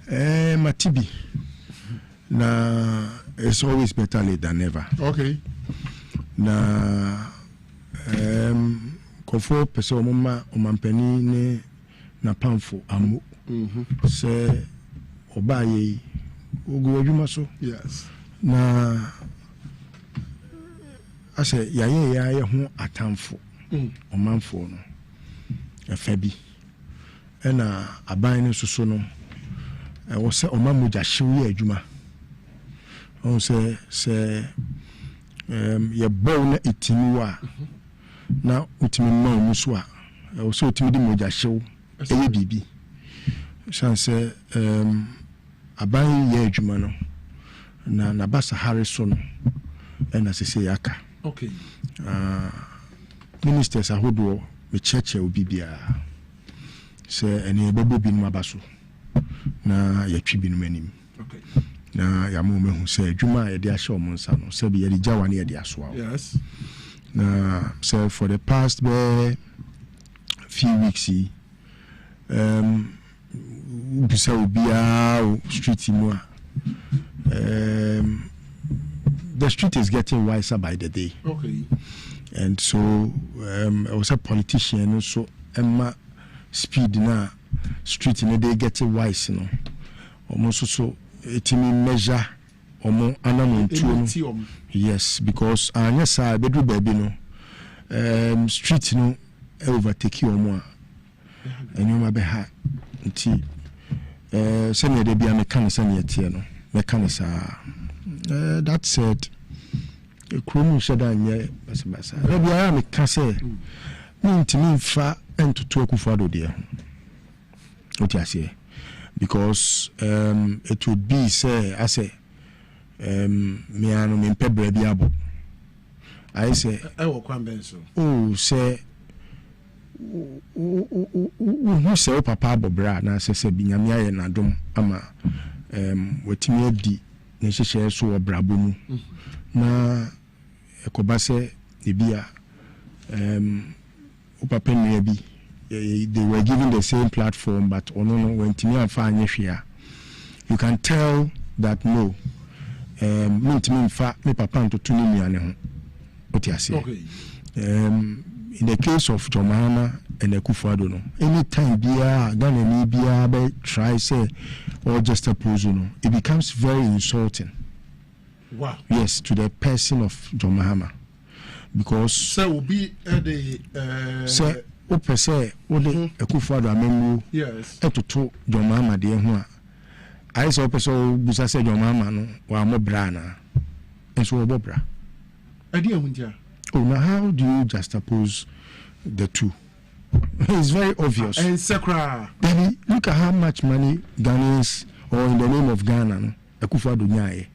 matibi na it's always better late than never okay na kofo pese omampani ne na pamfo amu se obaye ogu adwuma so yes na ase yaye ho atamfo omanfo no efabi ena aban ne soso no wo se omamuja hyew ye adwuma on se ye bow na etimi wa na utimi ma muso a wo se utimi di moja hyew eye bibi sanse aban ye adwuma no na basa Harrison ena sese yaka okay ministers ahodo me cheche obibia se ene bebo binu abaso na yatwi binu anim okay na ya mo mehu se adwuma ye de ahye omonsa no se be ye de jawa ne ye de aso yes na so for the past few weeks bisa obia street mu the street is getting wiser by the day. Okay. And so I was a politician, so Emma speed na street in the day getting wise, you know. Almost so it measure almost animal. Yes, because yes, I bedroom baby no street no overtake you more. And you may be high. nti sɛnea de bia meka ne sɛnea tie no meka ne saa that said kurom hyɛ da nyɛ basabasa na bia meka sɛ mentimi mfa ntoto Akufo-Addo deɛ what you say because it would be say I say me anu me mpe bra bi abo I say wo kwan ben so say who say papa abobra na say binyame aye nadom ama watimi adi na hyehyɛ so wɔ brabo mu na ekoba sɛ ebia papa nua bi they were given the same platform but when timi amfa anyehwea you can tell that no mentimi mfa me papa ntoto ne nuane ho what you say in the case of John Mahama and Akufo-Addo no anytime bia Ghana ni bia be try say or just oppose no it becomes very insulting. Wow. Yes, to the person of John Mahama because so will be the say o pese o de Akufo-Addo amemu yes etoto John Mahama de ho a I say o pese o busa say John Mahama no wa mo bra na enso o bobra ade ahunja. Oh, now how do you juxtapose the two? It's very obvious. And Sakra, baby, look at how much money Ghanaians or in the name of Ghana no Akufo-Addo nyae.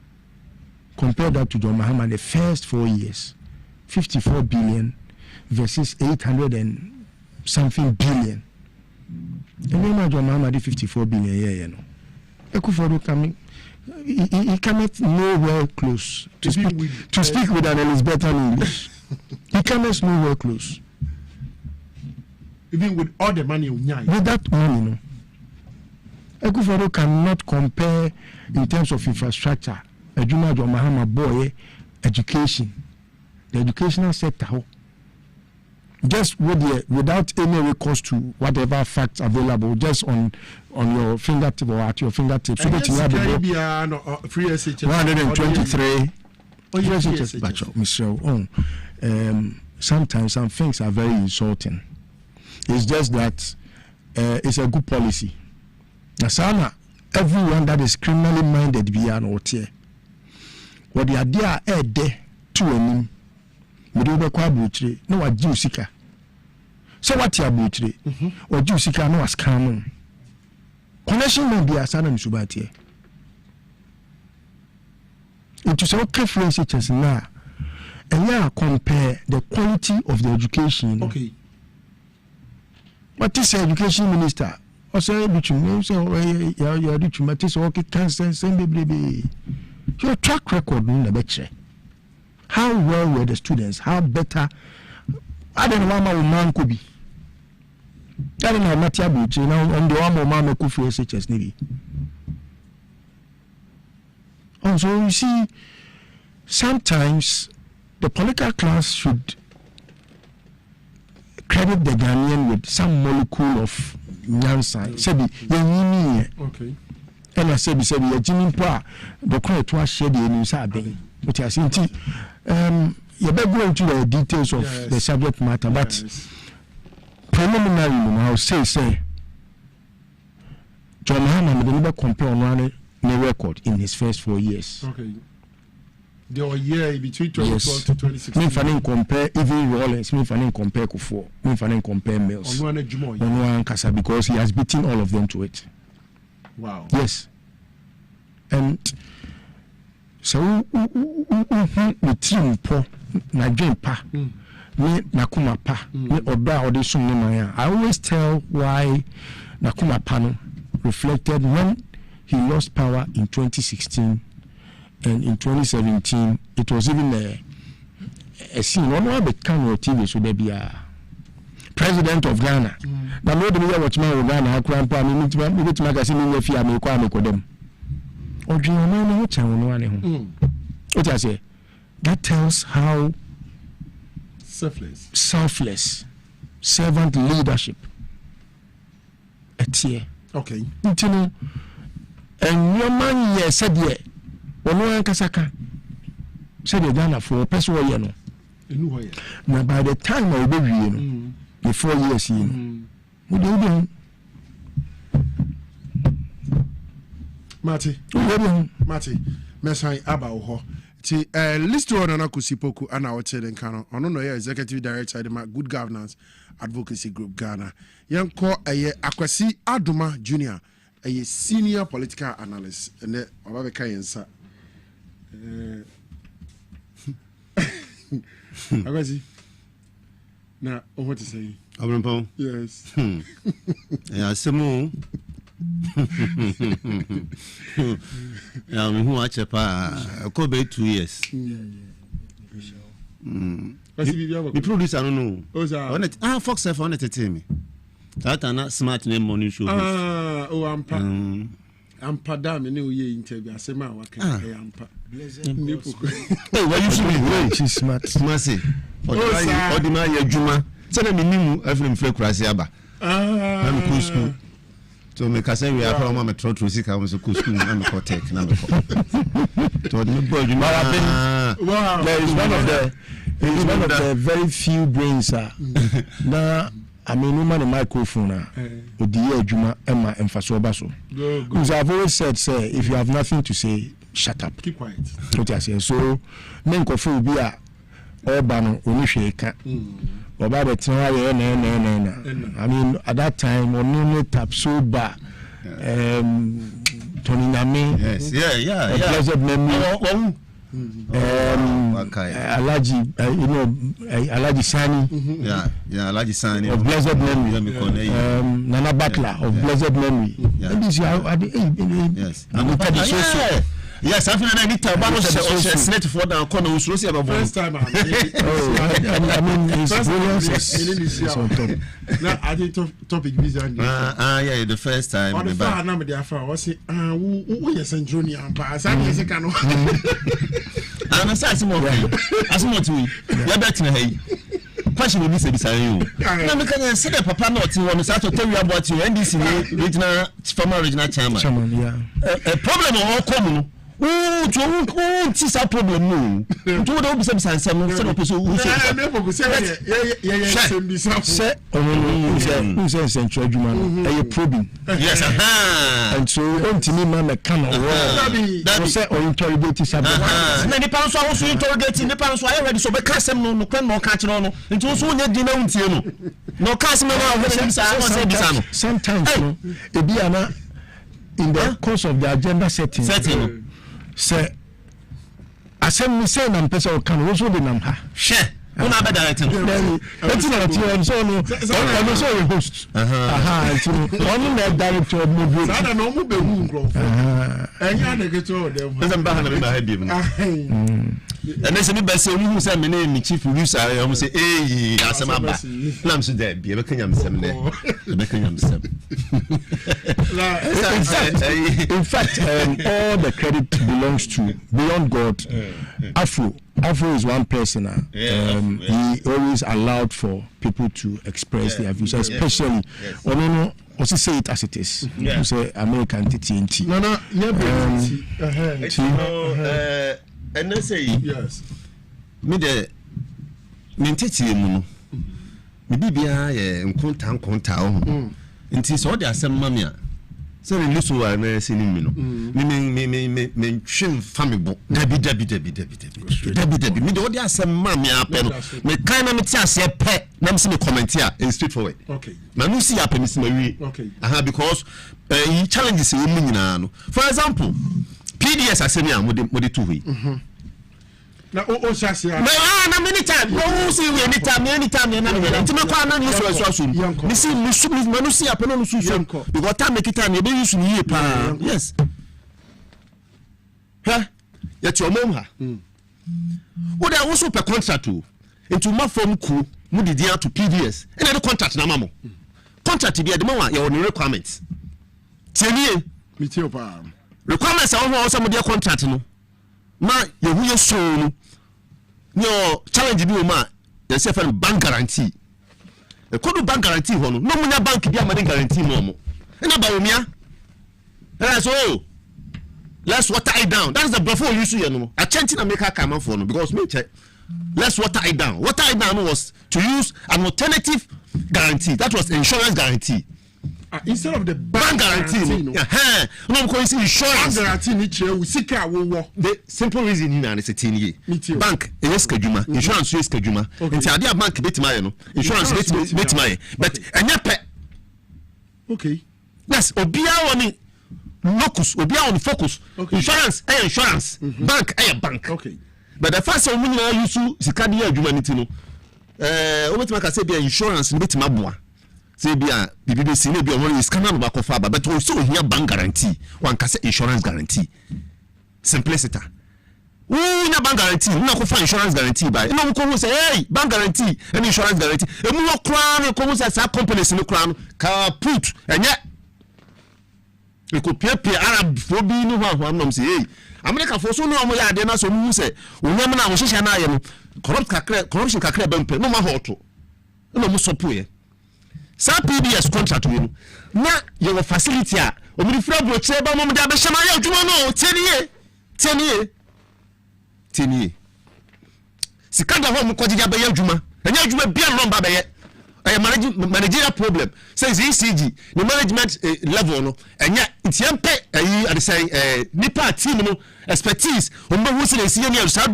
Compare that to John Mahama the first 4 years, 54 billion versus 800 and something billion. And then John Mahama did 54 billion you know. Akufo-Addo coming, he cannot nowhere close to speak with an Elizabethan English. He cannot nowhere close. Even with all the money with that money, no. Akufo-Addo cannot compare in terms of infrastructure. Ejuma John Mahama boy education, the educational sector. Just without any recourse to whatever facts available, just on your fingertip or at your fingertips. So that you have the free SHS 123. Sometimes some things are very insulting. It's just that it's a good policy. Nasana, everyone that is criminally minded beyond or tear. What the idea are there to him. We do the quabutry, no what Jusika. So what your butry or Jusika no as common. Connection may be a son and subati. It is okay for SHS now. And yeah, compare the quality of the education. Okay. What is the education minister? Or say between you say you're rich matis or cancer send baby. Your track record in the better. How well were the students? How better? I don't know what my man could be. I don't know Matia Buchi now on the one mama could for SHS Navy. So you see, sometimes the political class should credit the Ghanaian with some molecule of nyansa. Sebi yenini. Okay. And I said, Jimmy Pa, the crowd to share the news. Which I think you better go into the details of the subject matter, but preliminarily, I'll say, John Mahama never compare on one record in his first 4 years. Okay. There were year between 2012 to 2016. Me fanning compare even Rollins, me fanning compare Kufo, me fanning compare Mills. On one Kasa because he has beaten all of them to it. Wow. Yes. And so we team po na dream pa me nakuma pa me oba audition no man. I always tell why nakuma pa no reflected when he lost power in 2016 and in 2017 it was even a scene on one became TV so there be a president of Ghana. Now no the watch man of Ghana akran pa me meet magazine we fia me kwa me kodem. Odwuma no chan no ane ho. What I say? That tells how selfless servant leadership. Etie. Okay. Ntino and your man ye said ye ono ankasaka said the Ghana for person wo ye no. Now by the time I be wie no the 4 years in we do Mate mesan aba ho ti list one na kusipoku ana wote den kan ono no ye executive director de good governance advocacy group Ghana yenko Akwasi Adoma Junior senior political analyst and oba ka yensa Akwasi na what to say Abrampo yes yeah semo who watch a could be 2 years. The producer, I don't know. Fox F on it, me. That are not smart name money show. I'm Padam, new year interview. I say, my work. I'm Hey, what you should be she's smart. Maase. Or the man, Juma. Send a minimum every fake Rasiaba. I'm cool school. So me ka say we are from my trot to see how so cool school na me ko tech na me ko. To the boy you wow. There is one of the very few brains na I mean woman microphone odi adwuma ema emfaso baso. Because I've always said say if you have nothing to say shut up. Keep quiet. What I say so men ko fu bi a oba no oni hwe ka. About the time, I mean, at that time, on no tap so bad. Tony Nami, yes, yeah. Pleasant memory. Alaji, Alaji Sani. Yeah, Alaji Sani. Of blessed memory. Nana Butler of blessed memory. Yes. Yes, I feel like I need to balance the Senate for the corner. First time, I mean, it's brilliant. Now, I did topic visa. Yeah, the first time. On the far number, therefore, was it, who is St. Junior and Pass? I'm a second. I'm a size more. As much we, you're better. Hey. Question will be said beside you. Now, we can say that Papa not to want to start to tell you about your NDC regional, former regional chairman. Yeah. A problem of all common. It's a problem. No, to don't be some sense. Some person who says Central Juman, are you probing? Yes, and so on to me, Mamma can or interrogate something. Many pounds are also interrogating the pounds. I already saw the custom no catch on. It was only dinner. No customer. Sometimes, Ebiana in the course of the agenda setting. Say, I send me say I'm person can also be number. Share. Una be directing. Let's not so no. I'm also a host. So only the director of movie. Sada no mu be hu nkrofo. Enya na geto dem. Them ba na be ba hebi mu. And then some be say who say me na me chief producer am say eh asema ba. Lam so there be kanyam sem ne. Be kanyam sem. In fact, all the credit belongs to beyond God. Afro is one person. He always allowed for people to express their views, especially. No, also say it as it is. You say American TNT. No, and then say yes. Me the mentiti mu. Me bibia ye nkonta ho. Nti so de asem mamia. So the list wa na sini mi no. Me twem famebo. Dabi. Me de odi asem mamia pe no. Me kan na me ti ase pe na me se me comment here in straightforward. Okay. Na no see happen is me. Okay. Because he challenges you no. For example, PDS asemi a mo de two way. Na o shasia na many time no see we anytime na me ntima kwa na ni so me see me see happen no so because time make time e be use ni ye pa yes ha ya ti omom ha wo da wo so per contract o into ma form ku mu di dia to PDS and the contract na mamo contract bi e de ma wa ya on requirements tienie me ti o pa requirements a wo so mo dia contract no ma ye hu ye so no no challenge bi o ma ye say for bank guarantee e kodu bank guarantee ho no munya bank bi amade guarantee no mo na ba omia so let's water it down. That is the before you see no a change na make come for no because me check let's water it down was to use an alternative guarantee that was insurance guarantee Instead of the bank guarantee, no, because insurance guarantee ni chere we sika wo. The simple reason in is 10 years. Bank is schedule, insurance is schedule. Until the bank betima no, insurance betima. But enye okay. Yes, obia woni locus, obia woni focus. Insurance, insurance. Bank, bank. Okay. But the first one you use sika dia adwuma ni ti no. Obetima ka say be insurance betima boa. Say bia bibi si na bia won is kana no ba kofa ba, but we so here bank guarantee. One ka say insurance guarantee. Simplicity. Na bank guarantee, na kofa insurance guarantee ba. Na ko say hey, bank guarantee and insurance guarantee. E mu kra no ko say sa companies no kra no ka put enye e ko pie Arab fo bi no ho am say hey, America for so no am ya de na so mu say onyam na wo hihia na aye no corruption kakra ba mpe no ma hoto. No mu sopo sa PBS contract we no na your facility a omiri fra bro che ba mom da be shama ya adwuma no 10 years sikanda ho mo kogija be ya adwuma anya adwuma bia no ba be ye managerial problem says ECG the management level no anya itiampe I say nipa team no expertise on who say see any so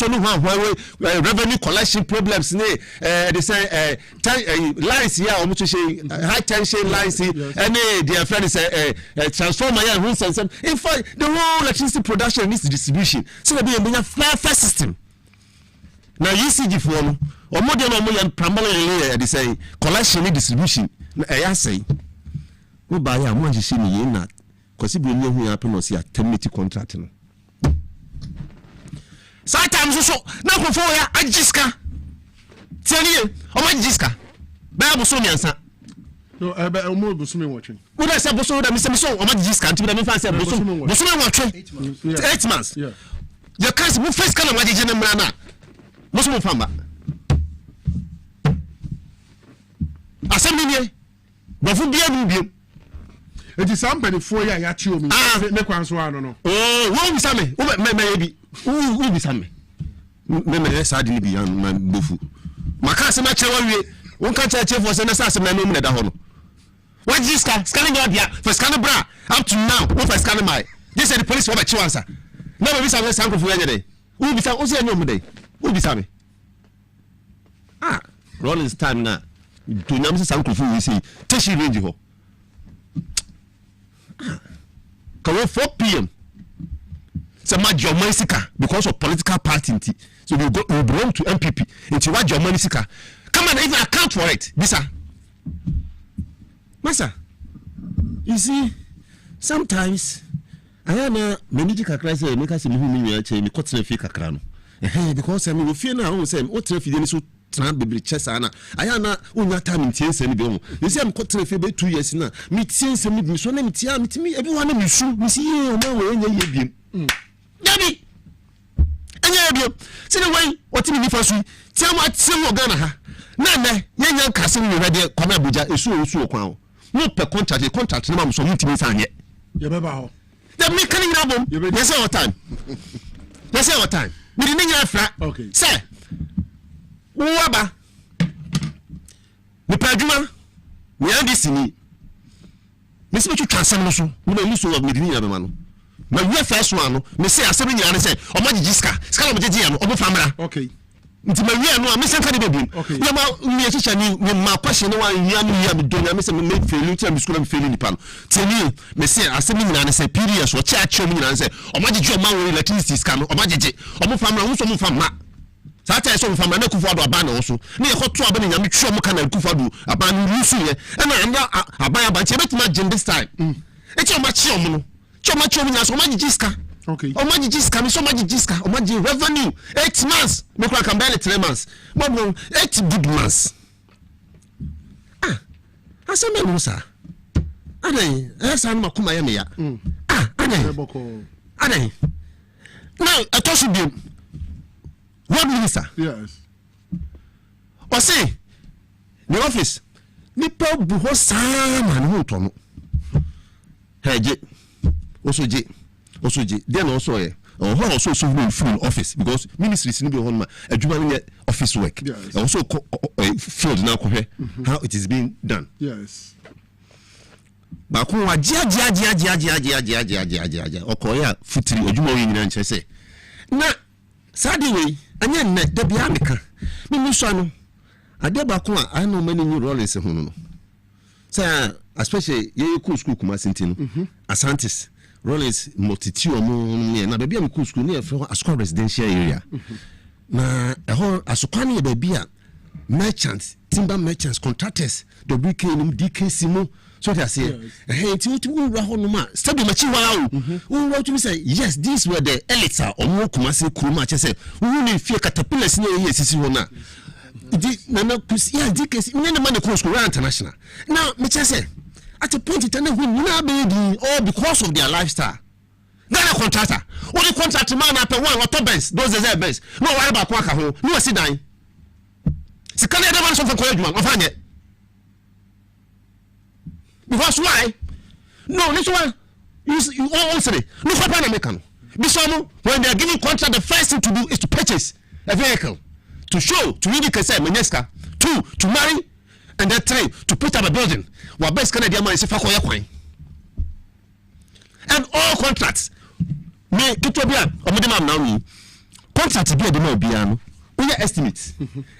no revenue collection problems ne they say lines here o high tension lines and their friend say transformer here who sense in fact the whole electricity production needs distribution so there be a fair system now ECG for no or more than primarily they say collection and distribution I say who buy a money see me in that because if you know who happen or see a terminate contract no sometimes so now for ya ajiska tell you o ma jiska ba bo so nyansa no o mo bo so me watching wo da say bo so da me say so o ma jiska nti me fa say bo so me watching 8 months yeah you can't move face kana ma jeje na mra na mo so mo famba asemi nie bofu bia nu bia eti sampani fo ya chi omi me kwan so ano no wo bisa me wo me bi wo bisa me me sa de ni bi an ma bofu maka se ma chere wa wie won ka chere chefo se na sa se na no mu na da ho no what this scanning god bia for scanning bra up to now wo for scanning my they said the police wo ba chi wansa na be bisa me sanko fu ya nyede wo bisa o se anyo mu dai wo bisa me rolling time na to nyam se sanko fu we say teshi range ho ka 4 p.m. so much your money sika because of political party so we belong to MPP into what your money sika come on even account for it this masa you see sometimes I am manage kakra say make us me hu me nya che me kotre fi kakra no because me wo fie na o say o tre fi ni so tran bebre chesa na aya na unya time ntiense ni be ho you see am kotre fi be 2 years na me tiense me so na me tia me timi ebi wa na me su me see o ma we nya ye biem yabi anya biem se ne wan otimi ni fa su tia mo atie wo Ghana ha na na nya kase ni we de koma Abuja esu okwan o no pe contract na ma so mutimi sa anye ye be ba ho the me kan nya bom yes say what time me ni nya fra okay say waba me paduma me andisi ni me se me twetwa asem no so me na muso of medini ya be ma no ma we first one no me say asem nya ne say o ma gigiska ska na mo gigi ya no o bo famra okay nti ma we no me se ka de bebi na ma me chicha ni me ma kwashe no wan ya no ya me donya me se me feel to me school me feel ni pa no teni me say asem nya ne say period so cha cha me nya ne say o ma gigi o ma wo electricity ska no o ma gigi o bo famra wo so mo famra sata eso mfama na kufu ado aba na wo so na ye hoto aba na nyame twa mo kana kufu ado aba na rusu ye na anya aba ya ba nche betima jin this time eche o ma chi omo no chi o ma chi omo nya so o ma gigiska okay o ma gigiska me so ma gigiska o ma gi revenue 8 months me kwa kan barely 3 months mo 8 good months asame no sa adai esa no makuma ya me ya adai na atosu bi what minister yes o say the office ni pa bu ho sama no to no heje osoje then also also full office because ministries ni be ho ma adwuma ni office work also field na ko how it is being done yes ba ko wa gia okoya futiri adwuma we nyina nche se na sadi we anya nne da bia meka me so ano ade ba ko a no mani new Rollins ho no say especially ye ku school kuma sentino Asantis Rollins multitude mo na bia me ku school ne e fro Asukwa residential area na eho Asukwa ne ba bia merchants timber merchants contractors WK nim DKC mo so they say hey ti wo ho no ma study machi wa o wo to say yes these were the elites omo Kumasi kuruma che say wo ni fie caterpillars ne ye sisi ho na di na kusi ya DKC ne man the school international now me che say at a point it na who na be di all because of their lifestyle na contractor o the contract man na pe one auto Benz those are Benz no worry about kwaka ho no sit down sikana e dey so for college man ofanye because why no this one you all say no for pan American bisomo when they are giving contract the first thing to do is to purchase a vehicle to show to indicate say Meneska 2 to marry and then 3 to put up a building wa best Canadian man is fa koye kwan and all contracts me kitwa bia omedema na wi contract bia de ma bia no we estimate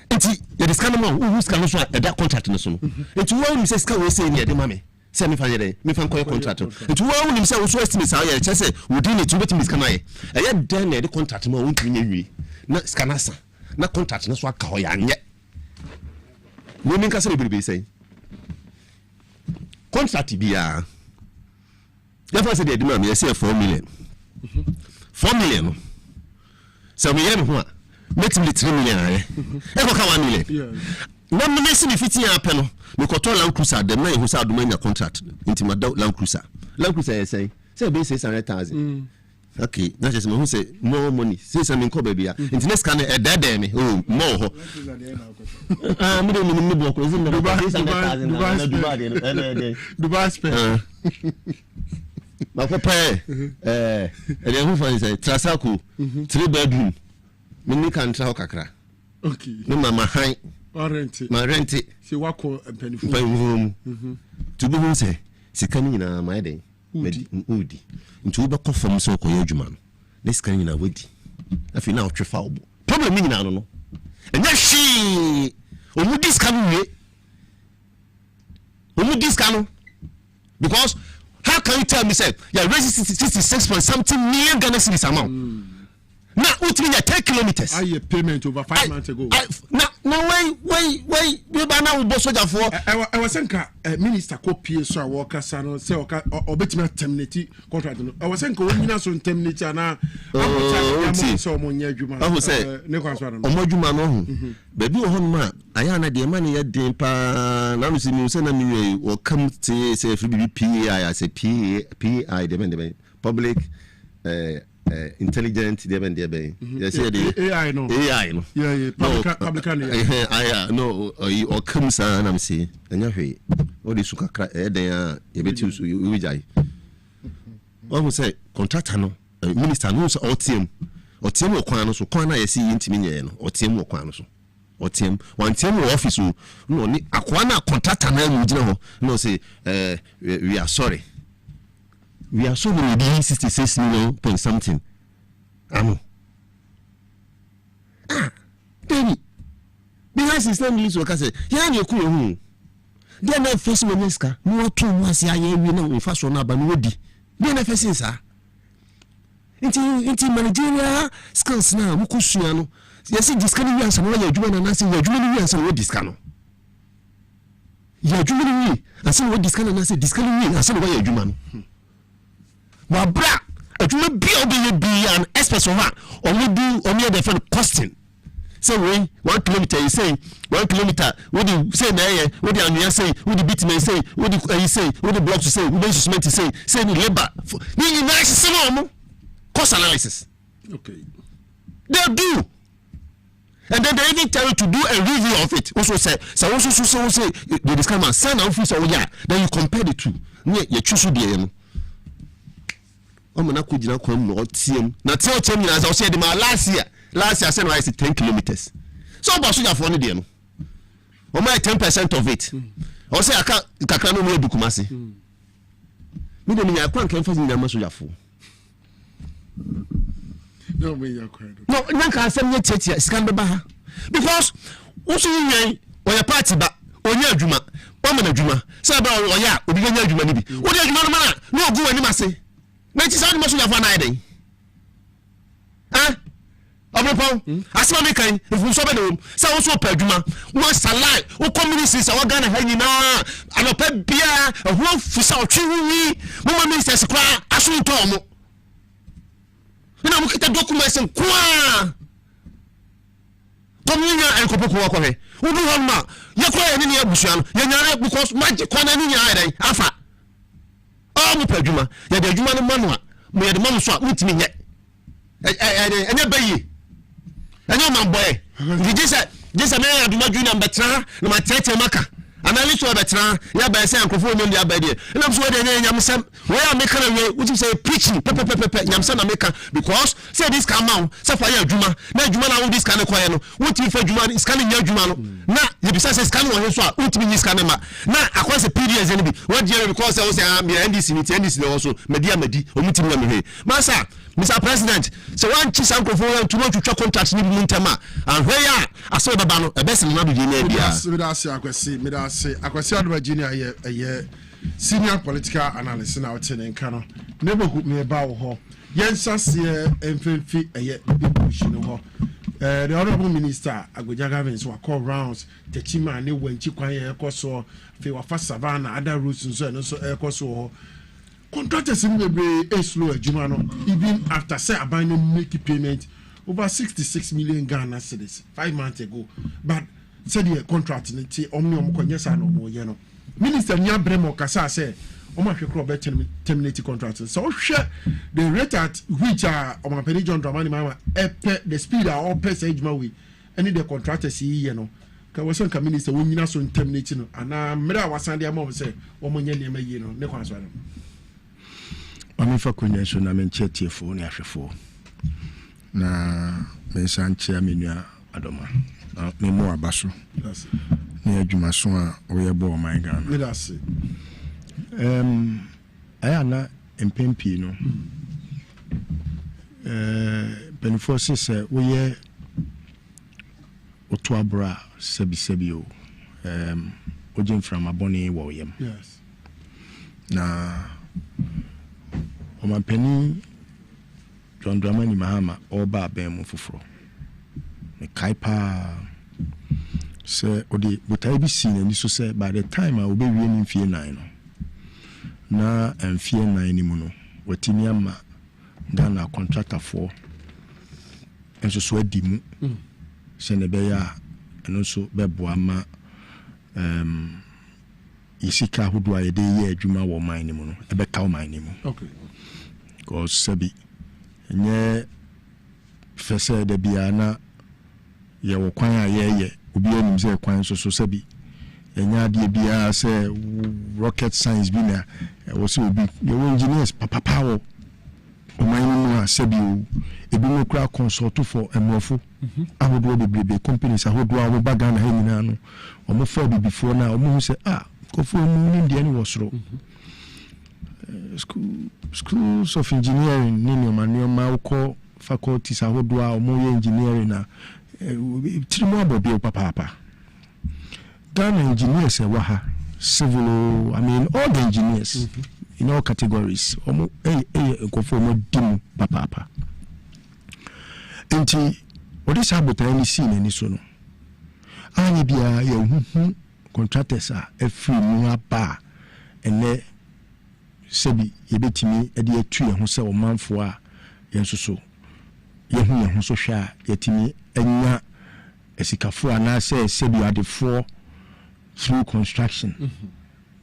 enti ye discount mo who scan so that contract no so enti wo ni say scan we say ni de ma me say me fa yede me fa koye contract enti wo ni say wo so estimate say ye say within it we bet scan aye e den na de contract mo won tumi wi na scan asa na contract no so aka ho ya anye wo min ka say be say contract bia ya fa say de ma me say 4 million 4 million so me yen ho a makes me 3 million e ko ka 1 million no me see me fiti ya pe no me ko to Land Cruiser dem na e ho sa do mania contract inti ma Land Cruiser yes say be 600,000 okay na just me who say more money say some in ko ba bia inti next can e da me oh more ho me do me block is in Dubai spend ma ko pay e dey who for say Trasaco 3 bedroom me kan tra kakra okay me mama han ma rent se wako penifo to be who say sika ni na ma den udi nti wo be ko fam so ko yadwuma no this kan ni na wadi afi na otwe fa obo problem ni na no enya shi o mu discount because how can you tell me say you raise 66 point something million Ghana cedis amount now what mean 10 kilometers I payment over 5 months ago now why we ba na wo soldier for I was saying minister copy so worker sano say obetima terminate contract no I was saying we nyina so terminate na abuta so mo nya adwuma ne kwa so no omo adwuma no ho baby wo ho ma aya na de ma ne ya den pa na no si mi se na mi we wo come say free PI as a PI de public intelligent they yes AI no yeah public no or comes and I'm saying and you all this suka then you bet you jai what we say contractor no minister no so OTM o kwan no so kwan na yesi ntimi nye no OTM o kwan no so OTM one team office no ni akwa na contractor na mu gina ho no say we are sorry we are so many 66 million point something David because system is what I say here you cool they na face Meneska no to mu ase aye wi na we fa so na ba no di they na face sa inti managerial skills na mu kusua no yes discount wi ansa no ya adwuma na say ya adwuma wi ansa no discount no ya adwuma wi ansa no discount na say discount wi ansa no ya adwuma no wa bra adwuma bia obi be an expert so ha only the friend costing say we 1 kilometer you say 1 kilometer what you say na here what the anu say what the bitumen say what the say what the blocks say what the cement say ni labor ni na say no cost analysis okay they do and then they even tell you to do a review of it also say the discount man send office or yeah then you compare the two you choose the no na kujina kwa no otiem na te otiem nyina say say the last year say no I say 10 kilometers so about so for no dey no o my 10% of it o say aka kakra no mu edu Kumasi me de me akwan kan fa nyama sojafo no me yakwan no nka asem nye tietia sika be ba ha because also yin oya party ba onye adwuma o ma adwuma say ba oya obi nya adwuma ni bi o de adwuma no mana no ogu wani mase na ti sa de sojafo na iden Obropon, asma me kan, if we so be no, say wo so pa adwuma, wo salai, wo community say wo Ghana ha nyina, anopa bia, wo fusa otwe wi, mo ma ministers kra aso nto mo. Na mo kita documents kwa. Tominya enkopoko ko he. Wo du hon ma, ye kra ye ni abusua no, ye nyare because magic kwana ni nya iden, afa. Mo pa adwuma, ye de adwuma no manu a, mo ye de manu so a mutimi nye. Anya bayi. Anya man boy. This me aduma junior betra na ma tete maka. Anali so betra ya ba say ankofo no dia ba die. Na so de nyam sam. We are making we which say preaching pepe nyam sam na meka because say this come out say for ya aduma. Na aduma na this kan ko ye no. Wuti fa aduma is kan nya aduma no. Na ye bisa say scan wo so a wuti ni scan ma. Na akwase PDS ni bi. What dey because say me NDC ni also media omuti na me he. Masa Mr. President, so one chief uncle for to want to contract ni mintama and where ya aso baba no e best na do je na bia. Me da say akwasi adu Virginia ye senior political analyst na wotene nka no. Neighborhood me ba wo ho. Yensa se emfemfi ye bush no ho. The honorable minister Agboja Gavin so call rounds techima ne wanchi kwan ye ekoso fe wa fa savannah other routes so no so ekoso. Contractors in the slow adwuma no even after say abandon make payment over 66 million Ghana cedis 5 months ago but said the contract nti omni kwanyesa no mo ye no minister nya bremo kasa say omo hwekro be terminate contract so hwe the rate at which omapeni John Dramani Mama the speed all pesa adwuma we any the contractors ye no ka was on minister won nyina so terminate no ana mera wasande am say omo nya nema ye no ne kwan so Mamifa kwenye so na menche tiefo ni ahwefo na mensanche amenua adoma na memo abaso ni adwuma so a oyebo my Ghana medase aya na empempi no benefo se woye oto abra sebi o ojin from aboni wo yem yes na Omampeni John Dramani Mahama oba abemu fufuro me kaipa se odi botai bi sine ni so se by the time a obe wie ni mfie 9 no na mfie 9 ni mu no watimi ama Ghana contractor for enso so adi mu se ne be ya eno so bebo ama isika hudu a yede ye adwuma wo man ni mu no ebe ka wo man ni mu okay because sabi nye fese de biana ye wo kwan a ye obi anim se kwan so sabi enya de bia se rocket science bi na wo se obi ye engineers papa wo o man mu a sabi o ebi no kra consult for emofo ahodo bebrebe companies ahodo a wo baga na nyina no o mo fa before na o mo se ko fo mu ni de ni wo soro schools of engineering nini ma uko faculties ahodo a omo engineering na trimo abobi papa Ghana engineers wa civil all the engineers in all categories omo ko fo mo dim papa enti odi sabota ni scene ni so no anya bia ye huhu contractors a every mu aba ene sebi yebetimi ede atu ye ho se o manfo a yensoso ye ho so hwa yetimi anya esikafo ana se sebi adefo through construction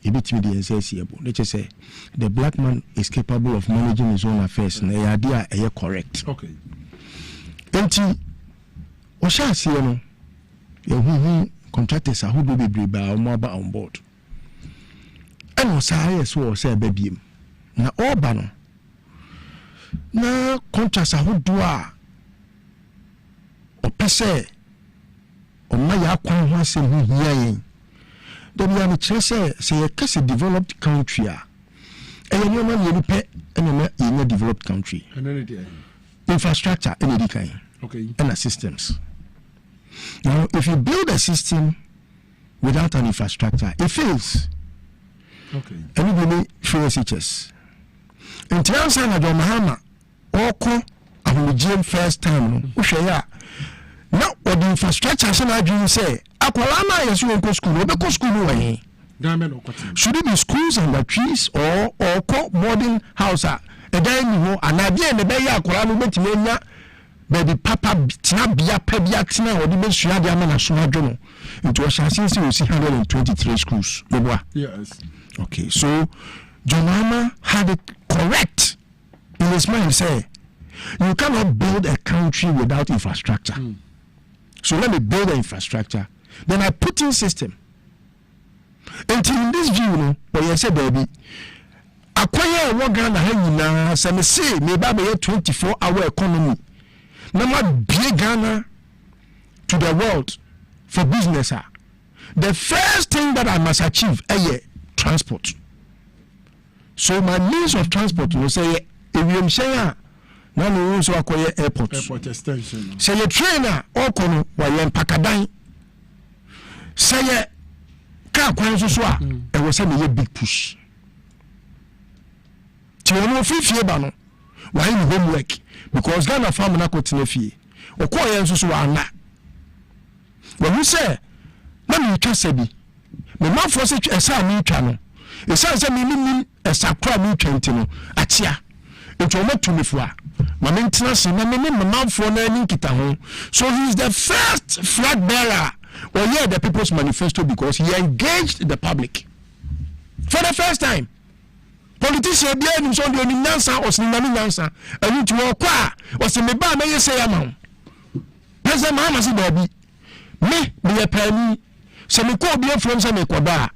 yebetimi de yense ebo ne say the black man is capable of managing his own affairs na ya dia eye correct okay enti o sha se no ye ho contractors a hodo bebre ba o mo aba on board eno say so say babiem na oba no na contracts a hodo a o pese o ma ya kwan ho asem ho hia yen dem ya me kire say ye kase developed country a ɛyɛ nneɛma mmienu pɛ ɛna yɛnyɛ developed country. Infrastructure ɛna ɛdi kan. And systems. Now, if you build a system without an infrastructure, it fails. Anybody fails HS. In terms of John Mahama, Oko, and first time, now what the infrastructure should say, Aqualama is you go school, or school away. Should it be schools under trees or modern house? A dining and idea in the bay, Aqualama. Baby papa tinabia pebia tina or the mention the amana sumajono. It was since you see 123 schools. Yes. Okay, so John Mahama had it correct in his mind. Say you cannot build a country without infrastructure. So let me build the infrastructure. Then I put in system. Until in this view, you know, what you say, baby. Acquire one Ghana hanging some say maybe a 24-hour economy. Number big Ghana to the world for business. The first thing that I must achieve is transport. So my means of transport will say, if you say, now we also acquire airports. Airport extension. Say a trainer or kono while you Pakadai. Say a car kwanzuswa. It was a big push. Tiwano free bano. Why you homework? Because Ghana farm na continue fie. Okọ yen so ana. When you say, na me twa sabi. Me ma for say esa me twa no. Esa say me nim esa kra me twa ntino. Atia. Eto ma tumi fo a. Ma me ntina se na me ma for na ni kita ho. So he is the first flag bearer. Well, yeah, the People's Manifesto because he engaged the public for the first time. Politician be any so the nyansa or sinami nyansa and to walk or se me ba me say am president Mahama say baby me a penny se me ko be from se me koda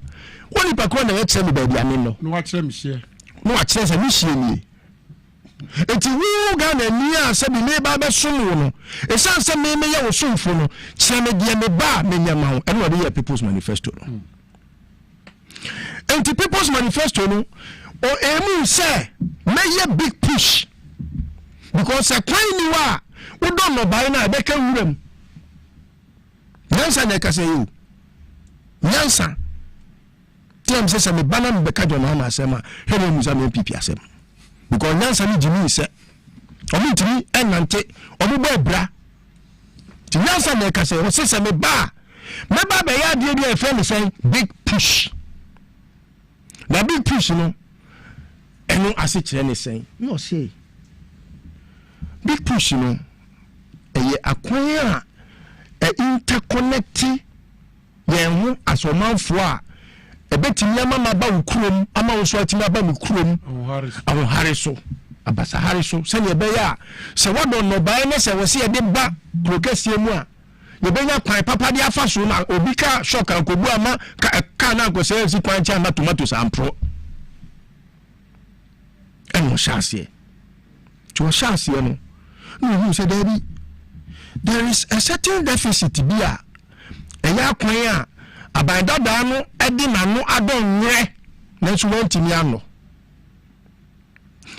woni pa ko na e tell me baby amen no wa tell me share se me share ni enti wu ga na ni a se me ba be som wo no e san se me ye wo somfo no se me de me ba me nyama ho and what the People's Manifesto no enti People's Manifesto no or emu say may big push because a queen wa we don't know by now they can room Nansa they say you Nansa tell say some banana be ka John Mahama asema hele mu say MPP asem because Nansa ni jimi say obi tiri enante obi bo bra ti Nansa they say o say me ba be ya de e fe me say big push na big push no eno ase kire ne sen no say big push no eye akwan a interconnect yen ho asomanfo a ebetimi ama ba ukurom ama wo so atimi aba mu kurom awo hariso abasa hariso se ne be ya se wadon no bae ne se wo se de ba prokesie mu a ye benya kwan papa de afa so na obi ka shock akobu ama ka na ko se si kwan cha na tomatoes ampro and was chassis to a chassis no who said there is a certain deficit bia eya kwan a abandada no edi na no adon nre na so wantimi ano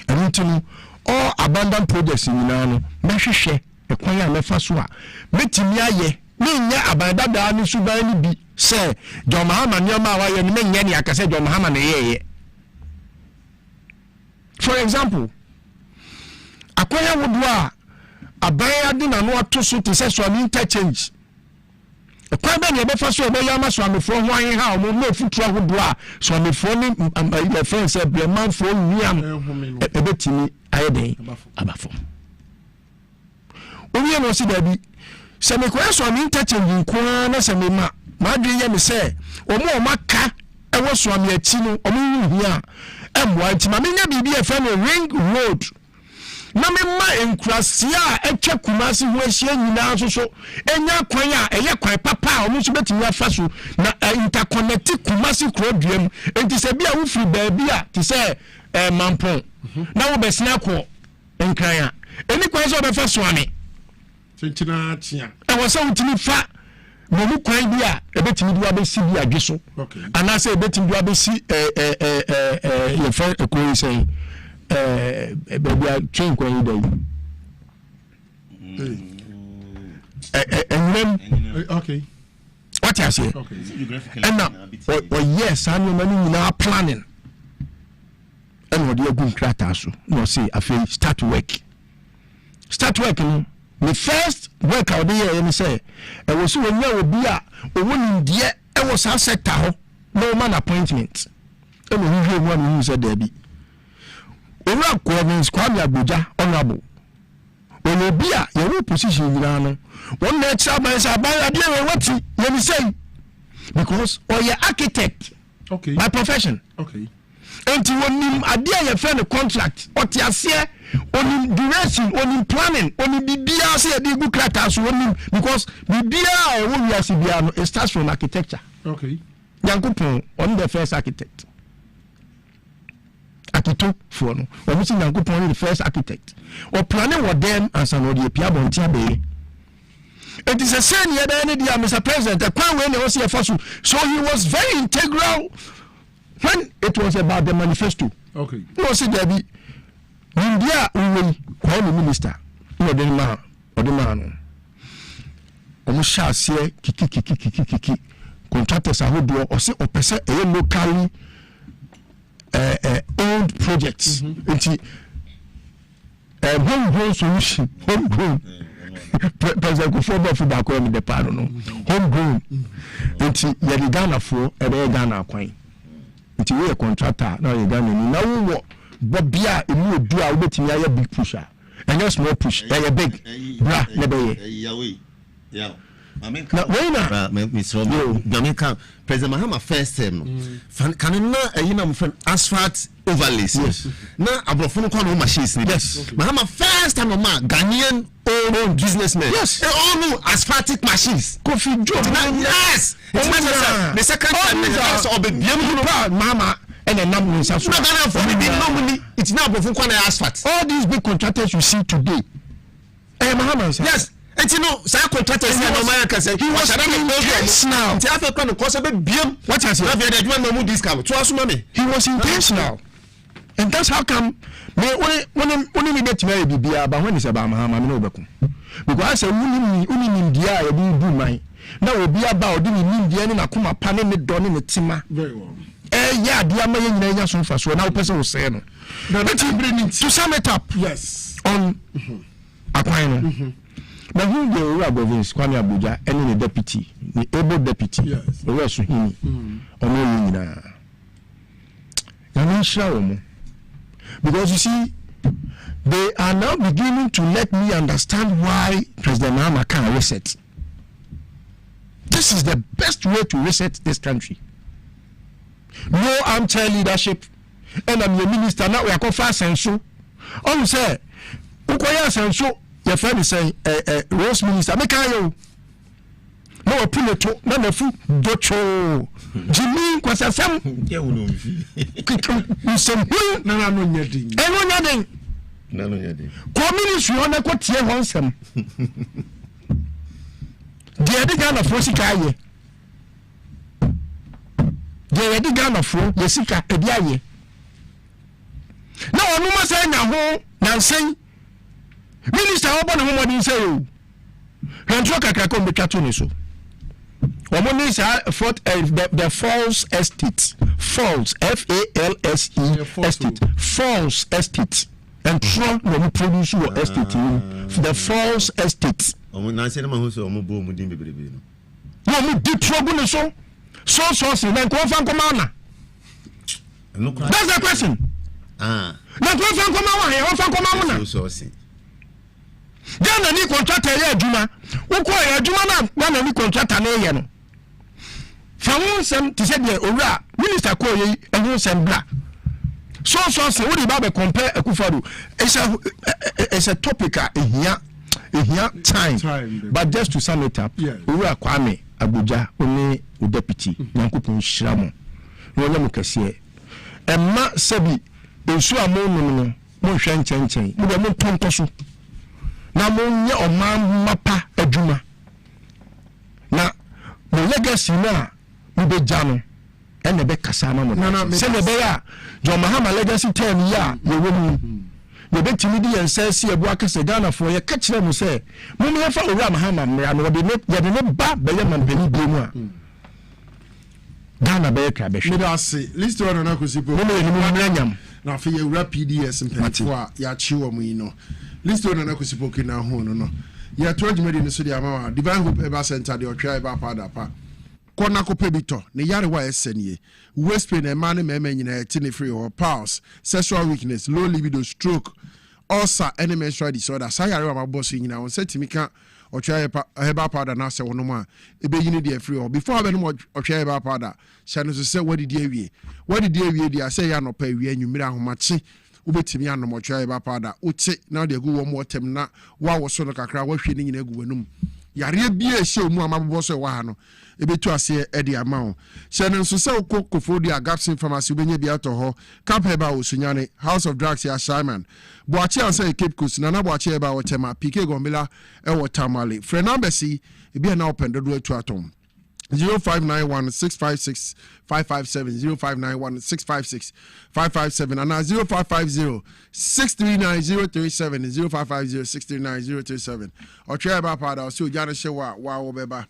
and all abandoned projects in no mehwehwe ekwan a mefa so a metimi aye nya abandada no suban ni bi say John Mahama nyoma wa ye ne nya ne akase John Mahama na yeye. For example, akwaya wodwa abaya di na no ato so te se so interchange. Ekwa be ne be fa so be ya ma so amefo ho an ha o mo futu wodwa so amefo ni the friend say breman fo niam ebetimi ayeden abafo. Obi no si dabi se me kwa so interchange kwa na se me ma dwe ye me se o mo maka e wo so am achi no o mo hu hia emwa nti ma menya bibi e fa no ring road na me ma enkrasia etwa kumasi ho ahia nyina so enya kwan a eye kwan papa o mo so betimi afa so na interconnect kumasi krodua mu enti se bia wo free baabi a ti se mampon na wo besina ko enkran a eni kwan so be fa so ame tintina tia e wo se utimi fa no mu kwan bi a ebetimi di abesi bi adwe so ana say ebetimi di abesi your friend ko say baby a train kwan yi okay what you say and now yes I know many now planning and what you go krata so no say afei start work no the first work out there and say e was when you obi a owoni die e was a sector ho no man appointment e mo hwe mo am hu say there be owura Province Kwame Abuja honorable when obi a your position nyina no one na extra man say abaya dey we wati let me say because your architect by profession and you want adia your friend contract or tiasie on duration on planning on bibia say dey go class on because bibia we we asibia no it starts from architecture yankopon on the first architect akito for no we see yankopon the first architect or planning what them as an odi pia bontia be it is a sin here there Mr. President the quan when was here for so he was very integral when it was about the manifesto no see there be India we prime minister no the man or the man omo sha se kiki contractors ahodo o se opese e locally old projects into homegrown solution homegrown President Kufuor for back on the part no homegrown into ye Ghana for e Ghana kwan into we contractor now you Ghana ni na wo bobia emu odu a obetimi aye big pusher and just small push ya big bra never ye yeah Now, Jamaica President Mahama first term can na friend asphalt overlays na abrofo ko no machines yes Mahama first time ma Ghanaian own businessmen yes all no asphaltic machines Kofi Joe yes the second time the of the Mama and a number of it's now abrofo ko na asphalt all these big contractors you see today Mahama yes and you know, say contractors here no man can say he was intentional. The African no cause be biam. What has he? Have you done no discount? To assume me. He was intentional. And that's how come me when me bet me bibia but when it's about Mahama me no beku. Because I say uni dia e bi du man. Na obi aba odi ni dia ni na kuma pa ne do ne tima. Very well. Ya dia ma nyina nya so fa so na wo pese wo say no. To sum it up. Yes. On Akwan. But who the Province Kwame Abuja and the deputy, the able deputy, yes. The rest of him, because you see, they are now beginning to let me understand why President Mahama can't reset. This is the best way to reset this country. No armchair leadership, and I'm your minister now. We are going fast and so. On say, Ukoya and so. Your friend is saying, Rose Minister, make I no piloto, no fu docho. Jimmy, what's a sam? No, community, you want to quote here once. The other gun of Rosika. The other gun of Jessica, a dia. No, no more saying now saying. Minister obo na mo say o rancho kakako mbetwato ni so omo ni say the false estate false estate false estate and try no produce your estate the false estate omo na say na ma hu so omo bo mu din bebrebe no mo di trouble ni so say na ko fan ko ma na that's the question na ko fan ko ma wa he fan ko ma na so Ghana ni contractor ya adwuma wo ko ya adwuma na Ghana ni contractor na ye no fa won sem ti se de owura minister ko ye ehun sem bra so say we dey ba compare Akufo-Addo it's a topic here time but just to sum it up owura Kwame Abuja oni o deputy Yankopon Shiramo no le mo kase emma sabi ensu amonu no mo hwe nchen mo de mo tonto so na monye oman mapa adwuma na legacy na mubegya no ɛna bɛkasa ma mo sɛ ne bɛyɛ a John Mahama legacy term yi a yɛwɔ mu yɛbɛtumi de yɛn nsa si ɛboa kasa Ghanafoɔ yɛka kyerɛ mu sɛ mommɛfa owura Mahama mmara no yɛde ne ba bɛyɛ mampani bio mu a Ghana bɛyɛ kra bɛhwɛ mede ase list one na kɔsipo nyam na afei yɛwura PDS mpanyinfoɔ a yɛakye wɔ mu yi no list one na kɔsipo kena ho no yɛto adwumadi no so de ama wa Divine Hope Eba Center de ɔtwea ɛba paada pa kɔna kɔpɛ bi tɔ ne yarewa ɛsɛ nie waist pain ɛma ne mɛmɛ nyinaa ɛte ne free hɔ pulse sexual weakness low libido stroke ulcer ɛne menstrual disorder saa yarewa mabɔ so nyinaa wɔn sɛ timi ka ɔtwea ɛba paada na sɛ wɔnom a ɛbɛyini deɛ free hɔ before abɛnom ɔtwea ɛba paada hyɛ no so sɛ wadidi awie deɛ sɛ yɛ anɔpa awie anwummere ahomakye wobɛtumi anom ɔtwea ɛba paada wote na de agu wɔ mu ɔtɛm na woawɔ so no kakra wahwɛ ne nyina agu w'anum yareɛ bia ɛhyɛ mu a mabobɔ so ɛwɔ ha no ɛbɛtu aseɛ ɛde ama wo hyɛ no nso sɛ wokɔ Kofodi a Gapsin Pharmacy wobɛnya bi atɔ hɔ Camp Heba wɔ Sunyane House of Drugs yɛ Simon Boakye ansa yɛ Cape Coast Nana Boakye Heba wɔ Tema PK Gombela ɛwɔ Tamale frɛ numbers yi ebi a na wopɛn dodo atu atom 0591 656 557 0591 656 557 and 0550 639 037 0550 639 037 or try about part or so Jana Shewa wa beba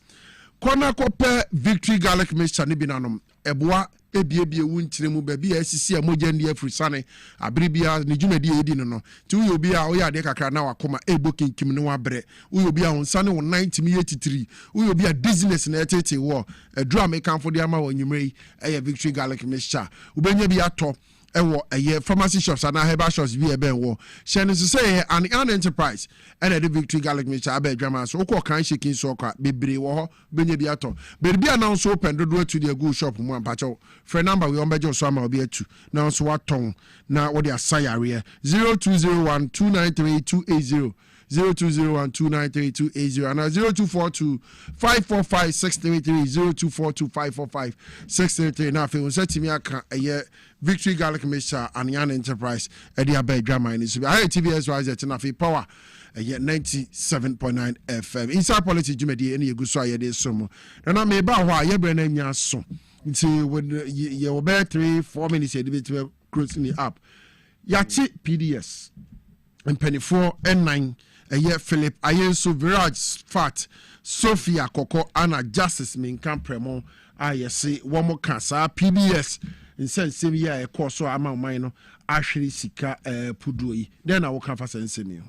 Kona kope Victory Garlic Mixture ni binanom eboa ebie wuntire mu ba bia asisi amogya ndi afrisane abribia ne dwumadi edi no ti wo obi a wo ya de kakra na wakoma ebo kinkim ne wabre wo obi a wonsane wo 90 83 wo obi a business na etete wo adura mekanfo de ama wo nyumre eye Victory Garlic Mixture ubenya bi ato ewo eye pharmacy shops and herbal shops bi ebe wo she no say an enterprise and the Victory Garlic Mixture aba adwama so wo kan shaking so kwa bebre wo ho benya bi ato bebre announce so open do to the good shop mu ampacho free number we ombejo so ama obi atu na so waton na wo de asayare 0201 293 280 0201 293 280 and 0242 545 633 0242 545 633 na fe won setimi aka eye Victory Garlic Mixture and Yan Enterprise Eddie Abbey Drama in this TVS Rise na fe power 97.9 FM inside politics jumedi ene yegu so ayede so na me ba ho a ye bre na nya so nti ye obe 3-4 minutes ye debate closing the app yachi PDS mpanifo N9 eye Philip Ayenso Viraj Fat Sophia Koko Anna Justice Minkan Premo ayese womo kasa PBS nsensem ya ekoso ama man no ahwere sika puduo yi den na wo kan fa sensem yi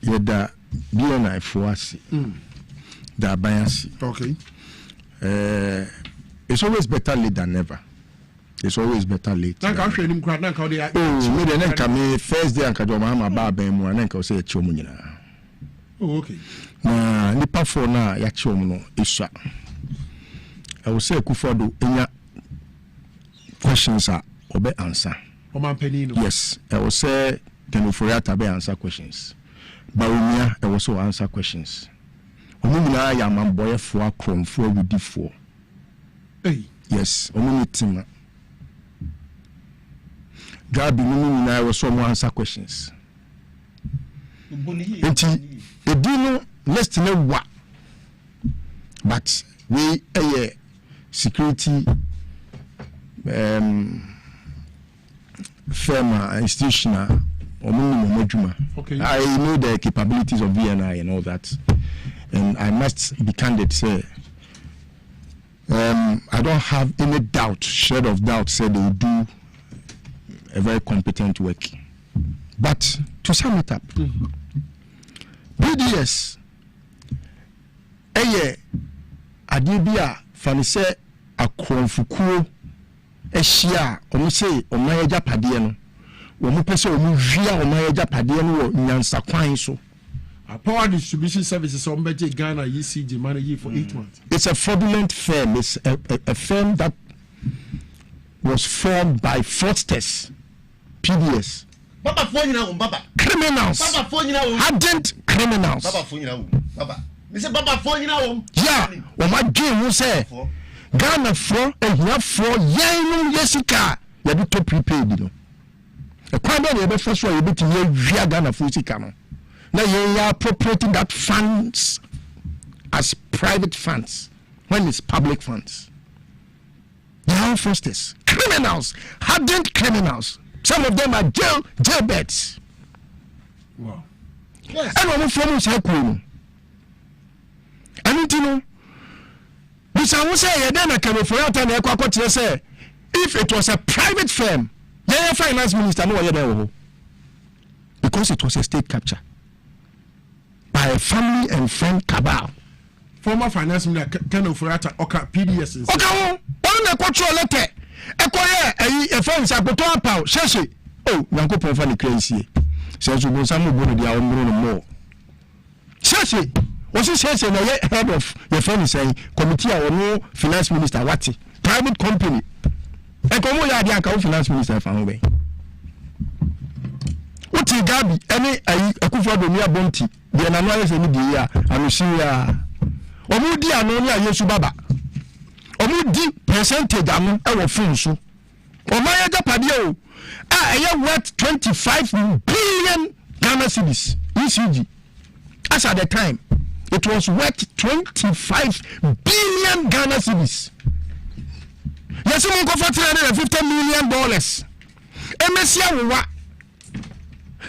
yeda bia na ifuasi da bayasi okay it's always better late than never. It's always better late. Nanka ahwe nim kra nanka de me de nanka me first day anka do Mahama ba ban mu nanka o say echi omu nyina. Oh okay. Na nipa for na ya chi omu no esua. I will say Kufodo enya questions are obe answer. Yes, I will say Tenuforiata be answer questions. Bawumia I will also answer questions. Omumina ya mamboye for krom for with D4. Hey. Yes, omumitima. Gabi mumina I will also answer questions. Enti edino next to know but we security firm institutional okay. I know the capabilities of VNI and all that, and I must be candid say I don't have any doubt, shred of doubt, say they will do a very competent work. But to sum it up, BDS adibia fanise akonfukuo ehia omo sei oman japade no omo pese omo hwia oman japade no wo nyansa kwan so power distribution services on beje Ghana ECG manage for 8 months. It's a fraudulent firm. It's a firm that was formed by fraudsters, PDS. Baba phone baba criminals. Baba phone hardened criminals. Baba phone baba. Me say baba phone yeah, o ma dwen who say Ghana for ehia for yen yesika ya bi to prepaid no. E kwa be na be for so ya beti ye hwia Ghana for sika no. Na ye ya appropriating that funds as private funds when it's public funds. They are all fraudsters, criminals, hardened criminals. Some of them are jailbirds. Wow. Yes. And one from us have criminal. And you know, this I will say then I can for you say if it was a private firm, yeah, finance minister no because it was a state capture by a family and friend cabal. Former finance minister Ken Oforiatta Oka PDS. Okay, on the control letter. A phone saboteur power. Shashi. Oh, Nanko Pofani crazy. Says you some of the own more. Shashi. Was it Shashi head of your phone saying committee or no finance minister? What private company? A commoya finance minister found away. What you Gabi? Any a Kufa near Bonti. The analysis of the year. I'm sure. Omudi anonia Yesu baba. Omudi percentage amo e wo fun so. Omaya japade o. Eye worth 25 billion Ghana cedis. ECG. As at the time, it was worth 25 billion Ghana cedis. Yesu mo go for $350 million. Emesia wa.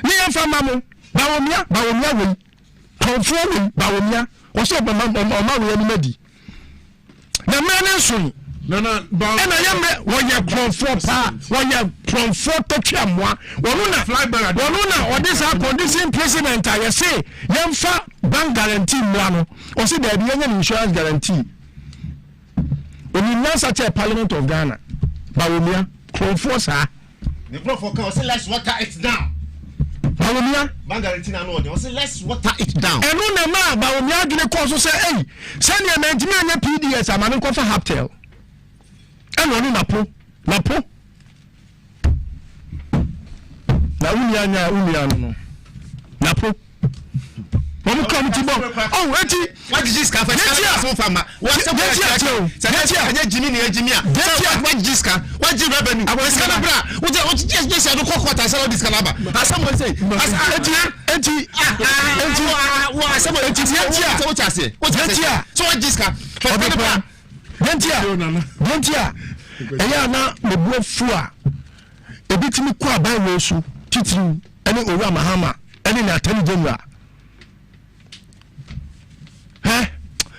Ni amfa mamo. Bawomia we. Conforming bawomia. What's up, Mama? Medi. The man is soon. No, and I am when you're from 4 to Chamwa. One or this are condition president. I say, young fat bank guarantee one or see the young insurance guarantee. When you know such a parliament of Ghana, Bawumia, Crawford, sir. The Crawford can say, let's water it down. Bawumia, Bangaretina no, they say let's water it down. And no na Bawumia gine cause say, hey, send your management and PDS, I'm an for Haptel. And no napo. Na unia no. Napo. Mama come to oh, what is this cafe? What's up? Jimmy. What this car? What the revenue? I was Canabra. What just I don't call what I saw this Canaba. As someone say, what I say? So what this car? Dentia. Eyana me bo fua. Ebitimi kwa ban wesu. Titiri ene Owura Mahama ene na Attorney General.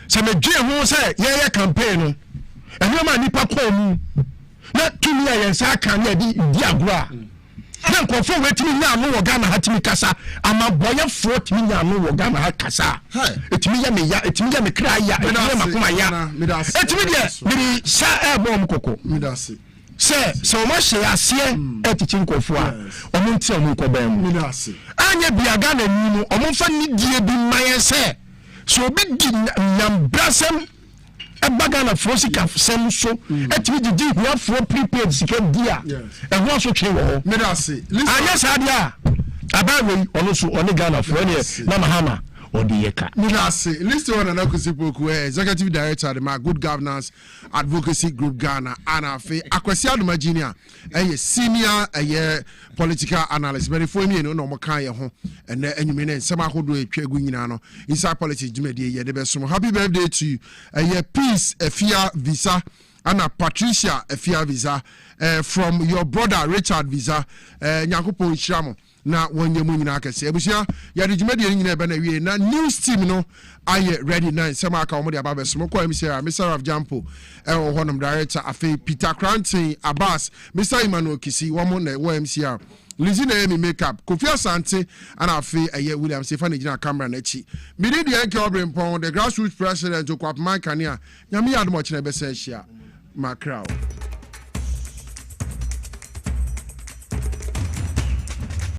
So me dwe ho say ye campaign no eno ma nipa kwa mu na tumi ya yensa kan na di agura na nkofo wetimi nya no wo Ghana hatimi kasa ama boye fo timi nya no wo Ghana ha kasa etimi ya me kra ya etimi ma kuma ya etimi de me sha bom koko midase so ma she ase etichi nkofo a omo nti omo nkobam midase anya bia Ghana ni mu omo fa ni die bi maye se so be di nyambrasem ebagana frosika sem so etimi di hua fro prepaid sika dia e ho so twe wo midase anya sadia abawe ono so oni Ghana fro ne na Mahama odiyeka midase list one na kusipoku executive director the Good Governance Advocacy Group Ghana anafe Akwasi Adomagenia senior political analyst very for me no mo kan ye ho ene enyume ne nsema hodo etwagu nyina no inside politics jumedi ye de beso. Happy birthday to you peace Efia Visa Anna Patricia Efia Visa from your brother Richard Visa Nyankopon Shiramo na wonye mu nyina akese abusia ya de jumedi nyina be na wie na news team no aye ready na nsema aka omo de aba beso ko Mr. of Jampo honum director afi Peter Cranton Abbas Mr. Emmanuel Kisi womo na MCR Lizzie na emi makeup Kofi Asante and afi William Stefan Ejina camera na chi midi de enke obrempon the grassroots president Okwapman Kania nyame admo kine be se hia macrao